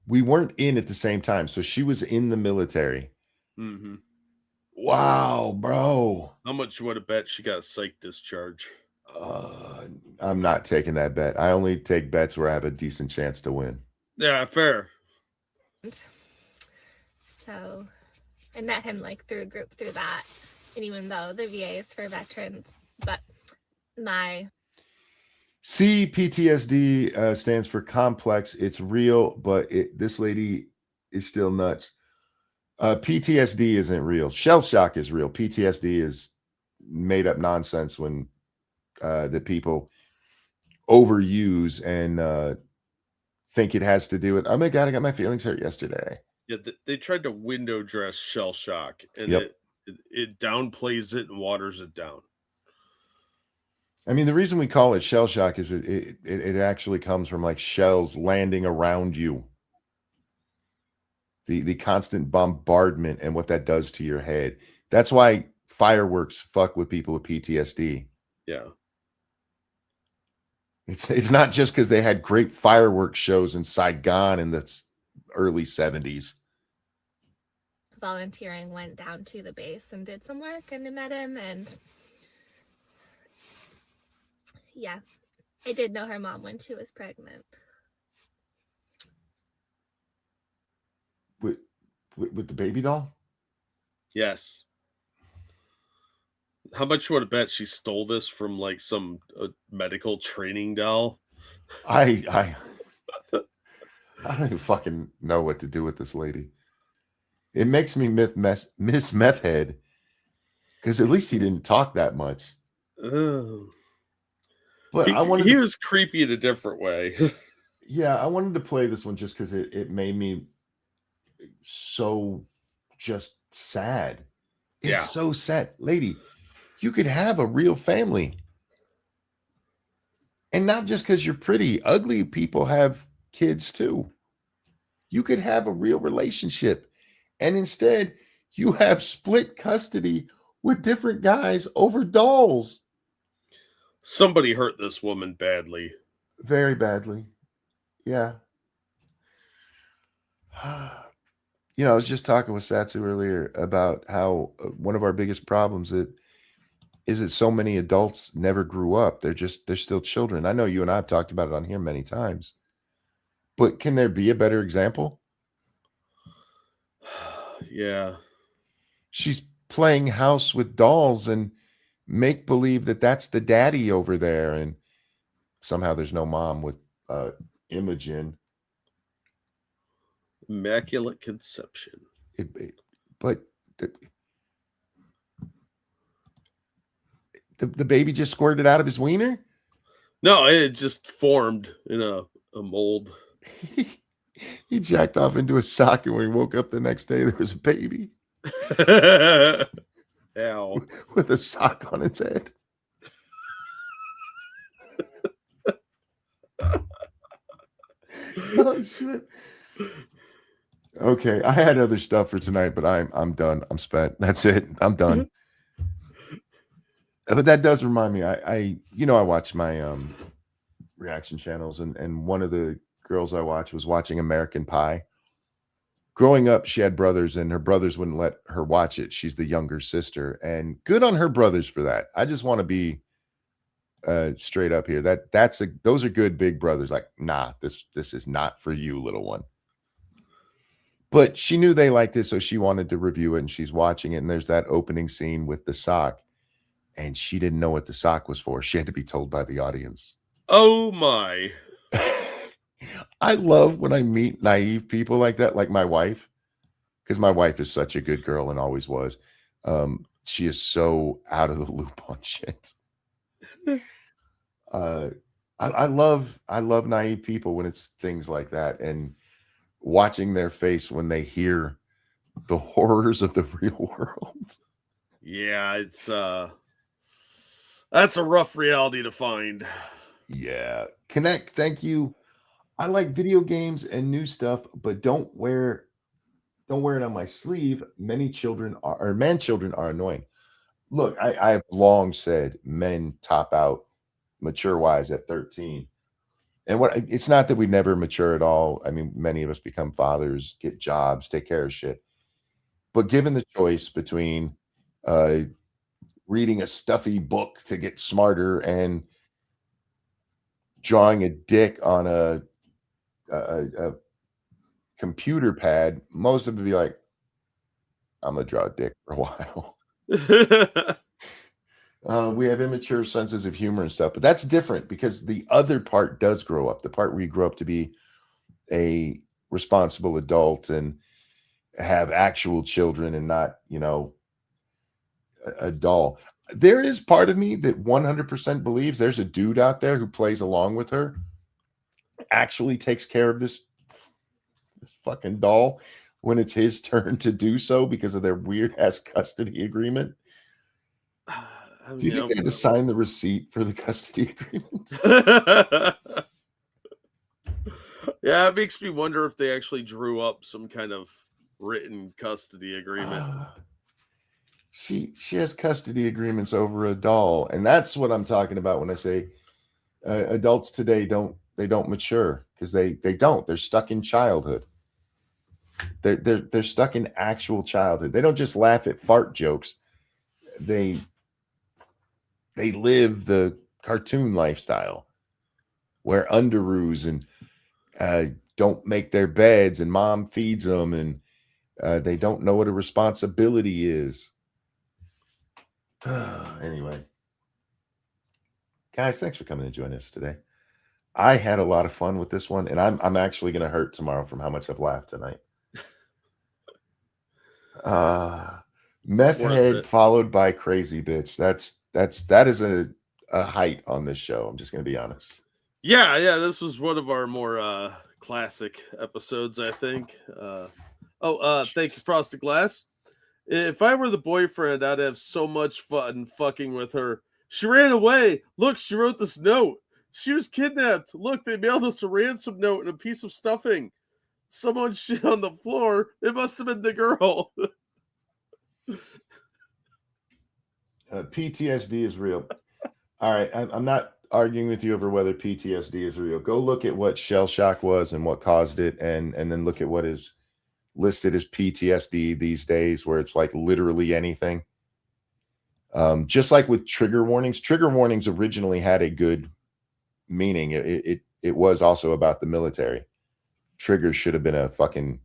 [SPEAKER 1] We weren't in at the same time. So she was in the military.
[SPEAKER 2] Mm-hmm.
[SPEAKER 1] Wow, bro.
[SPEAKER 2] How much you want to bet she got a psych discharge?
[SPEAKER 1] I'm not taking that bet. I only take bets where I have a decent chance to win.
[SPEAKER 2] Yeah, fair.
[SPEAKER 6] so I met him like through a group through that. And even though the VA is for veterans, but my
[SPEAKER 1] PTSD stands for complex. It's real, but this lady is still nuts. PTSD isn't real. Shell shock is real. PTSD is made up nonsense when that people overuse and think it has to do with, oh my God, I got my feelings hurt yesterday.
[SPEAKER 2] Yeah, they tried to window dress shell shock, and
[SPEAKER 1] Yep.
[SPEAKER 2] it downplays it and waters it down.
[SPEAKER 1] I mean, the reason we call it shell shock is it actually comes from like shells landing around you. The constant bombardment and what that does to your head. That's why fireworks fuck with people with PTSD.
[SPEAKER 2] Yeah.
[SPEAKER 1] It's not just because they had great fireworks shows in Saigon in the early 70s.
[SPEAKER 6] Volunteering, went down to the base and did some work and I met him, and yeah, I did know her mom when she was pregnant.
[SPEAKER 1] With the baby doll?
[SPEAKER 2] Yes. How much you want to bet she stole this from like some medical training doll?
[SPEAKER 1] I don't even fucking know what to do with this lady. It makes me miss Meth Head, because at least he didn't talk that much.
[SPEAKER 2] Oh.
[SPEAKER 1] But
[SPEAKER 2] he was creepy in a different way.
[SPEAKER 1] Yeah, I wanted to play this one just because it made me so just sad. It's so sad. Lady, you could have a real family. And not just because you're pretty. Ugly people have kids too. You could have a real relationship. And instead, you have split custody with different guys over dolls.
[SPEAKER 2] Somebody hurt this woman badly.
[SPEAKER 1] Very badly. Yeah. You know, I was just talking with Satsu earlier about how one of our biggest problems is that so many adults never grew up. They're still children. I know you and I have talked about it on here many times. But can there be a better example?
[SPEAKER 2] Yeah.
[SPEAKER 1] She's playing house with dolls and make believe that that's the daddy over there, and somehow there's no mom with Imogen.
[SPEAKER 2] Immaculate conception.
[SPEAKER 1] But the baby just squirted out of his wiener?
[SPEAKER 2] No, it just formed in a mold.
[SPEAKER 1] He jacked off into a sock, and when he woke up the next day, there was a baby.
[SPEAKER 2] Ow.
[SPEAKER 1] With a sock on its head. Oh shit. Okay, I had other stuff for tonight, but I'm done. I'm spent. That's it. I'm done. But that does remind me, I watch my reaction channels, and one of the girls I watch was watching American Pie. Growing up, she had brothers, and her brothers wouldn't let her watch it. She's the younger sister, and good on her brothers for that. I just want to be straight up here. Those are good big brothers. Like, nah, this is not for you, little one. But she knew they liked it, so she wanted to review it, and she's watching it, and there's that opening scene with the sock, and she didn't know what the sock was for. She had to be told by the audience.
[SPEAKER 2] Oh my.
[SPEAKER 1] I love when I meet naive people like that, like my wife, because my wife is such a good girl and always was. She is so out of the loop on shit. I love naive people when it's things like that, and watching their face when they hear the horrors of the real world.
[SPEAKER 2] Yeah, it's that's a rough reality to find.
[SPEAKER 1] Yeah. Connect, thank you. I like video games and new stuff, but don't wear it on my sleeve. Man children are annoying. Look, I have long said men top out mature wise at 13. And it's not that we never mature at all. I mean, many of us become fathers, get jobs, take care of shit. But given the choice between reading a stuffy book to get smarter and drawing a dick on a computer pad, most of them be like, I'm gonna draw a dick for a while. We have immature senses of humor and stuff, but that's different because the other part does grow up. The part where you grow up to be a responsible adult and have actual children and not, a doll. There is part of me that 100% believes there's a dude out there who plays along with her, actually takes care of this fucking doll when it's his turn to do so because of their weird ass custody agreement. Do you think they had to sign the receipt for the custody agreement?
[SPEAKER 2] Yeah, it makes me wonder if they actually drew up some kind of written custody agreement.
[SPEAKER 1] She has custody agreements over a doll, and that's what I'm talking about when I say Adults today don't mature because they're stuck in childhood. They're stuck in actual childhood. They don't just laugh at fart jokes. They live the cartoon lifestyle, wear underoos and don't make their beds, and mom feeds them, and they don't know what a responsibility is. Anyway, guys, thanks for coming to join us today. I had a lot of fun with this one, and I'm actually going to hurt tomorrow from how much I've laughed tonight. Meth
[SPEAKER 2] Worth
[SPEAKER 1] head
[SPEAKER 2] it.
[SPEAKER 1] followed by crazy bitch. That is a height on this show. I'm just going to be honest.
[SPEAKER 2] Yeah, this was one of our more classic episodes, I think. Thank you, Frosted Glass. If I were the boyfriend, I'd have so much fun fucking with her. She ran away. Look, she wrote this note. She was kidnapped. Look, they mailed us a ransom note and a piece of stuffing. Someone shit on the floor. It must have been the girl.
[SPEAKER 1] PTSD is real. All right, I'm not arguing with you over whether PTSD is real. Go look at what shell shock was and what caused it, and then look at what is listed as PTSD these days, where it's like literally anything. Just like with trigger warnings originally had a good meaning. It was also about the military. Triggers should have been a fucking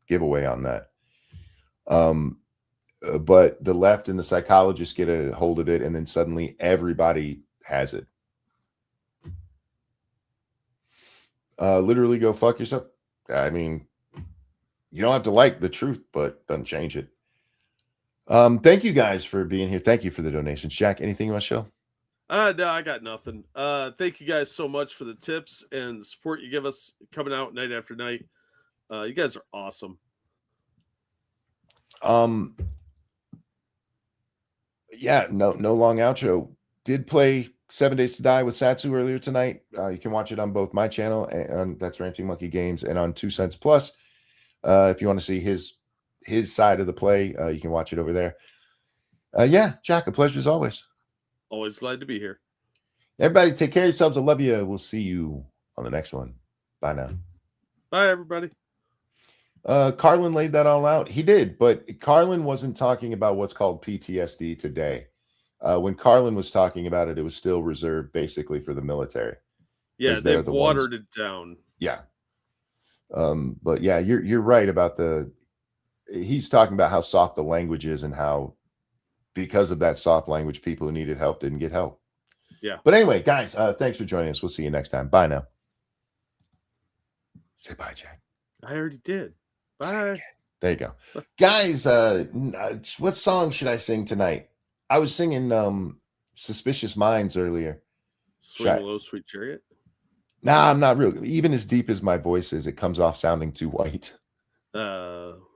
[SPEAKER 1] giveaway on that. But the left and the psychologists get a hold of it, and then suddenly everybody has it. Literally go fuck yourself. I mean, you don't have to like the truth, but doesn't change it. Thank you guys for being here. Thank you for the donations. Jack, anything you want to show?
[SPEAKER 2] No, I got nothing. Thank you guys so much for the tips and the support you give us coming out night after night. You guys are awesome.
[SPEAKER 1] Yeah, no long outro. Did play 7 Days to Die with Satsu earlier tonight. You can watch it on both my channel and that's Ranting Monkey Games, and on 2 Cents Plus. If you want to see his side of the play, you can watch it over there. Yeah, Jack, a pleasure as always.
[SPEAKER 2] Always glad to be here.
[SPEAKER 1] Everybody, take care of yourselves. I love you. We'll see you on the next one. Bye now.
[SPEAKER 2] Bye, everybody.
[SPEAKER 1] Carlin laid that all out. He did, but Carlin wasn't talking about what's called PTSD today. When Carlin was talking about it, it was still reserved basically for the military.
[SPEAKER 2] Yeah, they've watered it down.
[SPEAKER 1] Yeah. But yeah, you're right about he's talking about how soft the language is and how because of that soft language, people who needed help didn't get help.
[SPEAKER 2] Yeah.
[SPEAKER 1] But anyway, guys, thanks for joining us. We'll see you next time. Bye now. Say bye, Jack.
[SPEAKER 2] I already did. Bye.
[SPEAKER 1] There you go. Guys, what song should I sing tonight? I was singing Suspicious Minds earlier.
[SPEAKER 2] Swing Low, Sweet Chariot.
[SPEAKER 1] Nah, I'm not real. Even as deep as my voice is, it comes off sounding too white.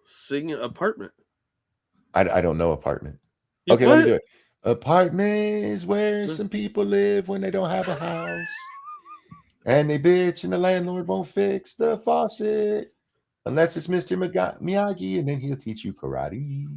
[SPEAKER 2] Sing Apartment.
[SPEAKER 1] I don't know Apartment.
[SPEAKER 2] You
[SPEAKER 1] Okay,
[SPEAKER 2] what?
[SPEAKER 1] let me do it. Apartment is where some people live when they don't have a house. And they bitch and the landlord won't fix the faucet. Unless it's Mr. Miyagi, and then he'll teach you karate.